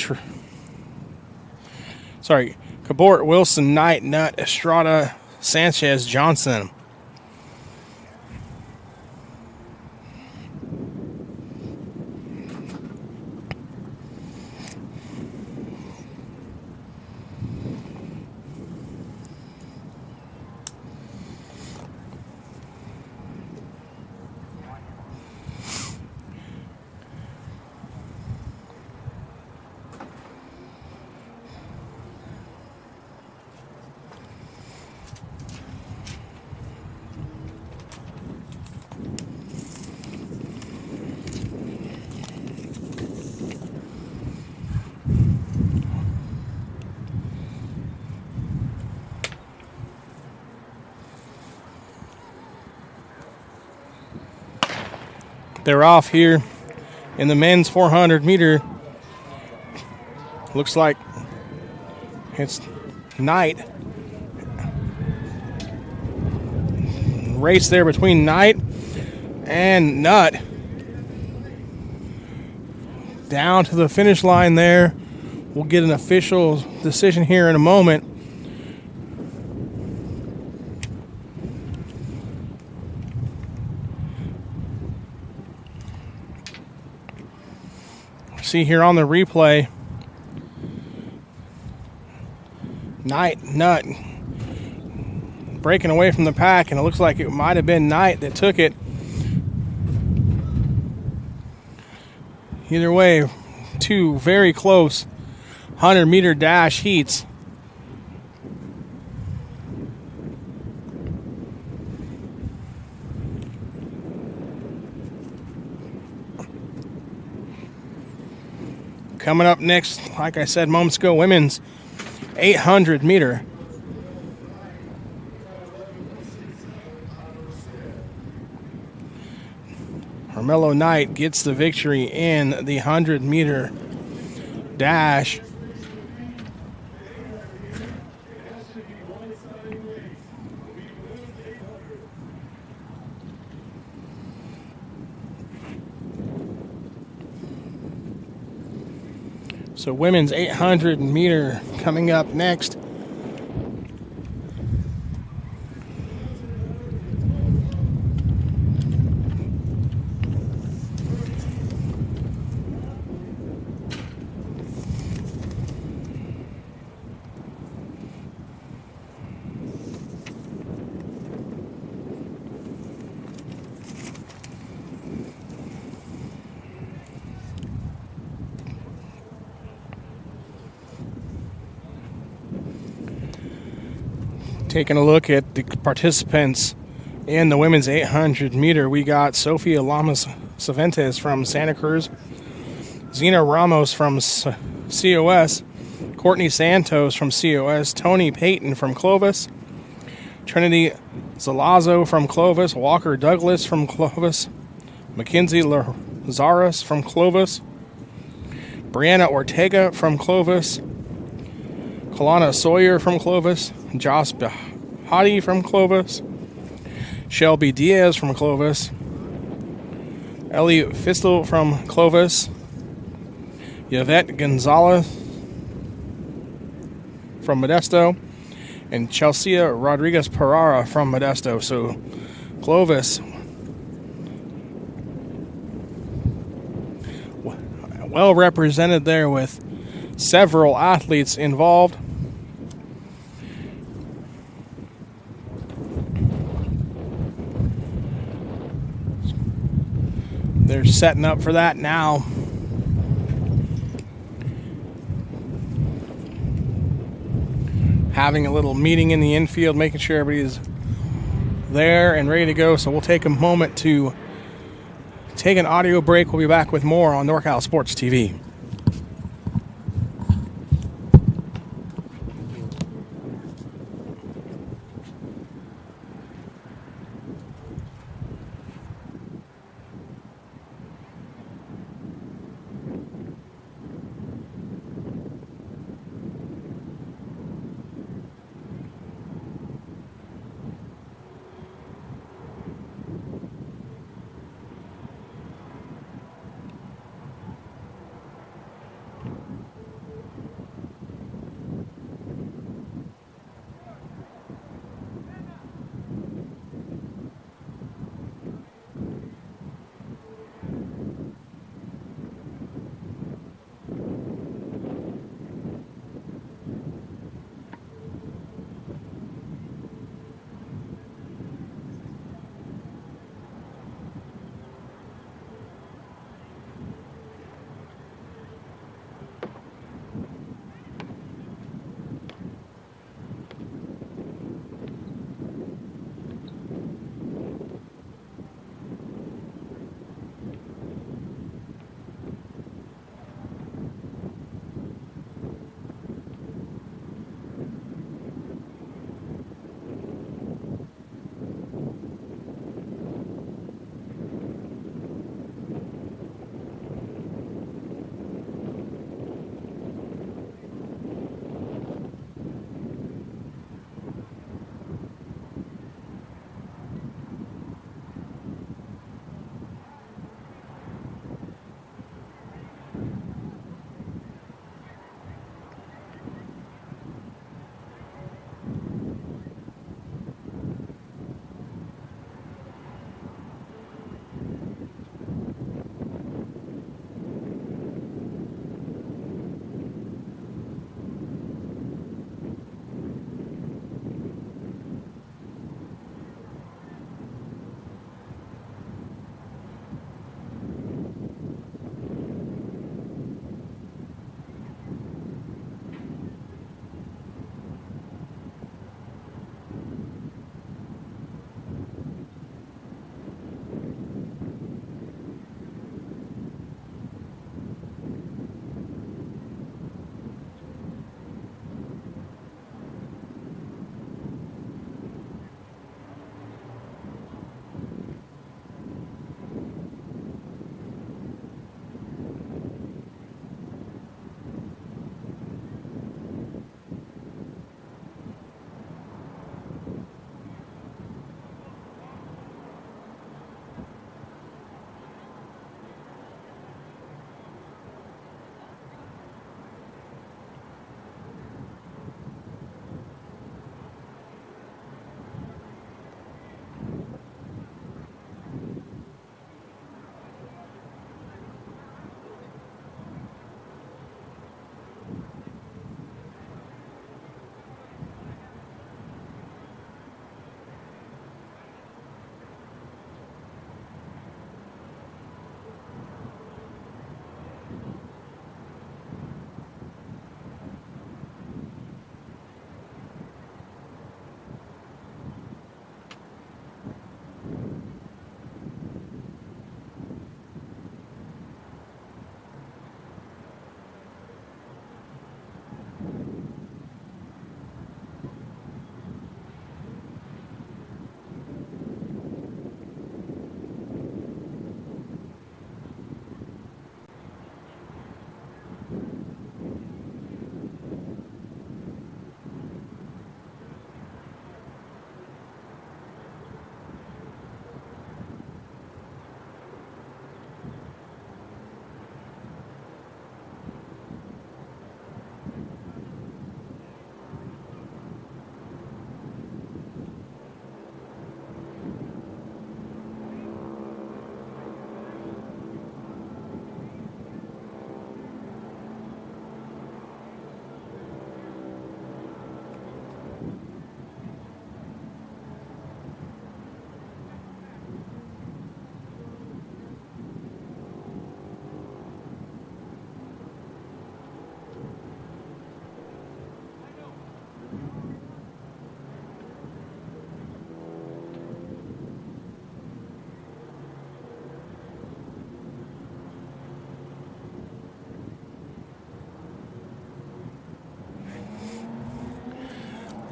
Cabort, Wilson, Knight, Nutt, Estrada, Sanchez, Johnson. They're off here in the men's 400 meter. Looks like it's Knight. Race there between Knight and Nutt. Down to the finish line there. We'll get an official decision here in a moment. See here on the replay, Nutt breaking away from the pack, and it looks like it might have been Knight that took it. Either way, 2 very close 100-meter dash heats. Coming up next, like I said moments ago, women's 800 meter. Carmelo Knight gets the victory in the 100-meter dash. So women's 800 meter coming up next. Taking a look at the participants in the women's 800 meter, we got Sofia Lamas Cervantes from Santa Cruz, Zena Ramos from COS, Courtney Santos from COS, Tony Payton from Clovis, Trinity Zalazo from Clovis, Walker Douglas from Clovis, Mackenzie Lazares from Clovis, Brianna Ortega from Clovis, Kalana Sawyer from Clovis, Joss Bahati from Clovis, Shelby Diaz from Clovis, Ellie Fistel from Clovis, Yvette Gonzalez from Modesto, and Chelsea Rodriguez Pereira from Modesto. So Clovis well represented there with several athletes involved. They're setting up for that now. Having a little meeting in the infield, making sure everybody's there and ready to go. So we'll take a moment to take an audio break. We'll be back with more on NorCal Sports TV.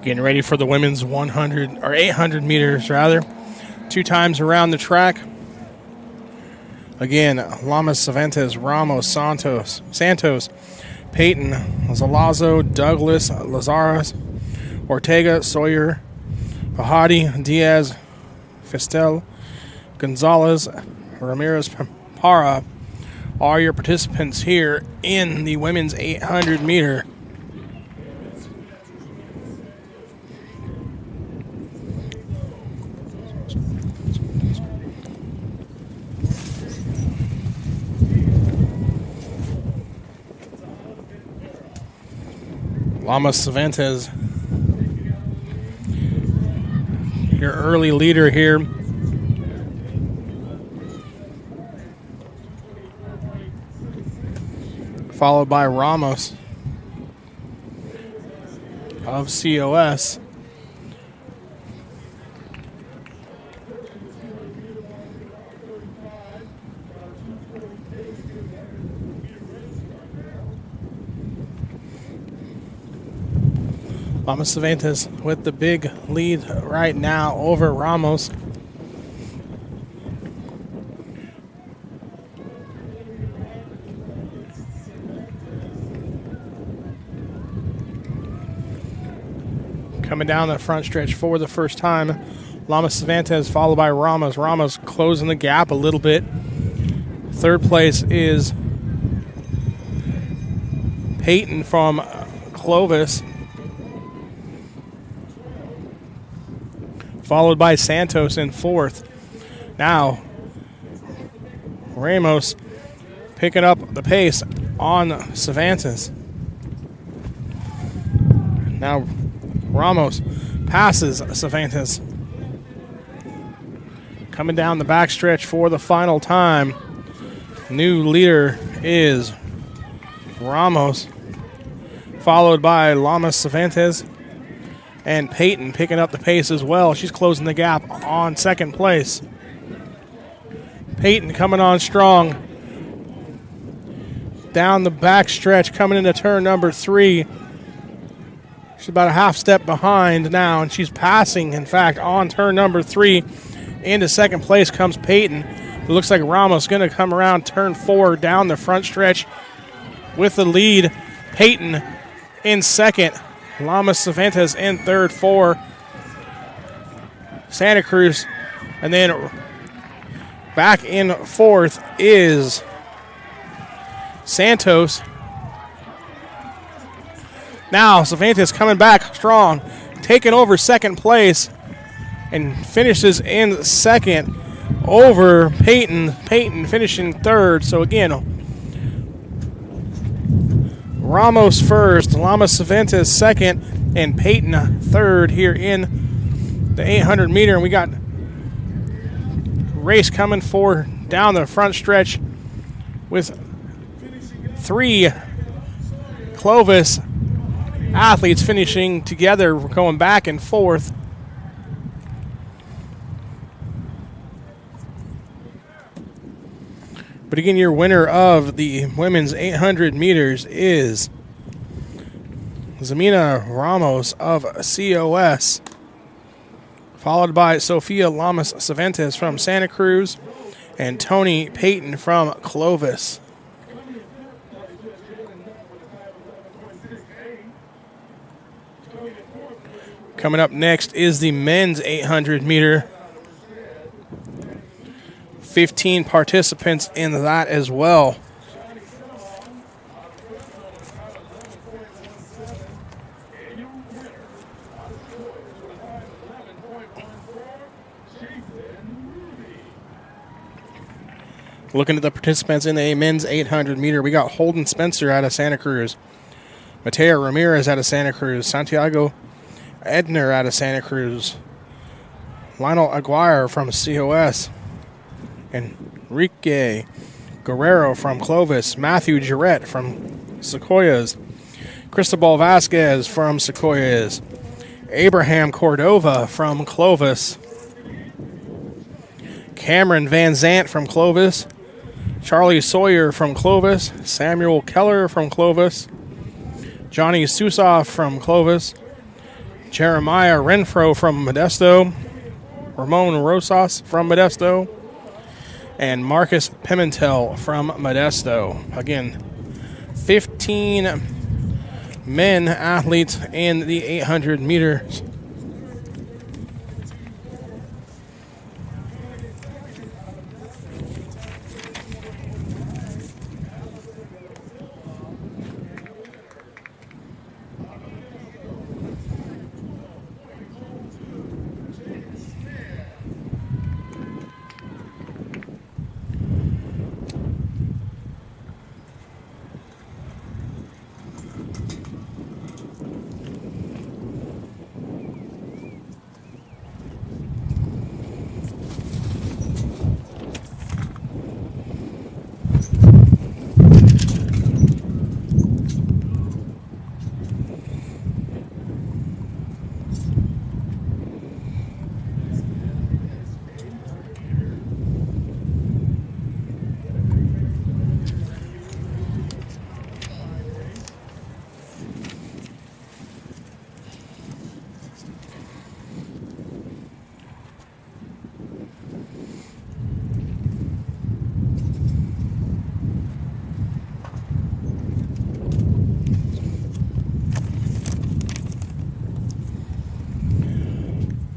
Getting ready for the women's 100 or 800 meters rather. 2 times around the track. Again, Lamas, Cervantes, Ramos, Santos, Peyton, Zalazo, Douglas, Lazares, Ortega, Sawyer, Fahadi, Diaz, Festel, Gonzalez, Ramirez, Para are your participants here in the women's 800 meter. Lamas Cervantes, your early leader here. Followed by Ramos of COS. Lamas Cervantes with the big lead right now over Ramos. Coming down the front stretch for the first time, Lamas Cervantes followed by Ramos. Ramos closing the gap a little bit. Third place is Peyton from Clovis, followed by Santos in fourth. Now, Ramos picking up the pace on Cervantes. Now, Ramos passes Cervantes. Coming down the backstretch for the final time. New leader is Ramos, followed by Lamas Cervantes. And Peyton picking up the pace as well. She's closing the gap on second place. Peyton coming on strong. Down the back stretch, coming into turn number 3. She's about a half step behind now, and she's passing, in fact, on turn number 3. Into second place comes Peyton. It looks like Ramos going to come around turn 4 down the front stretch with the lead. Peyton in second. Lamas Cervantes in third for Santa Cruz. And then back in fourth is Santos. Now Cervantes coming back strong, taking over second place and finishes in second over Peyton. Peyton finishing third. So again, Ramos first, Lamas Cervantes second, and Peyton third here in the 800 meter. And we got race coming for down the front stretch with 3 Clovis athletes finishing together, going back and forth. But again, your winner of the women's 800 meters is Zamina Ramos of COS, followed by Sofia Lamas Cervantes from Santa Cruz and Tony Peyton from Clovis. Coming up next is the men's 800 meter. 15 participants in that as well. Looking at the participants in the men's 800 meter, we got Holden Spencer out of Santa Cruz, Mateo Ramirez out of Santa Cruz, Santiago Edner out of Santa Cruz, Lionel Aguirre from COS, Enrique Guerrero from Clovis, Matthew Jarrett from Sequoias, Cristobal Vasquez from Sequoias, Abraham Cordova from Clovis, Cameron Van Zant from Clovis, Charlie Sawyer from Clovis, Samuel Keller from Clovis, Johnny Susoff from Clovis, Jeremiah Renfro from Modesto, Ramon Rosas from Modesto, and Marcus Pimentel from Modesto. Again, 15 men athletes in the 800 meters.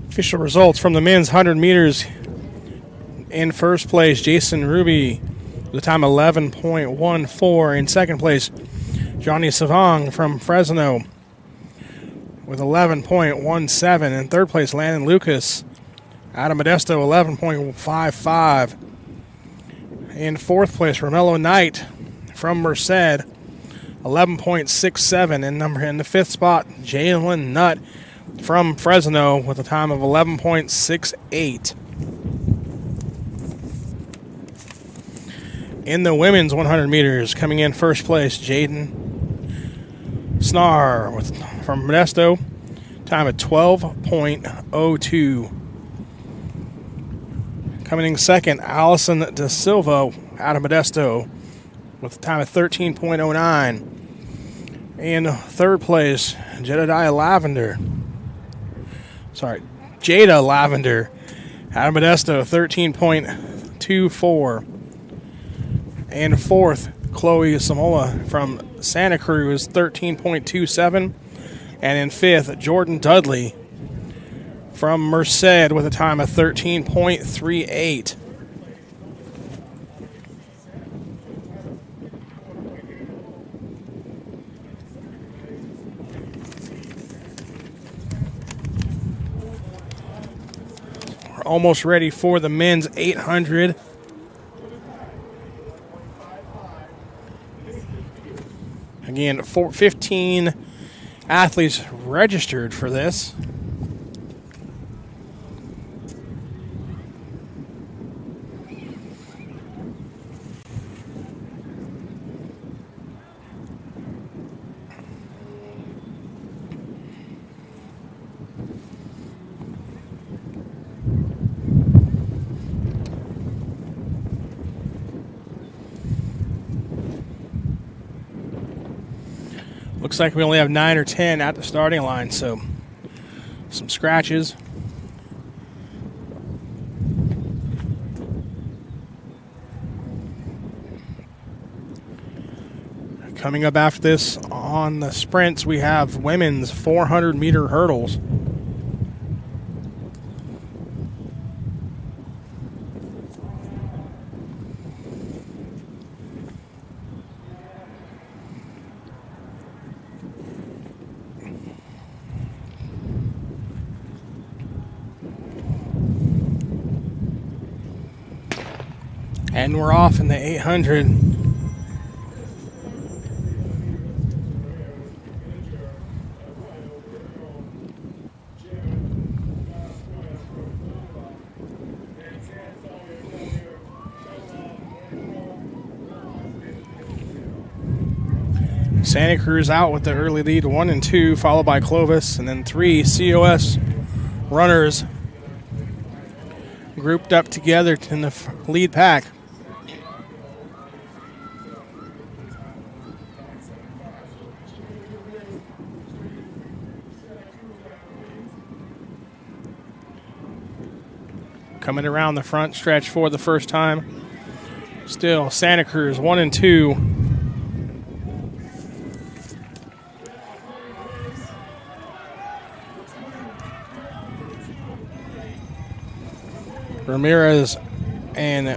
Official results from the men's 100 meters. In first place, Jason Ruby with a time 11.14. In second place, Johnny Savang from Fresno with 11.17. In third place, Landon Lucas out of Modesto, 11.55. In fourth place, Romello Knight from Merced, 11.67. In the fifth spot, Jalen Nutt from Fresno with a time of 11.68. In the women's 100 meters, coming in first place, Jaden Snar from Modesto, time of 12.02. Coming in second, Allison De Silva out of Modesto with a time of 13.09. In third place, Jada Lavender out of Modesto, 13.24. And fourth, Chloe Samoa from Santa Cruz, 13.27. And in fifth, Jordan Dudley from Merced with a time of 13.38. We're almost ready for the men's 800. Again, 15 athletes registered for this. Looks like we only have 9 or 10 at the starting line, so some scratches. Coming up after this on the sprints, we have women's 400-meter hurdles. And we're off in the 800. Santa Cruz out with the early lead, 1 and 2, followed by Clovis, and then 3 COS runners grouped up together in the lead pack. Coming around the front stretch for the first time. Still Santa Cruz 1 and 2. Ramirez and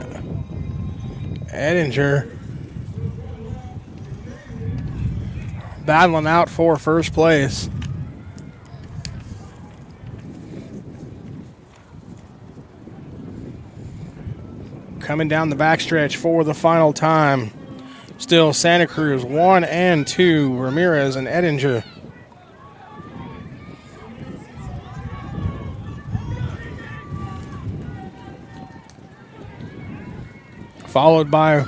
Edinger battling out for first place. Coming down the backstretch for the final time. Still Santa Cruz 1 and 2. Ramirez and Edinger. Followed by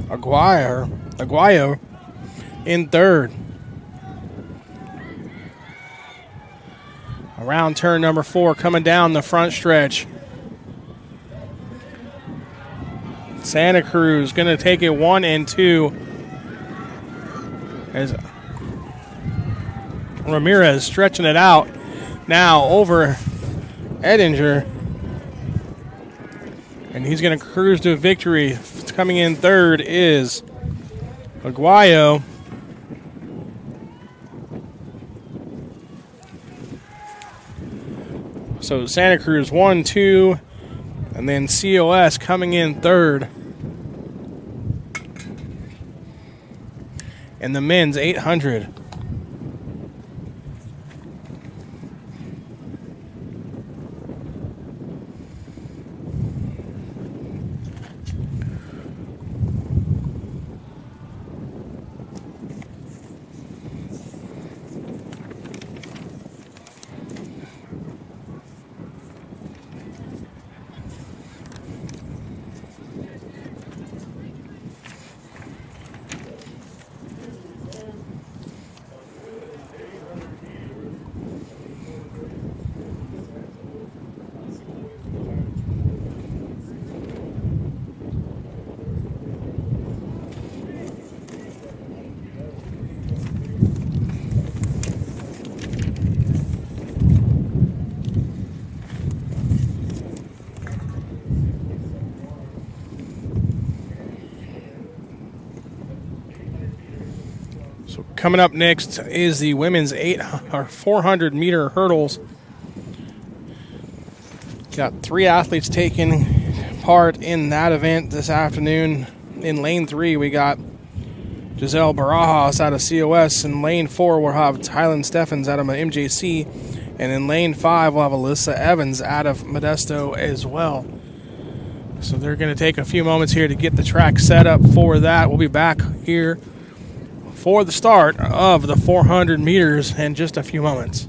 Aguayo in third. Around turn number 4, coming down the front stretch. Santa Cruz going to take it 1 and 2. As Ramirez stretching it out now over Edinger. And he's going to cruise to victory. Coming in third is Aguayo. So Santa Cruz 1, 2, and then COS coming in third. And the men's 800. Coming up next is the women's 400 meter hurdles. Got 3 athletes taking part in that event this afternoon. In lane 3, we got Giselle Barajas out of COS. In lane 4, we'll have Tylen Steffens out of MJC. And in lane 5, we'll have Alyssa Evans out of Modesto as well. So they're going to take a few moments here to get the track set up for that. We'll be back here for the start of the 400 meters in just a few moments.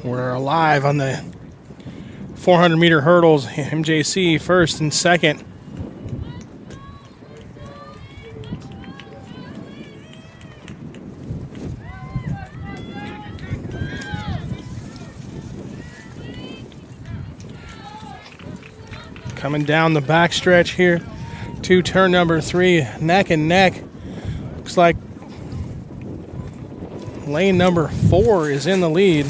We're live on the 400-meter hurdles. MJC first and second. Coming down the backstretch here to turn number 3, neck and neck. Looks like lane number 4 is in the lead.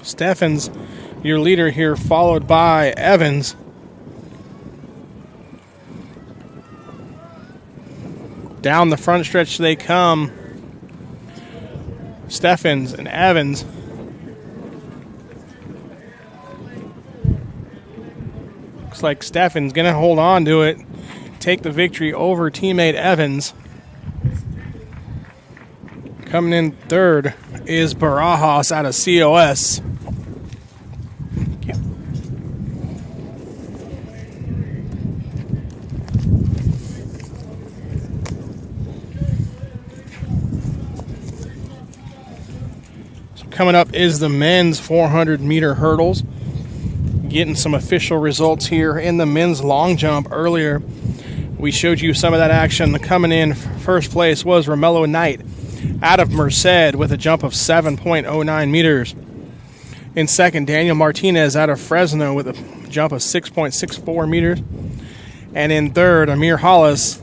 Steffens, your leader here, followed by Evans. Down the front stretch they come. Steffens and Evans. Looks like Steffens going to hold on to it, take the victory over teammate Evans. Coming in third is Barajas out of COS. Coming up is the men's 400-meter hurdles. Getting some official results here in the men's long jump earlier. We showed you some of that action. Coming in first place was Romello Knight out of Merced with a jump of 7.09 meters. In second, Daniel Martinez out of Fresno with a jump of 6.64 meters. And in third, Amir Hollis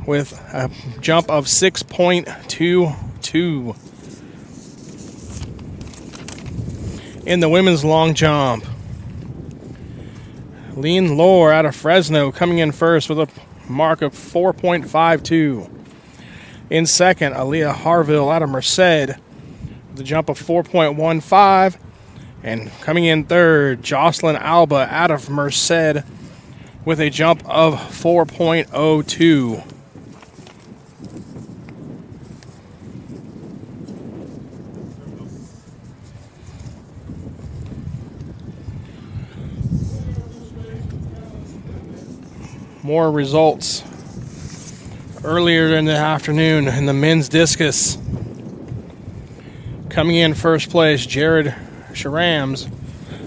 with a jump of 6.22. In the women's long jump, Lean Lohr out of Fresno coming in first with a mark of 4.52. In second, Aaliyah Harville out of Merced with a jump of 4.15. And coming in third, Jocelyn Alba out of Merced with a jump of 4.02. More results earlier in the afternoon in the men's discus. Coming in first place, Jared Sharams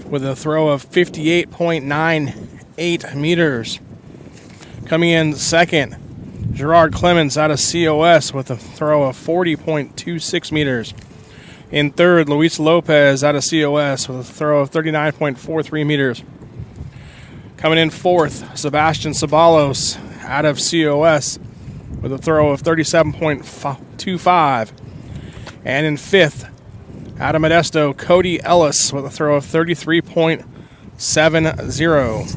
with a throw of 58.98 meters. Coming in second, Gerard Clemens out of COS with a throw of 40.26 meters. In third, Luis Lopez out of COS with a throw of 39.43 meters. Coming in fourth, Sebastian Sabalos out of COS with a throw of 37.25. And in fifth, out of Modesto, Cody Ellis with a throw of 33.70.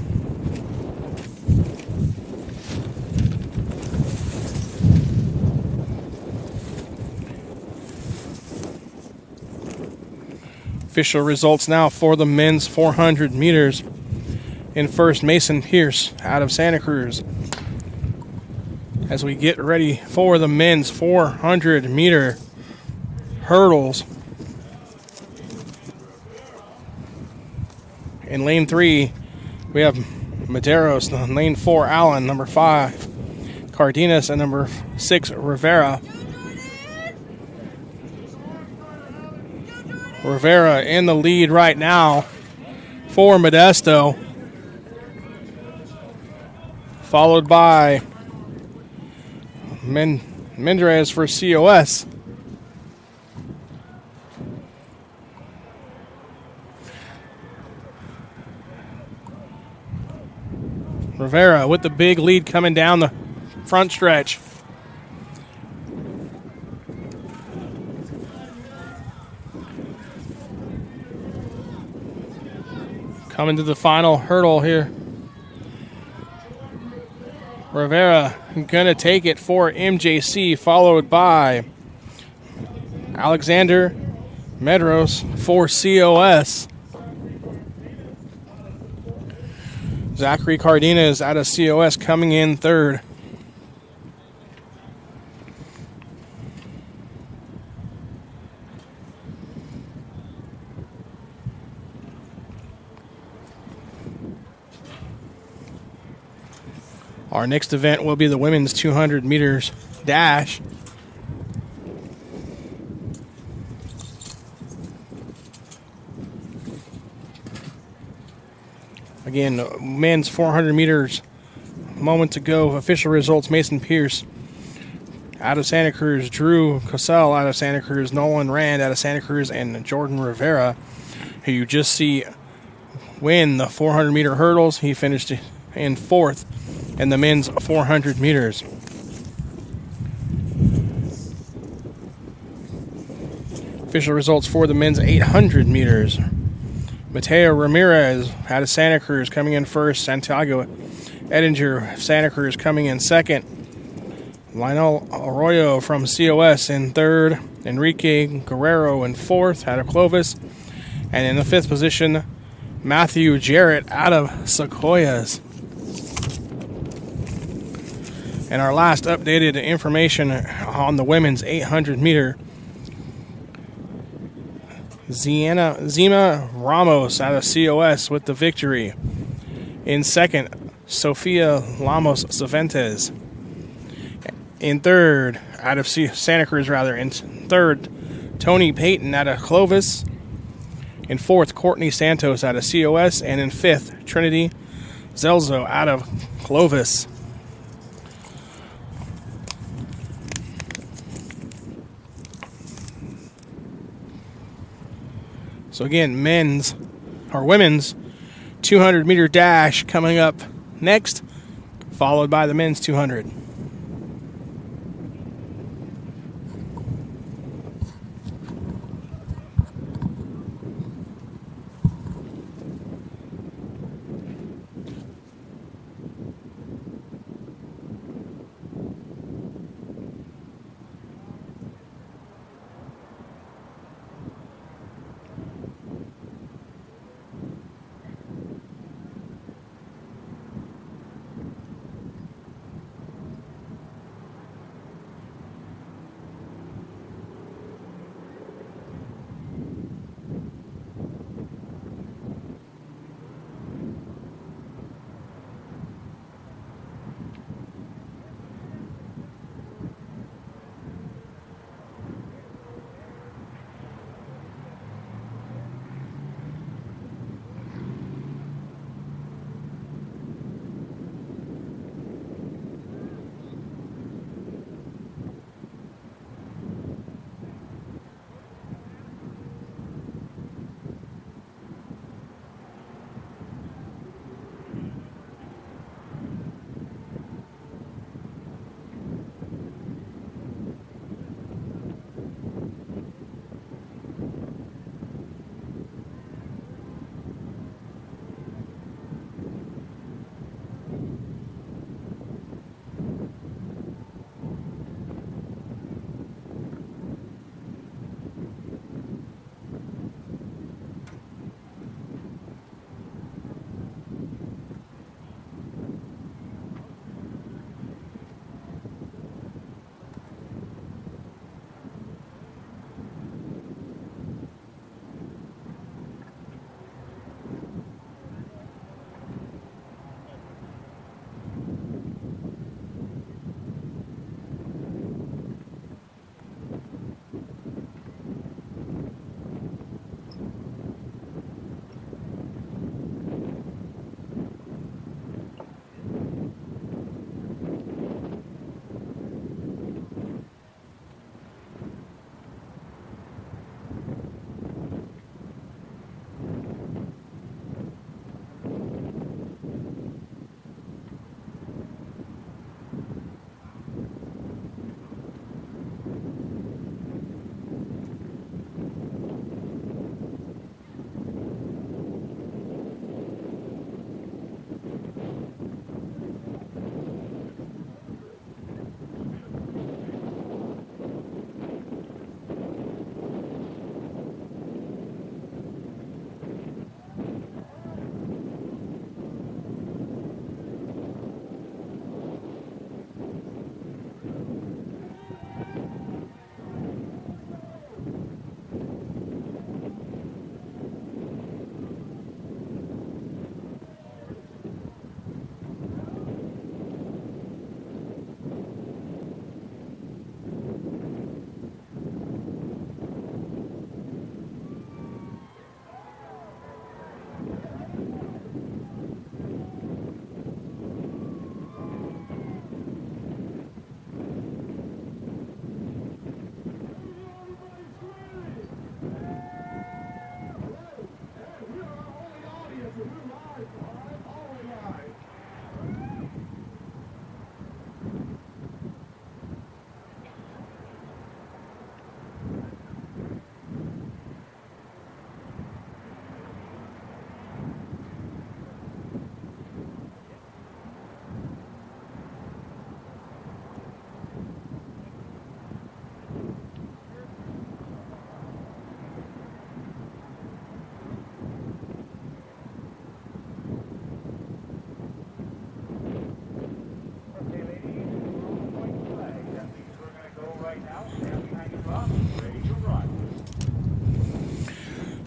Official results now for the men's 400 meters. In first, Mason Pierce out of Santa Cruz. As we get ready for the men's 400-meter hurdles. In lane 3, we have Medeiros. In lane 4, Allen. Number 5, Cardenas. And number 6, Rivera. Rivera in the lead right now for Modesto. Followed by Mendrez for COS. Rivera with the big lead coming down the front stretch. Coming to the final hurdle here. Rivera gonna take it for MJC, followed by Alexander Medros for COS. Zachary Cardenas out of COS coming in third. Our next event will be the women's 200 meters dash. Again, men's 400 meters, moments ago, official results: Mason Pierce out of Santa Cruz, Drew Cosell out of Santa Cruz, Nolan Rand out of Santa Cruz, and Jordan Rivera, who you just see win the 400 meter hurdles. He finished in 4th in the men's 400 meters. Official results for the men's 800 meters. Mateo Ramirez out of Santa Cruz coming in 1st. Santiago Edinger of Santa Cruz coming in 2nd. Lionel Arroyo from COS in 3rd. Enrique Guerrero in 4th out of Clovis. And in the 5th position, Matthew Jarrett out of Sequoias. And our last updated information on the women's 800 meter. Zima Ramos out of COS with the victory. In 2nd, Sofia Lamos Cervantes. In 3rd, out of Santa Cruz rather. In 3rd, Tony Payton out of Clovis. In 4th, Courtney Santos out of COS. And in 5th, Trinity Zelzo out of Clovis. So again, women's 200 meter dash coming up next, followed by the men's 200.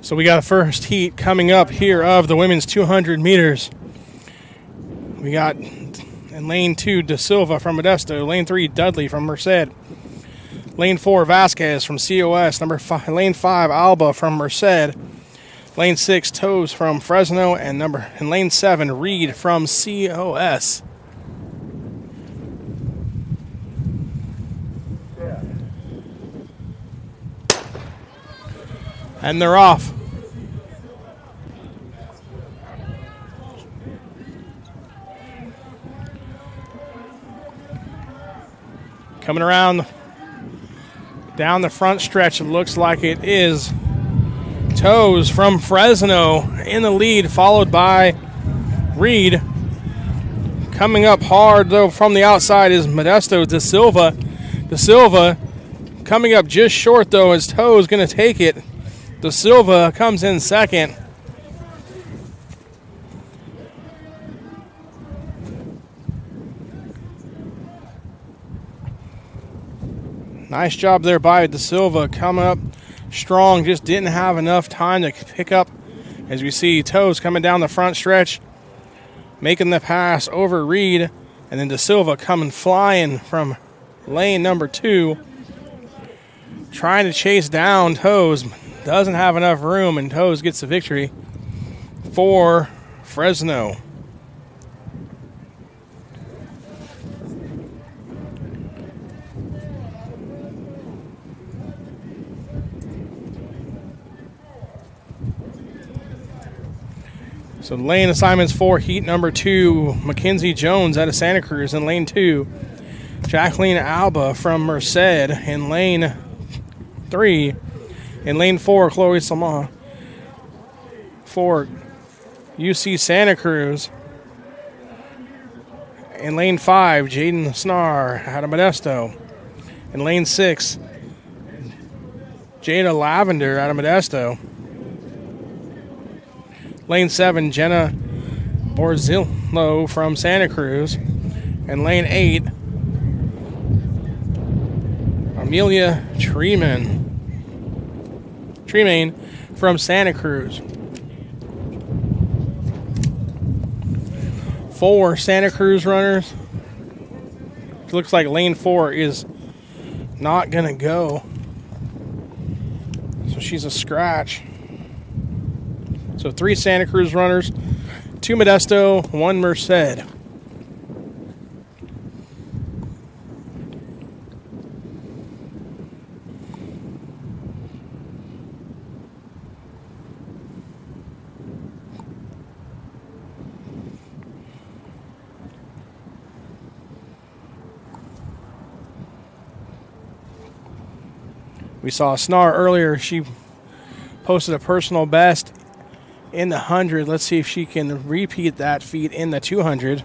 So we got a first heat coming up here of the women's 200 meters. We got in lane 2, Da Silva from Modesto. Lane 3, Dudley from Merced. Lane 4, Vasquez from COS. Lane 5, Alba from Merced. Lane 6, Toes from Fresno. And lane 7, Reed from COS. And they're off. Coming around down the front stretch, it looks like it is Toes from Fresno in the lead, followed by Reed. Coming up hard, though, from the outside is Modesto, Da Silva. Da Silva coming up just short, though, as Toes going to take it. Da Silva comes in second. Nice job there by Da Silva, coming up strong, just didn't have enough time to pick up. As we see Toes coming down the front stretch, making the pass over Reed, and then Da Silva coming flying from lane number 2, trying to chase down Toes. Doesn't have enough room, and Toes gets the victory for Fresno. So lane assignments for heat number 2, Mackenzie Jones out of Santa Cruz in lane 2. Jacqueline Alba from Merced in lane 3. In lane 4, Chloe Salma for UC Santa Cruz. In lane 5, Jaden Snar out of Modesto. In lane 6, Jada Lavender out of Modesto. Lane 7, Jenna Borzillo from Santa Cruz. And lane 8, Amelia Tremaine from Santa Cruz. 4 Santa Cruz runners. It looks like lane 4 is not going to go. So she's a scratch. So 3 Santa Cruz runners, 2 Modesto, 1 Merced. We saw Snar earlier. She posted a personal best in the 100. Let's see if she can repeat that feat in the 200.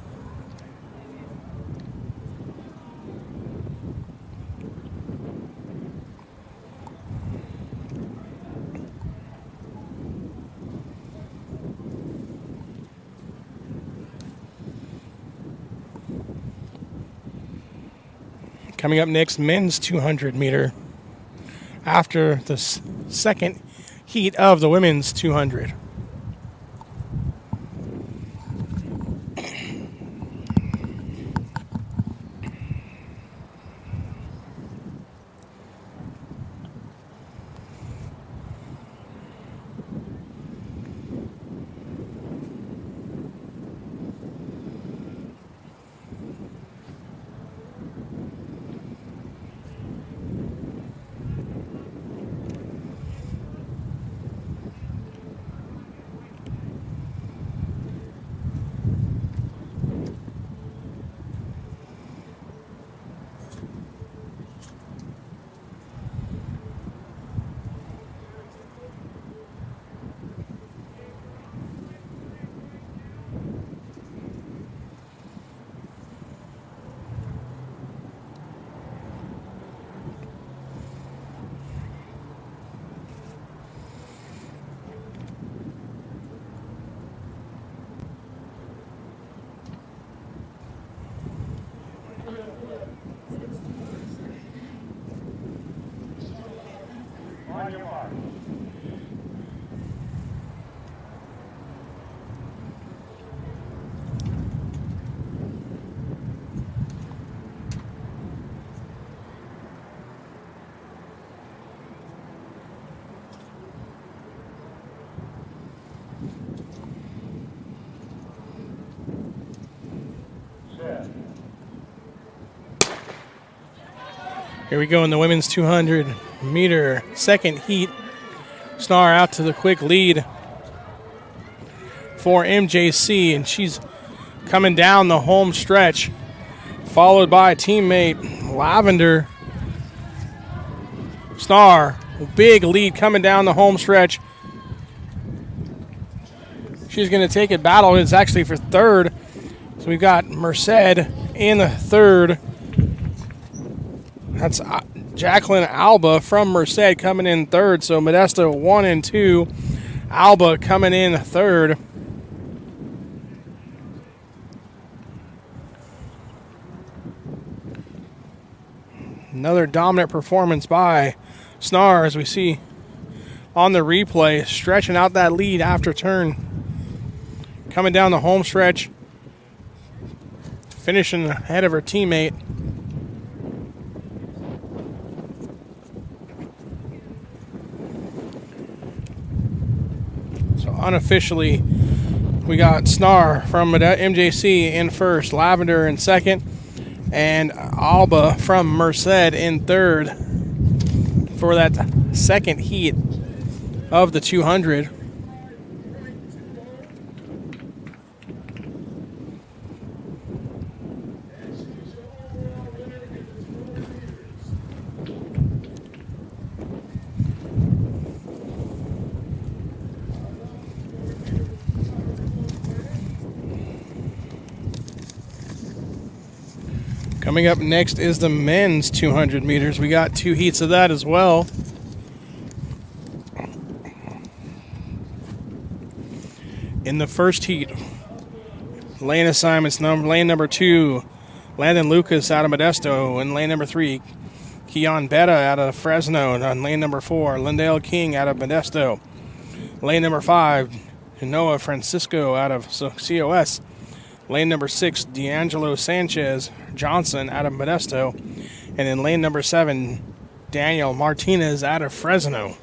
Coming up next, men's 200 meter after the second heat of the women's 200. Here we go in the women's 200-meter second heat. Snar out to the quick lead for MJC, and she's coming down the home stretch, followed by teammate Lavender. Snar, big lead coming down the home stretch. She's going to take it battle. It's actually for third. So we've got Merced in the third. That's Jacqueline Alba from Merced coming in third. So Modesto 1 and 2. Alba coming in third. Another dominant performance by Snar, as we see on the replay, stretching out that lead after turn. Coming down the home stretch, finishing ahead of her teammate. So unofficially, we got Snar from MJC in first, Lavender in second, and Alba from Merced in third for that second heat of the 200. Coming up next is the men's 200 meters. We got 2 heats of that as well. In the first heat, lane assignments lane number 2, Landon Lucas out of Modesto, and lane number 3, Keon Betta out of Fresno, and on lane number 4, Lindale King out of Modesto. Lane number 5, Noah Francisco out of COS. Lane number 6, D'Angelo Sanchez Johnson out of Modesto. And in lane number 7, Daniel Martinez out of Fresno.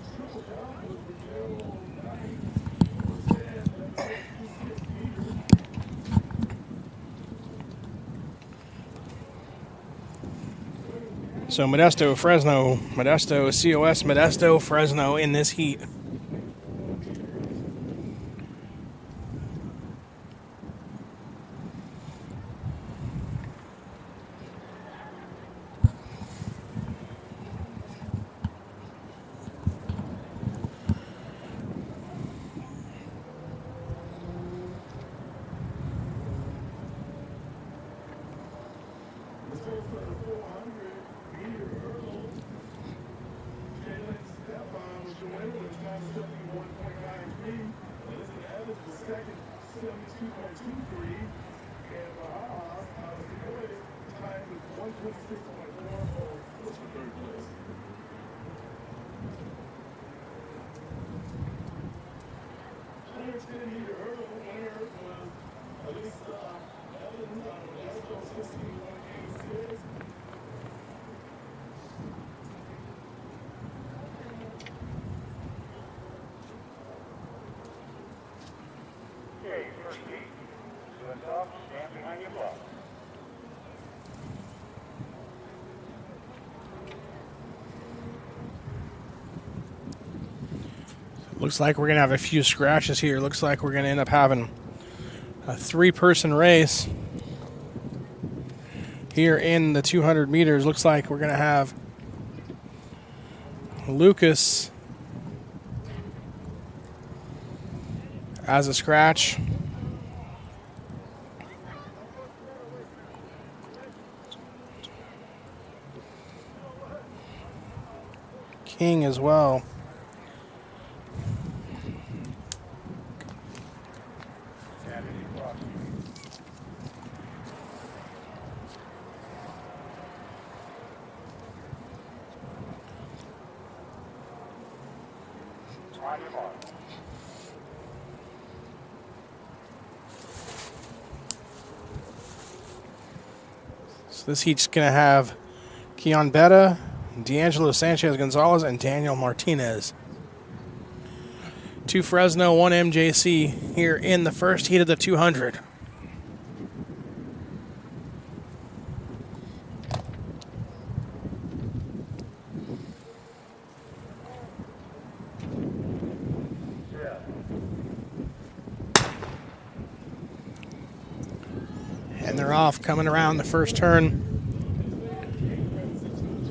So Modesto, Fresno, Modesto, COS, Modesto, Fresno in this heat. Looks like we're going to have a few scratches here. Looks like we're going to end up having a 3-person race here in the 200 meters. Looks like we're going to have Lucas as a scratch. King as well. So this heat's going to have Keon Betta, D'Angelo Sanchez Gonzalez, and Daniel Martinez. 2 Fresno, 1 MJC here in the first heat of the 200. And they're off, coming around the first turn.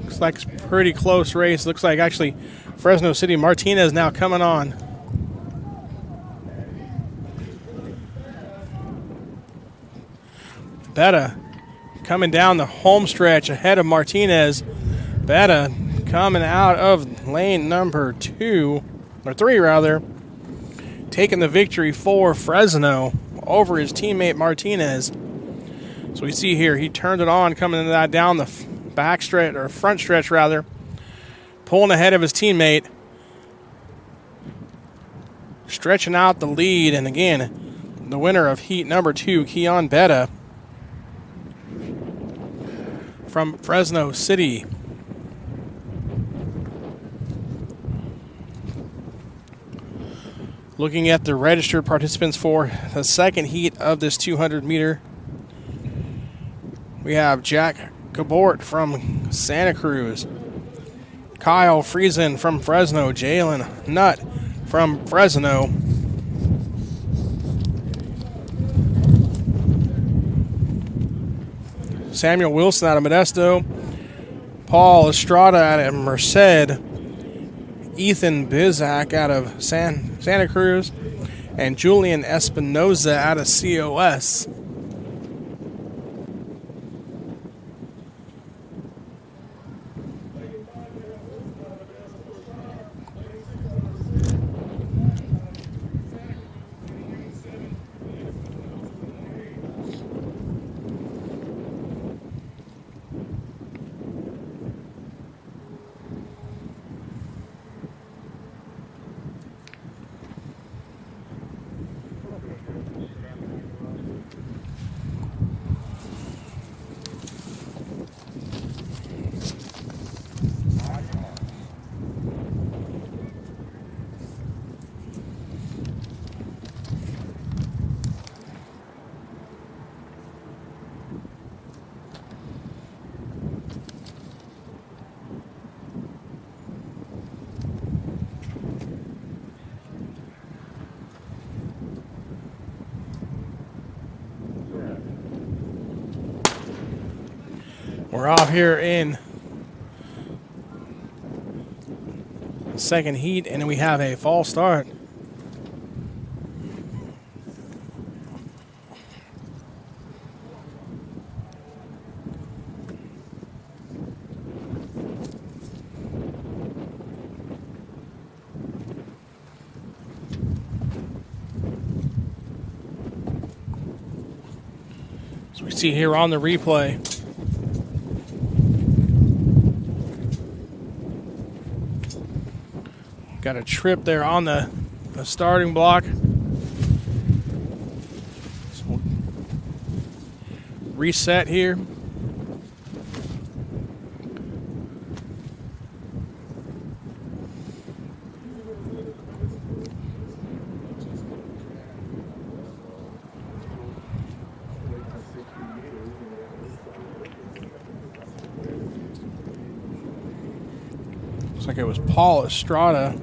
Looks like it's a pretty close race. Looks like actually Fresno City Martinez now coming on. Betta coming down the home stretch ahead of Martinez. Betta coming out of lane number 2, or 3 rather, taking the victory for Fresno over his teammate Martinez. So we see here he turned it on coming into that down the back stretch, or front stretch rather, pulling ahead of his teammate, stretching out the lead. And again, the winner of heat number 2, Keon Betta from Fresno City. Looking at the registered participants for the second heat of this 200 meter, we have Jack Gabort from Santa Cruz, Kyle Friesen from Fresno, Jalen Nutt from Fresno, Samuel Wilson out of Modesto, Paul Estrada out of Merced, Ethan Bizak out of Santa Cruz, and Julian Espinoza out of COS. We're off here in the second heat, and we have a false start. So we see here on the replay, got a trip there on the starting block. So we'll reset here. Looks like it was Paul Estrada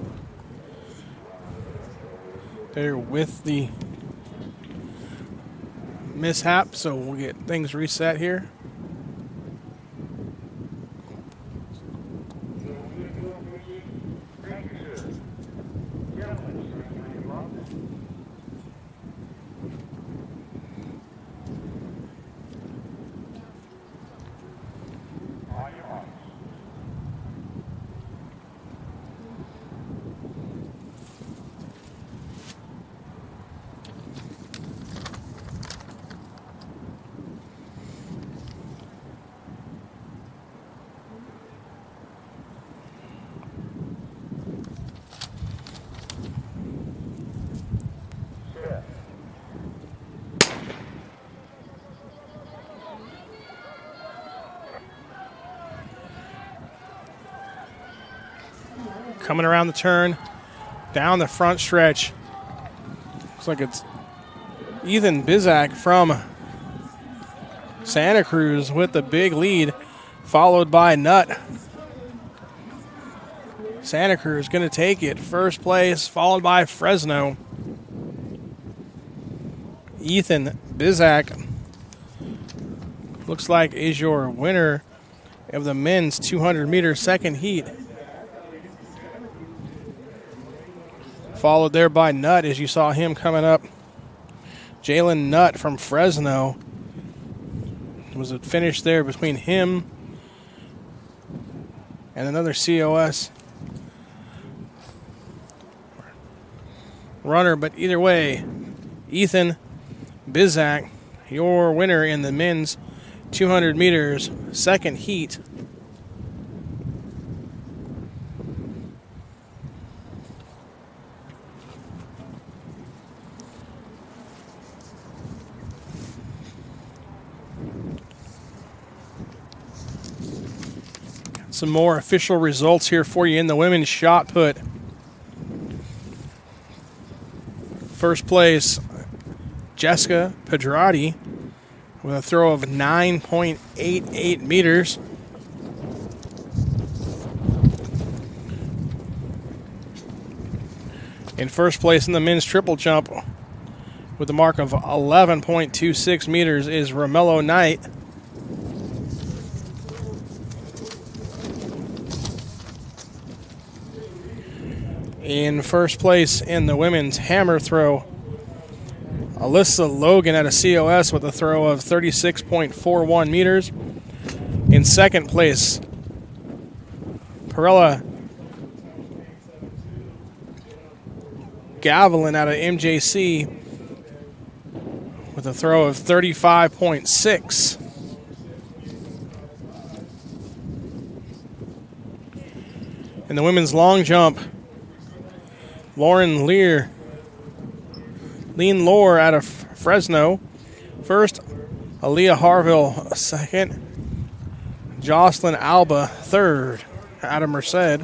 there with the mishap, so we'll get things reset here. Coming around the turn, down the front stretch. Looks like it's Ethan Bizak from Santa Cruz with the big lead, followed by Nutt. Santa Cruz going to take it first place, followed by Fresno. Ethan Bizak looks like is your winner of the men's 200-meter second heat. Followed there by Nutt, as you saw him coming up. Jalen Nutt from Fresno. It was a finish there between him and another COS runner. But either way, Ethan Bizak, your winner in the men's 200 meters second heat. Some more official results here for you in the women's shot put. First place, Jessica Pedrati with a throw of 9.88 meters. In first place in the men's triple jump with a mark of 11.26 meters is Romello Knight. In first place in the women's hammer throw, Alyssa Logan at a COS with a throw of 36.41 meters. In second place, Perella Gavilan out of MJC with a throw of 35.6. In the women's long jump, Lauren Lean Lohr out of Fresno. First, Aaliyah Harville second. Jocelyn Alba third out of Merced.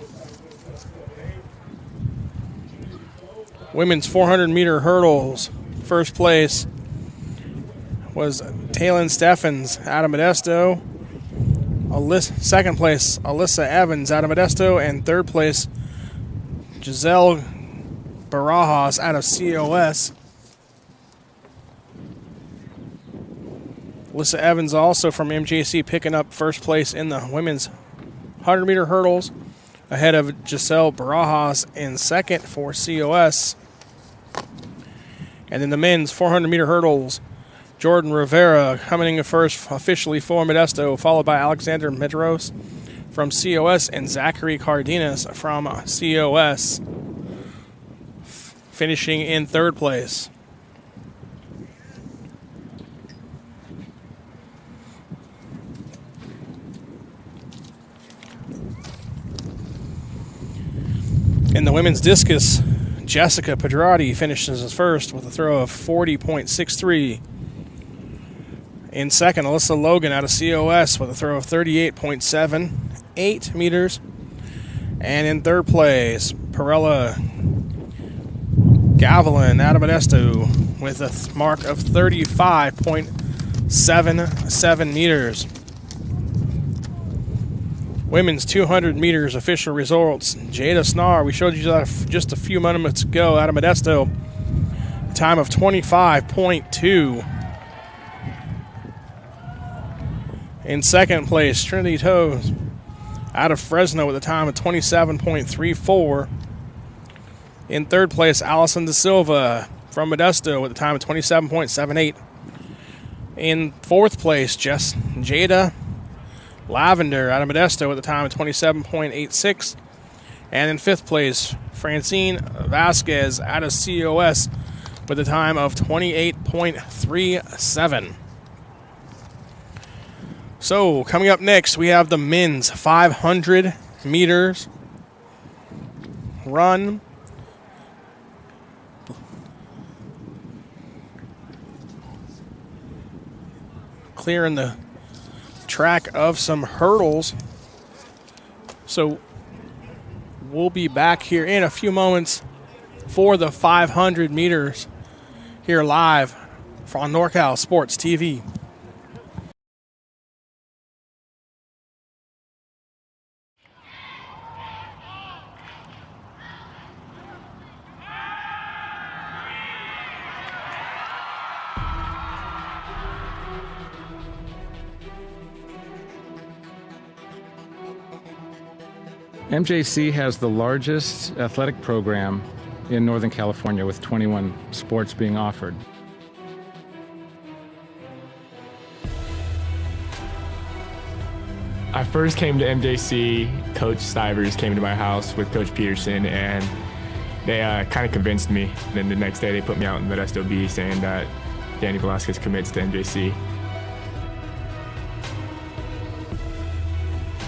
Women's 400-meter hurdles. First place was Taylin Steffens out of Modesto. Second place, Alyssa Evans out of Modesto. And third place, Giselle Barajas out of COS. Alyssa Evans also from MJC picking up first place in the women's 100-meter hurdles ahead of Giselle Barajas in second for COS. And in the men's 400-meter hurdles, Jordan Rivera coming in first officially for Modesto, followed by Alexander Medros from COS and Zachary Cardenas from COS, finishing in third place. In the women's discus, Jessica Pedrati finishes first with a throw of 40.63. In second, Alyssa Logan out of COS with a throw of 38.78 meters. And in third place, Perella Gavilan out of Modesto with a mark of 35.77 meters. Women's 200 meters official results. Jada Snar, we showed you that just a few moments ago out of Modesto. Time of 25.2. In second place, Trinity Toes out of Fresno with a time of 27.34. In third place, Allison Da Silva from Modesto with a time of 27.78. In fourth place, Jada Lavender out of Modesto with a time of 27.86. And in fifth place, Francine Vasquez out of COS with a time of 28.37. So, coming up next, we have the men's 500 meters run. Clearing the track of some hurdles. So we'll be back here in a few moments for the 500 meters here live on NorCal Sports TV. MJC has the largest athletic program in Northern California with 21 sports being offered. I first came to MJC, Coach Stivers came to my house with Coach Peterson, and they kind of convinced me. Then the next day they put me out in Modesto B saying that Danny Velasquez commits to MJC.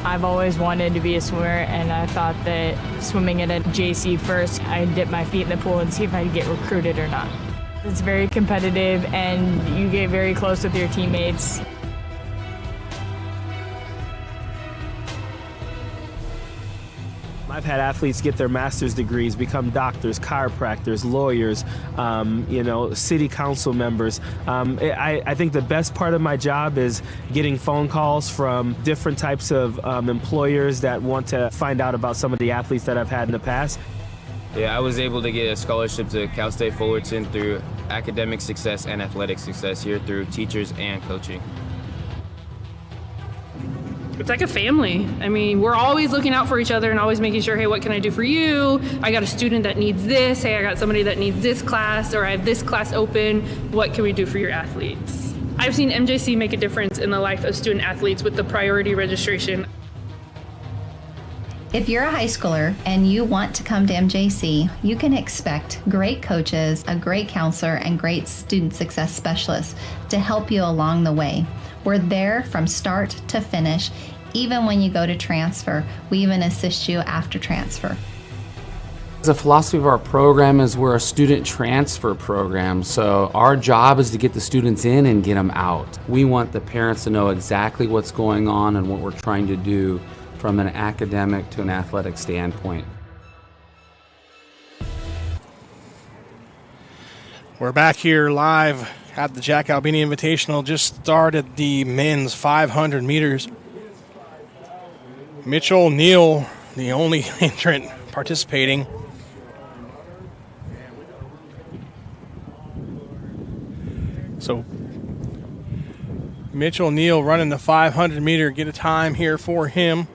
I've always wanted to be a swimmer, and I thought that swimming at a JC first, I'd dip my feet in the pool and see if I'd get recruited or not. It's very competitive, and you get very close with your teammates. I've had athletes get their master's degrees, become doctors, chiropractors, lawyers, city council members. I think the best part of my job is getting phone calls from different types of employers that want to find out about some of the athletes that I've had in the past. Yeah, I was able to get a scholarship to Cal State Fullerton through academic success and athletic success here through teachers and coaching. It's like a family. I mean, we're always looking out for each other and always making sure, hey, what can I do for you? I got a student that needs this. Hey, I got somebody that needs this class, or I have this class open. What can we do for your athletes? I've seen MJC make a difference in the life of student athletes with the priority registration. If you're a high schooler and you want to come to MJC, you can expect great coaches, a great counselor, and great student success specialists to help you along the way. We're there from start to finish. Even when you go to transfer, we even assist you after transfer. The philosophy of our program is we're a student transfer program, so our job is to get the students in and get them out. We want the parents to know exactly what's going on and what we're trying to do from an academic to an athletic standpoint. We're back here live at the Jack Albini Invitational. Just started the men's 500 meters. Mitchell Neal, the only entrant participating. So Mitchell Neal running the 500 meter, get a time here for him.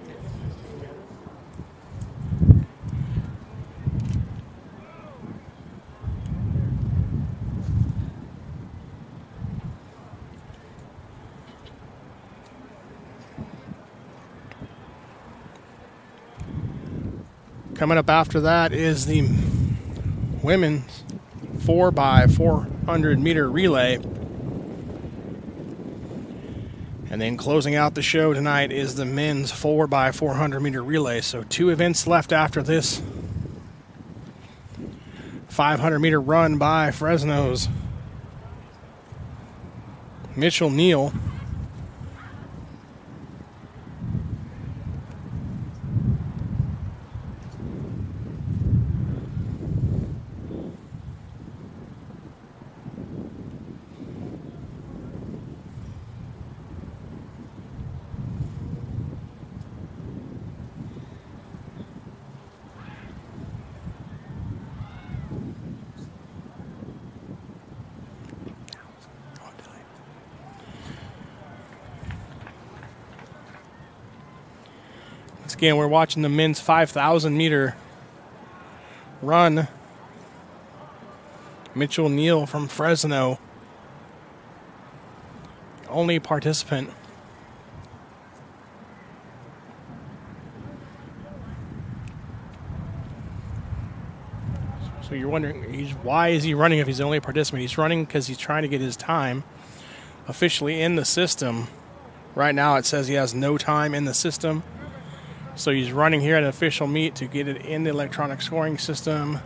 Coming up after that is the women's 4x400 meter relay. And then closing out the show tonight is the men's 4x400 meter relay. So 2 events left after this 500 meter run by Fresno's Mitchell Neal. Again, we're watching the men's 5,000 meter run. Mitchell Neal from Fresno, only participant. So you're wondering, why is he running if he's the only participant? He's running because he's trying to get his time officially in the system. Right now it says he has no time in the system. So he's running here at an official meet to get it in the electronic scoring system.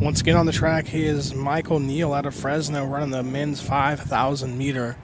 Once again on the track is Michael Neal out of Fresno running the men's 5,000 meter.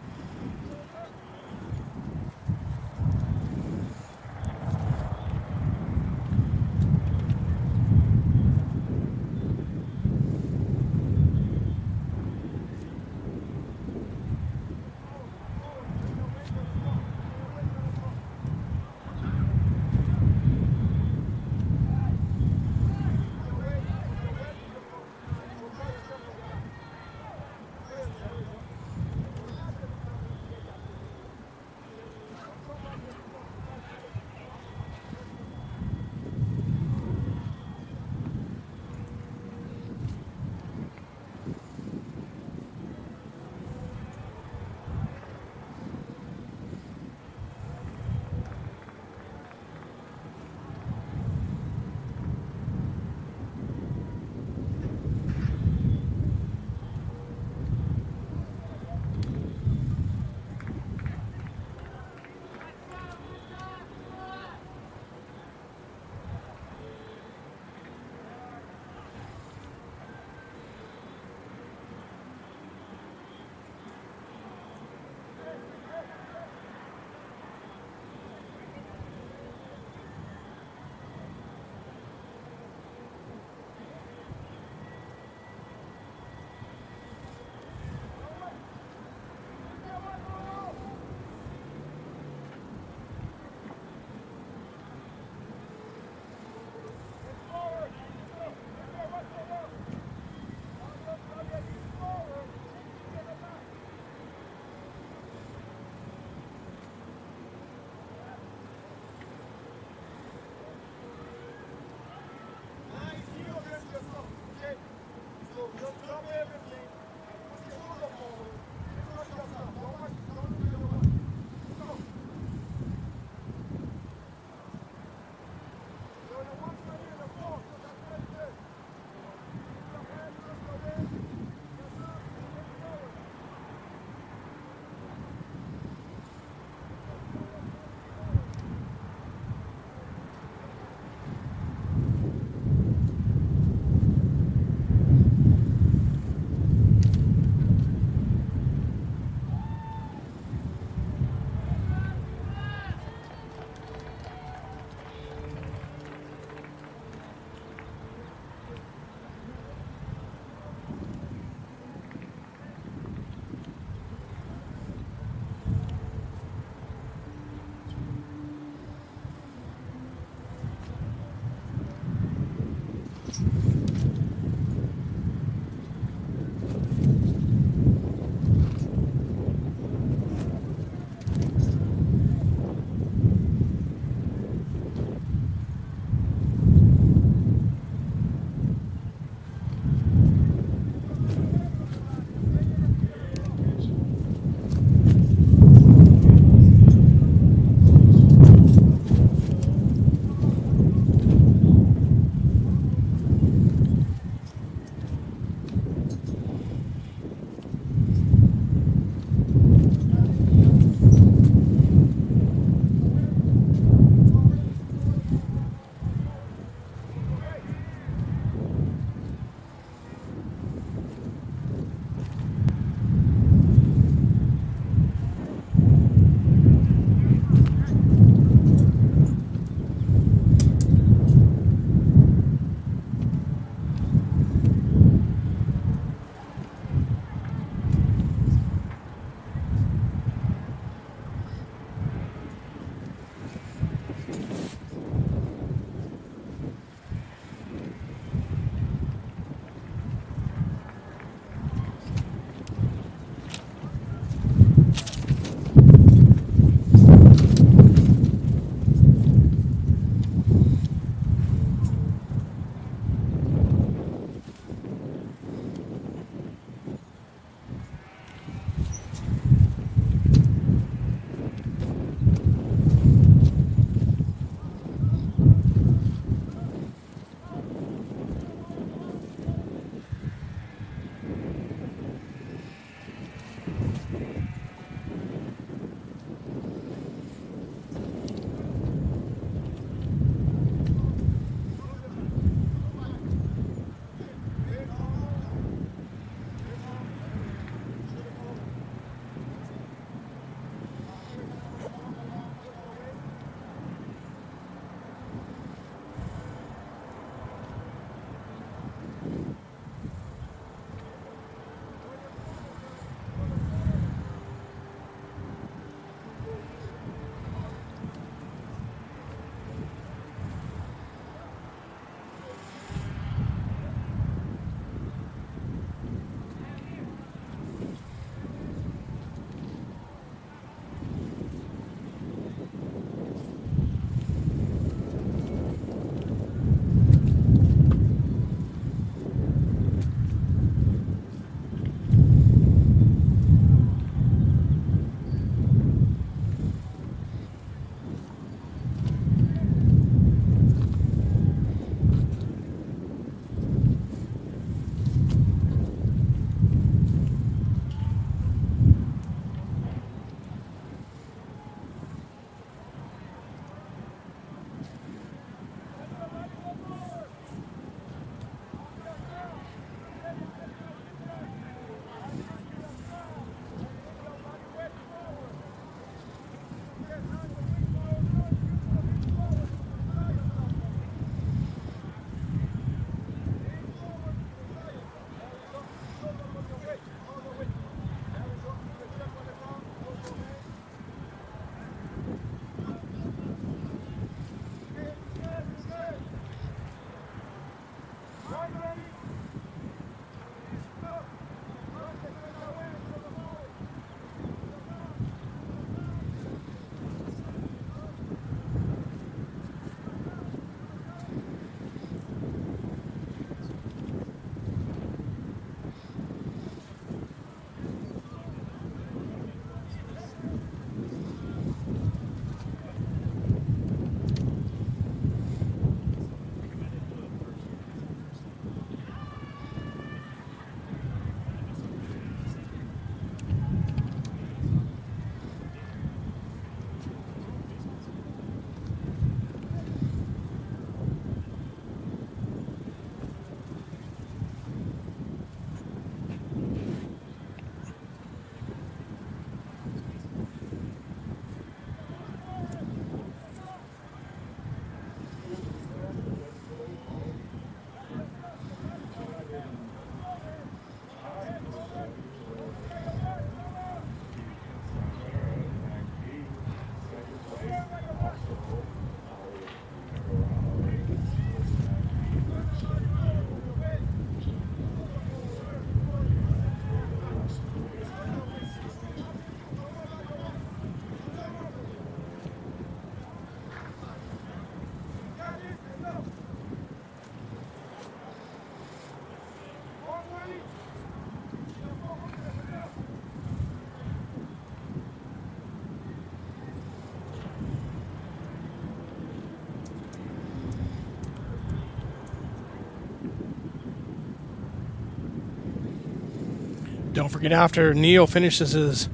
Don't forget, after Neil finishes his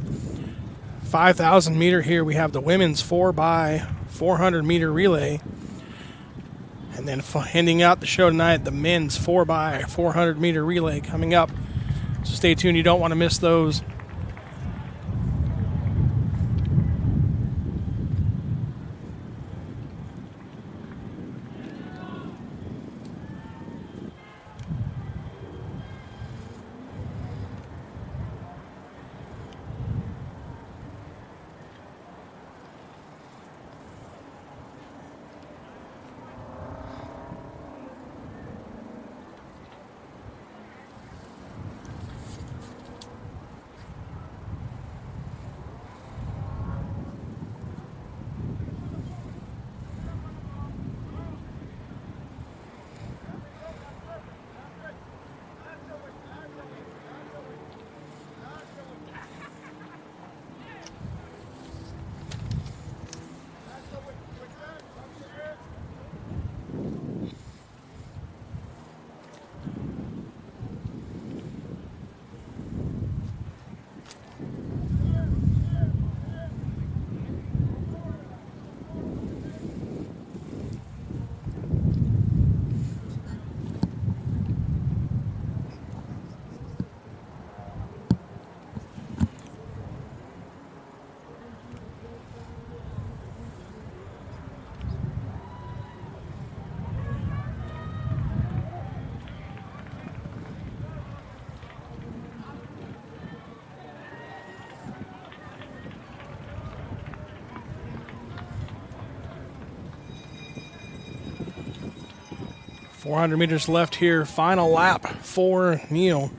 5,000 meter here, we have the women's 4x400 meter relay. And then ending out the show tonight, the men's 4x400 meter relay coming up. So stay tuned, you don't want to miss those. .400 meters left here. Final lap for Neil.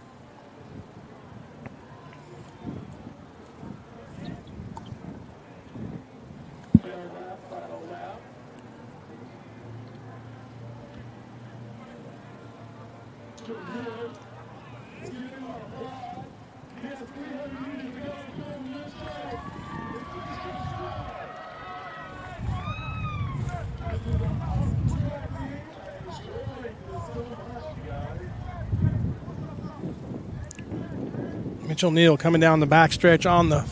Mitchell Neal coming down the backstretch on the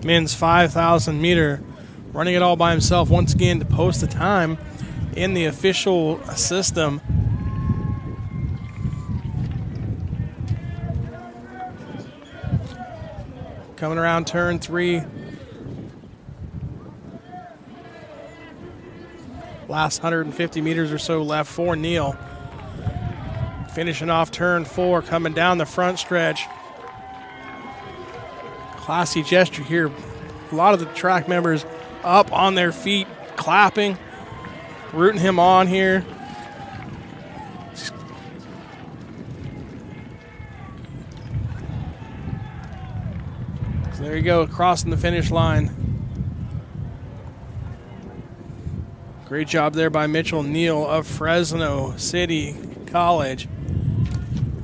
men's 5,000 meter, running it all by himself once again to post the time in the official system. Coming around turn 3. Last 150 meters or so left for Neal. Finishing off turn 4, coming down the front stretch. Classy gesture here. A lot of the track members up on their feet, clapping, rooting him on here. So there you go, crossing the finish line. Great job there by Mitchell Neal of Fresno City College.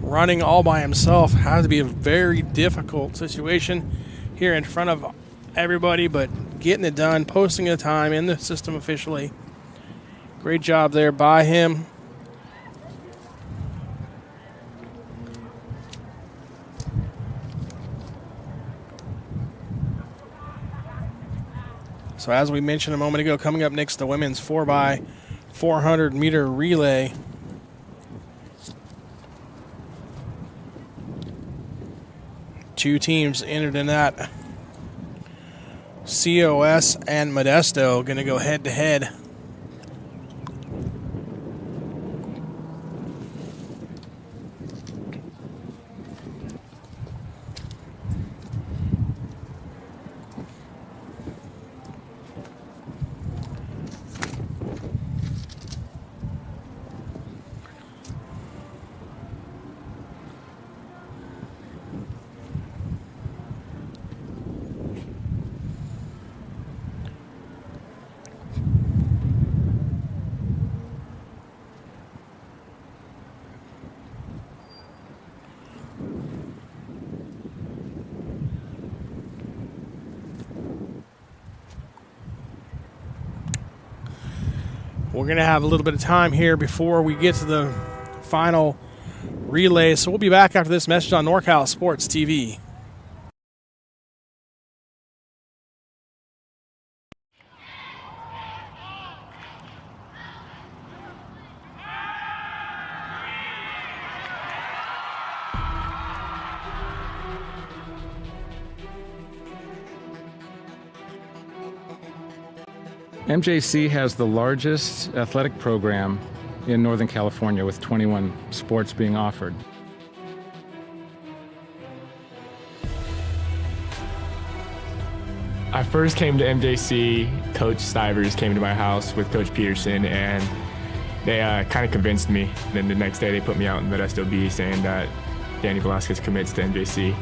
Running all by himself. Had to be a very difficult situation here in front of everybody, but getting it done, posting a time in the system officially. Great job there by him. So as we mentioned a moment ago, coming up next, the women's 4x400 meter relay. Two teams entered in that. COS and Modesto going to go head to head. We're going to have a little bit of time here before we get to the final relay. So we'll be back after this message on NorCal Sports TV. MJC has the largest athletic program in Northern California, with 21 sports being offered. I first came to MJC, Coach Stivers came to my house with Coach Peterson, and they kind of convinced me. Then the next day they put me out in Modesto B saying that Danny Velasquez commits to MJC.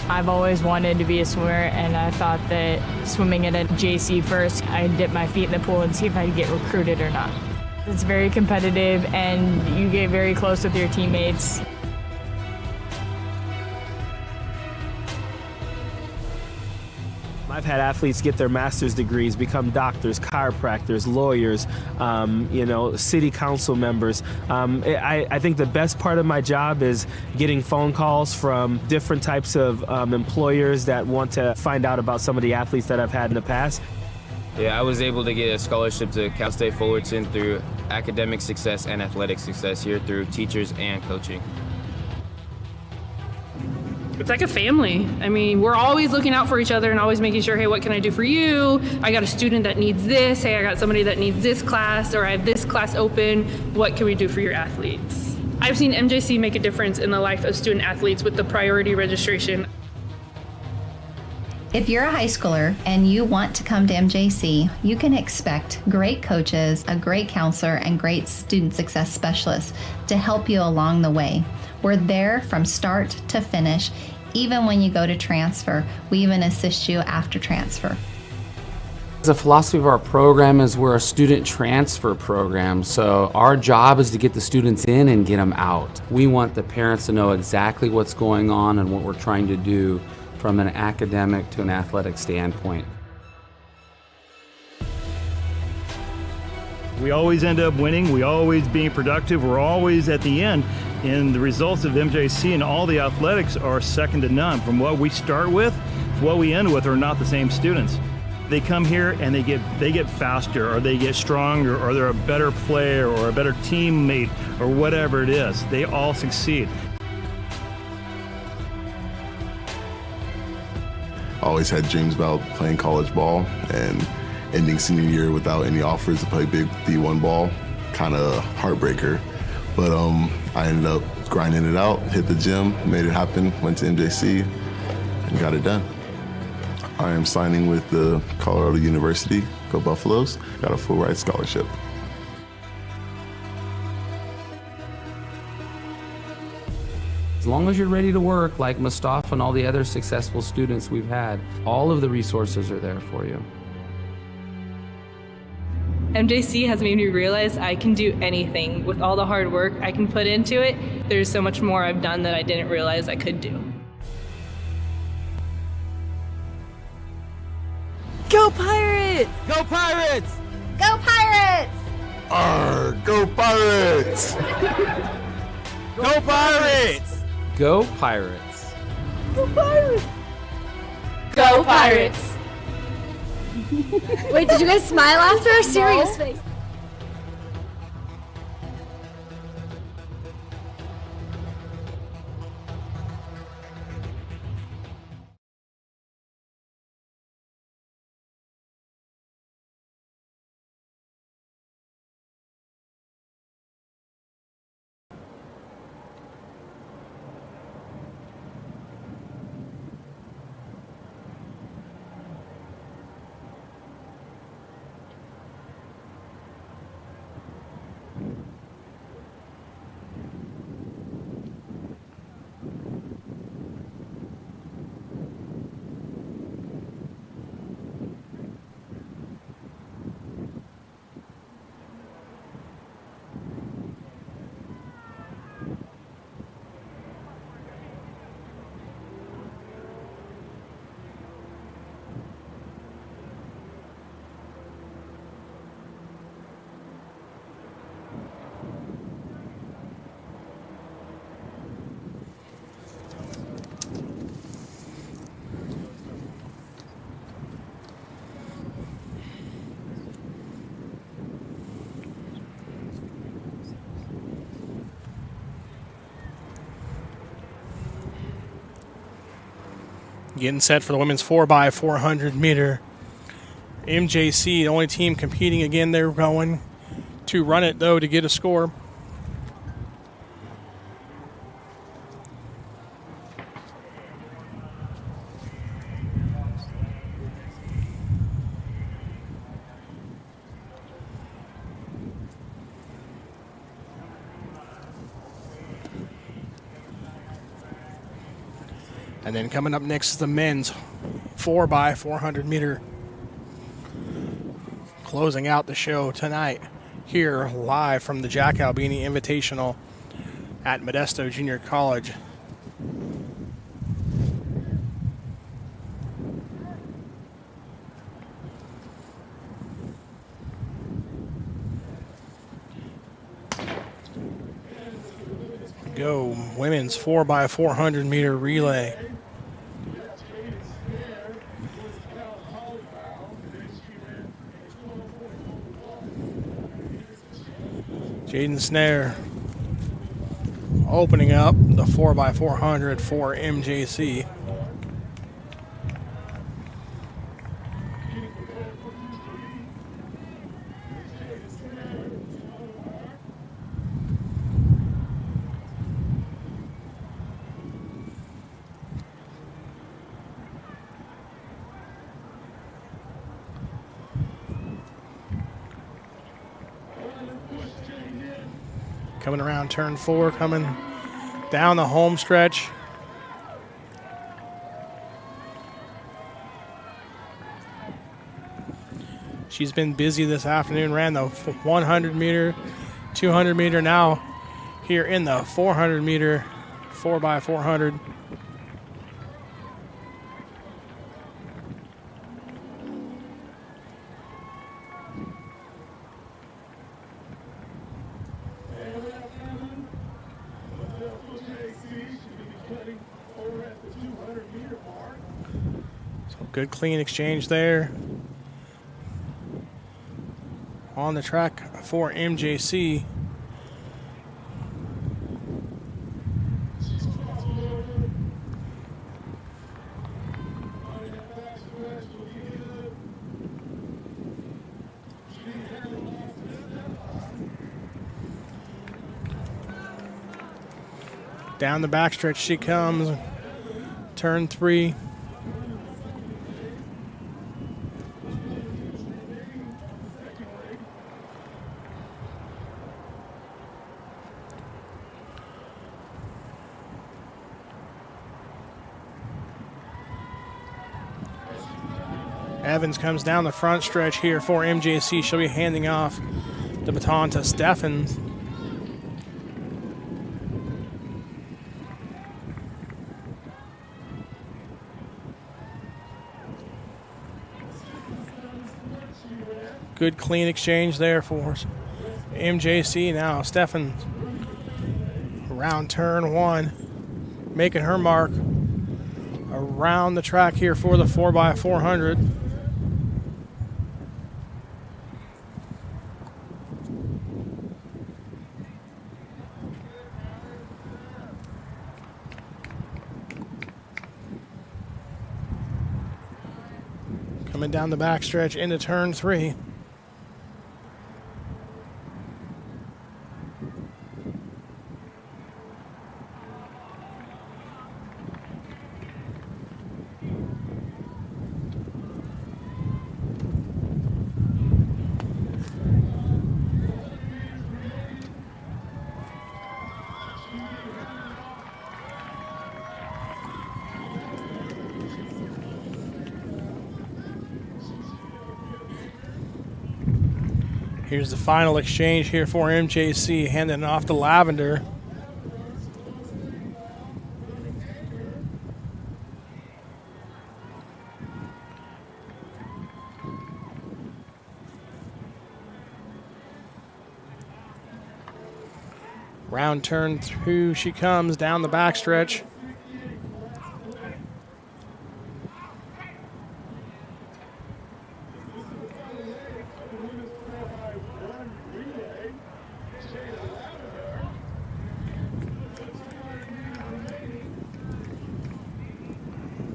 I've always wanted to be a swimmer, and I thought that swimming at a JC first, I'd dip my feet in the pool and see if I'd get recruited or not. It's very competitive, and you get very close with your teammates. I've had athletes get their master's degrees, become doctors, chiropractors, lawyers, city council members. I think the best part of my job is getting phone calls from different types of employers that want to find out about some of the athletes that I've had in the past. Yeah, I was able to get a scholarship to Cal State Fullerton through academic success and athletic success here through teachers and coaching. It's like a family. I mean, we're always looking out for each other and always making sure, hey, what can I do for you? I got a student that needs this. Hey, I got somebody that needs this class, or I have this class open. What can we do for your athletes? I've seen MJC make a difference in the life of student athletes with the priority registration. If you're a high schooler and you want to come to MJC, you can expect great coaches, a great counselor, and great student success specialists to help you along the way. We're there from start to finish. Even when you go to transfer, we even assist you after transfer. The philosophy of our program is we're a student transfer program, so our job is to get the students in and get them out. We want the parents to know exactly what's going on and what we're trying to do from an academic to an athletic standpoint. We always end up winning, we always being productive, we're always at the end. And the results of MJC and all the athletics are second to none. From what we start with to what we end with are not the same students. They come here and they get faster, or they get stronger, or they're a better player or a better teammate or whatever it is. They all succeed. I always had dreams about playing college ball, and ending senior year without any offers to play big D1 ball, kind of heartbreaker. But I ended up grinding it out, hit the gym, made it happen, went to MJC, and got it done. I am signing with the Colorado University, go Buffaloes, got a full ride scholarship. As long as you're ready to work, like Mustafa and all the other successful students we've had, all of the resources are there for you. MJC has made me realize I can do anything. With all the hard work I can put into it, there's so much more I've done that I didn't realize I could do. Go Pirates! Go Pirates! Go Pirates! Arr, go Pirates! Go Pirates! Go Pirates! Go Pirates! Go Pirates! Wait, did you guys smile after a serious face? Getting set for the women's 4x400 meter. MJC, the only team competing again. They're going to run it, though, to get a score. And then coming up next is the men's 4x400 meter. Closing out the show tonight here live from the Jack Albini Invitational at Modesto Junior College. Go women's 4x400 meter relay. Jaden Snare opening up the 4x400 for MJC. Coming around turn 4, coming down the home stretch. She's been busy this afternoon, ran the 100 meter, 200 meter, now here in the 400 meter, 4x400. Good clean exchange there on the track for MJC. Down the backstretch she comes, turn 3. Evans comes down the front stretch here for MJC. She'll be handing off the baton to Steffens. Good clean exchange there for MJC. Now Steffens around turn 1, making her mark around the track here for the 4x400. Coming down the backstretch into turn 3. Here's the final exchange here for MJC, handing it off to Lavender. Round turn 2, she comes down the backstretch.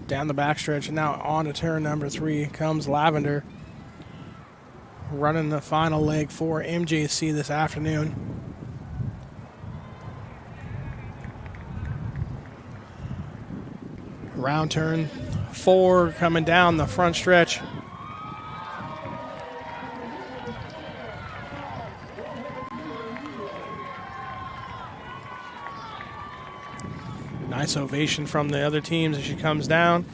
down the backstretch, and now on to turn number 3 comes Lavender, running the final leg for MJC this afternoon. Round turn 4 coming down the front stretch. Nice ovation from the other teams as she comes down.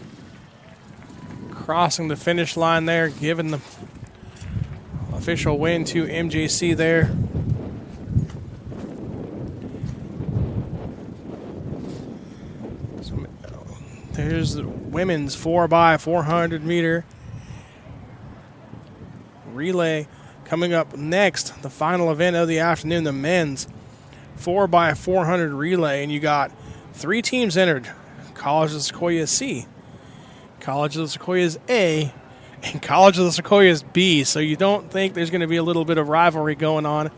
Crossing the finish line there, giving the official win to MJC there. So, there's the women's 4x400 meter relay coming up next. The final event of the afternoon, the men's 4x400 relay, and you got 3 teams entered: College of the Sequoias C, College of the Sequoias A, and College of the Sequoias B. So you don't think there's going to be a little bit of rivalry going on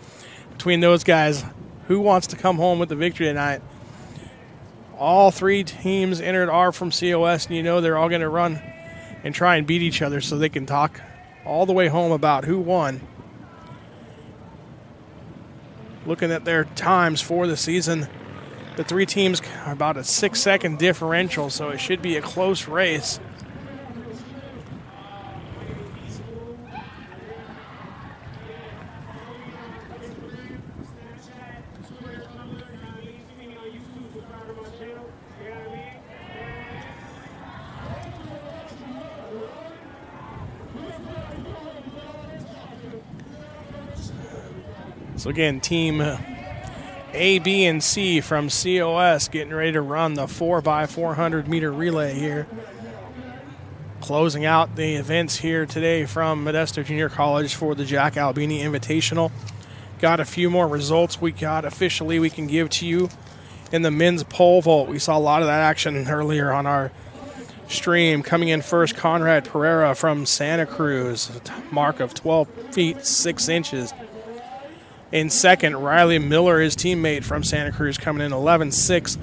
between those guys? Who wants to come home with the victory tonight? All 3 teams entered are from COS, and you know they're all going to run and try and beat each other so they can talk all the way home about who won. Looking at their times for the season, the 3 teams are about a 6-second differential, so it should be a close race. So again, team A, B, and C from COS getting ready to run the 4x400 meter relay here. Closing out the events here today from Modesto Junior College for the Jack Albini Invitational. Got a few more results we can give to you in the men's pole vault. We saw a lot of that action earlier on our stream. Coming in first, Conrad Pereira from Santa Cruz, mark of 12 feet 6 inches. In second, Riley Miller, his teammate from Santa Cruz, coming in 11.6.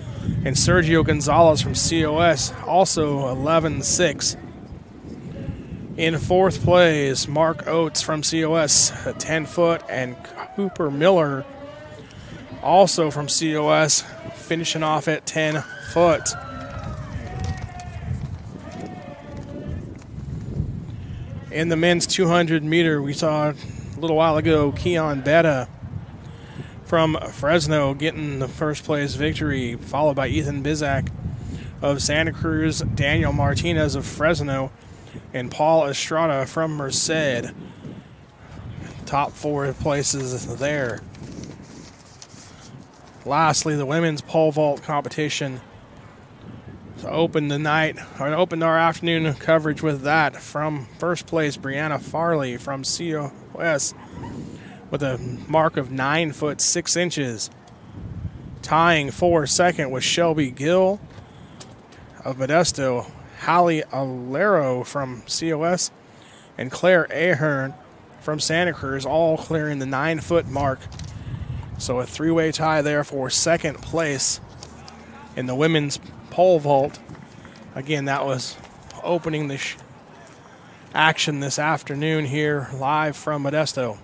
And Sergio Gonzalez from COS, also 11.6. In fourth place, Mark Oates from COS, 10 foot. And Cooper Miller, also from COS, finishing off at 10 foot. In the men's 200 meter, we saw a little while ago Keon Betta from Fresno getting the first place victory, followed by Ethan Bizak of Santa Cruz, Daniel Martinez of Fresno, and Paul Estrada from Merced. Top 4 places there. Lastly, the women's pole vault competition. To open the night, or to open our afternoon coverage with that, from first place, Brianna Farley from COS with a mark of 9 foot 6 inches. Tying for second was Shelby Gill of Modesto, Hallie Alero from COS, and Claire Ahern from Santa Cruz, all clearing the 9 foot mark. So a 3-way tie there for second place in the women's pole vault. Again, that was opening the action this afternoon here live from Modesto.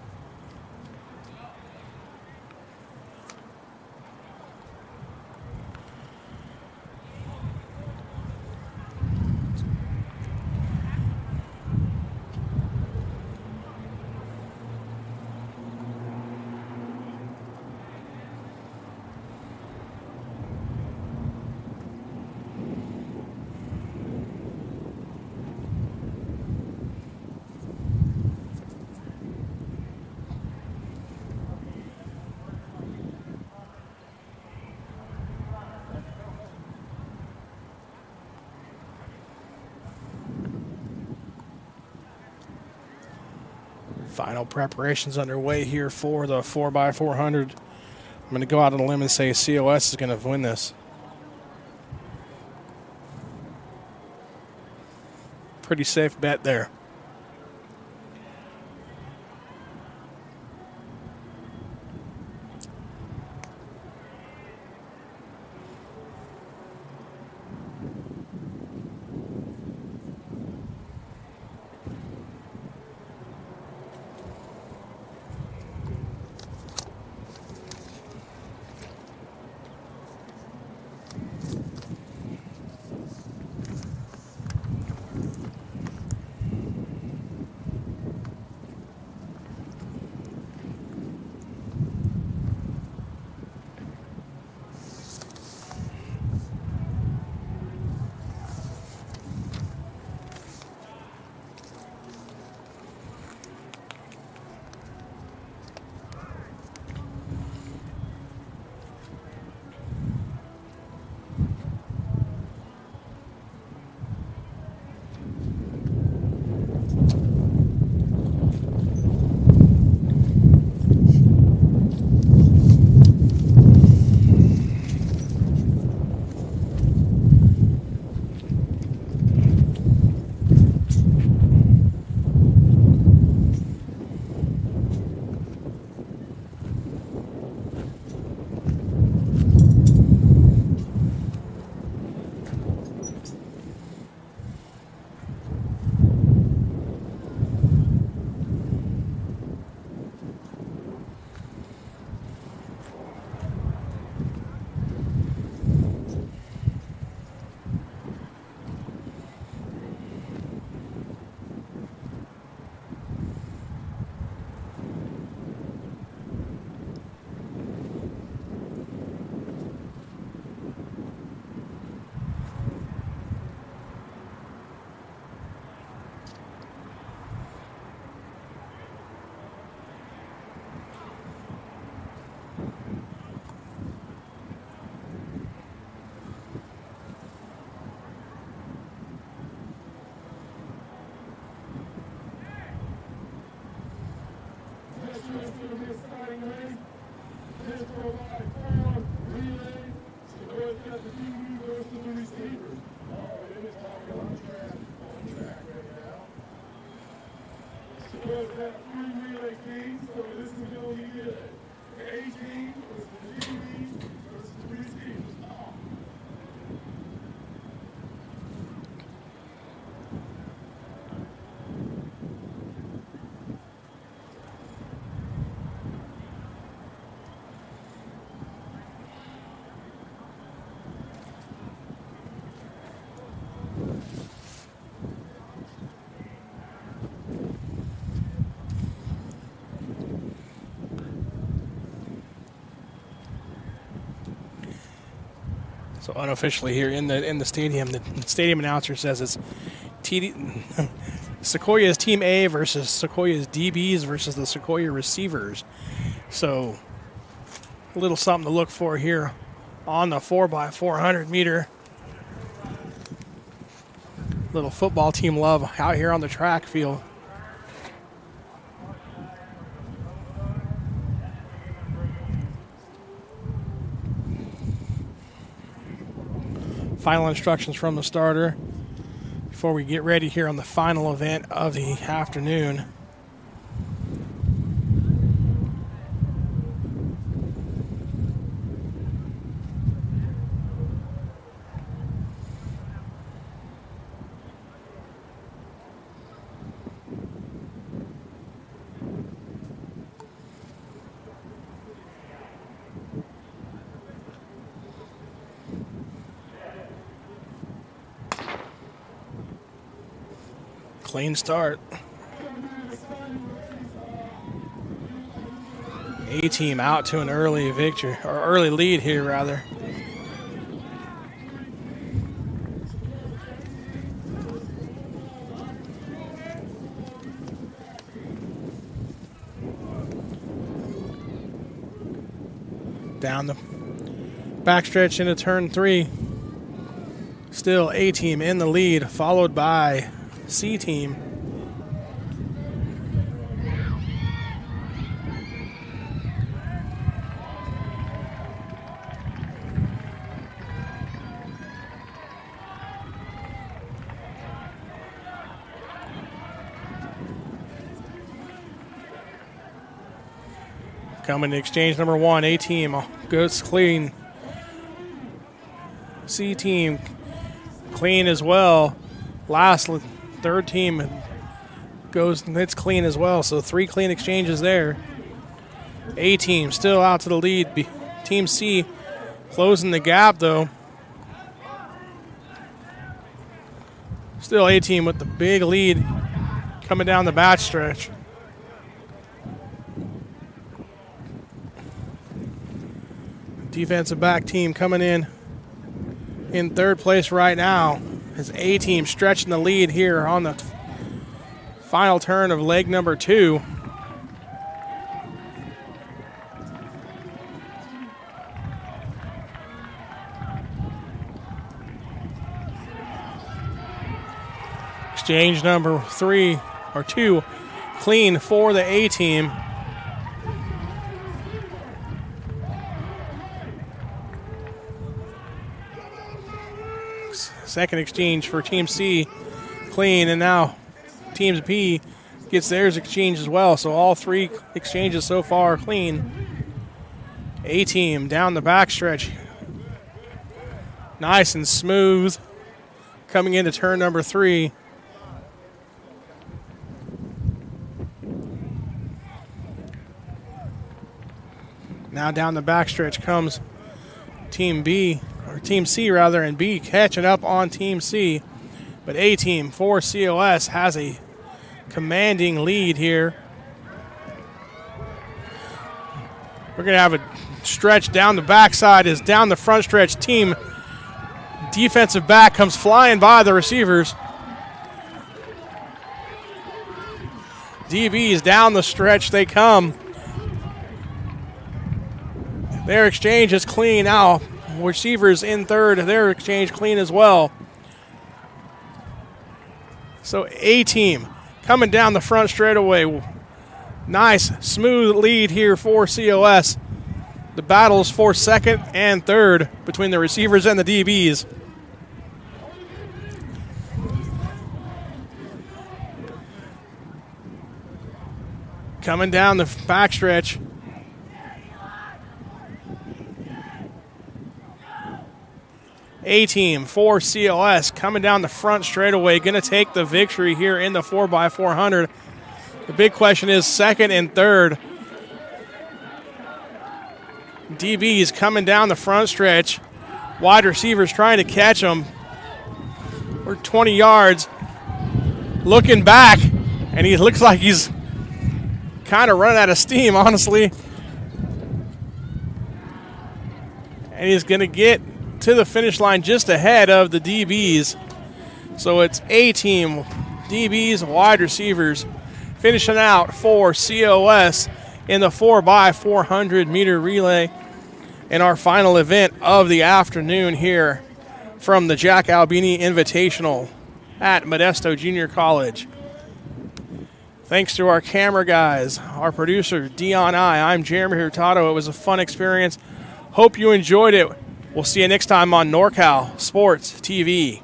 Final preparations underway here for the 4x400. I'm going to go out on a limb and say COS is going to win this. Pretty safe bet there. starting race. This for by 4 relay. Sequoias got the DB versus the receivers. It is talking on track right now. Sequoias got 3 relay teams, so this is going to be good. The A team versus the DB versus the receivers. So unofficially here in the stadium, the stadium announcer says it's Sequoias Team A versus Sequoias DBs versus the Sequoia receivers. So a little something to look for here on the 4x400 meter. Little football team love out here on the track field. Final instructions from the starter before we get ready here on the final event of the afternoon. Clean start. A-team out to an early victory, or early lead here, rather. Down the backstretch into turn 3. Still A-team in the lead, followed by C-team. Coming to exchange number 1, A-team goes clean. C-team clean as well. Last third team goes, it's clean as well. So 3 clean exchanges there. A-team still out to the lead. Team C closing the gap though. Still A-team with the big lead coming down the back stretch. Defensive back team coming in third place right now. As A-team stretching the lead here on the final turn of leg number 2. Exchange number 3 or 2 clean for the A-team. Second exchange for Team C, clean, and now Team B gets theirs exchange as well. So all 3 exchanges so far are clean. A-team down the backstretch. Nice and smooth. Coming into turn number 3. Now down the backstretch comes Team B. Or Team C rather, and B catching up on Team C. But A-team for COS has a commanding lead here. We're going to have a stretch down the backside as down the front stretch. Team defensive back comes flying by the receivers. DBs down the stretch they come. Their exchange is clean now. Receivers in third, their exchange clean as well. So A-team coming down the front straightaway. Nice, smooth lead here for COS. The battles for second and third between the receivers and the DBs. Coming down the backstretch. A-team for COS coming down the front straightaway, going to take the victory here in the 4x400. The big question is second and third. DBs coming down the front stretch. Wide receivers trying to catch them. We're 20 yards. Looking back, and he looks like he's kind of running out of steam, honestly. And he's going to get to the finish line just ahead of the DBs. So it's A-team, DBs, wide receivers finishing out for COS in the 4x400 meter relay in our final event of the afternoon here from the Jack Albini Invitational at Modesto Junior College. Thanks to our camera guys, our producer, Dion I'm Jeremy Hurtado. It was a fun experience. Hope you enjoyed it. We'll see you next time on NorCal Sports TV.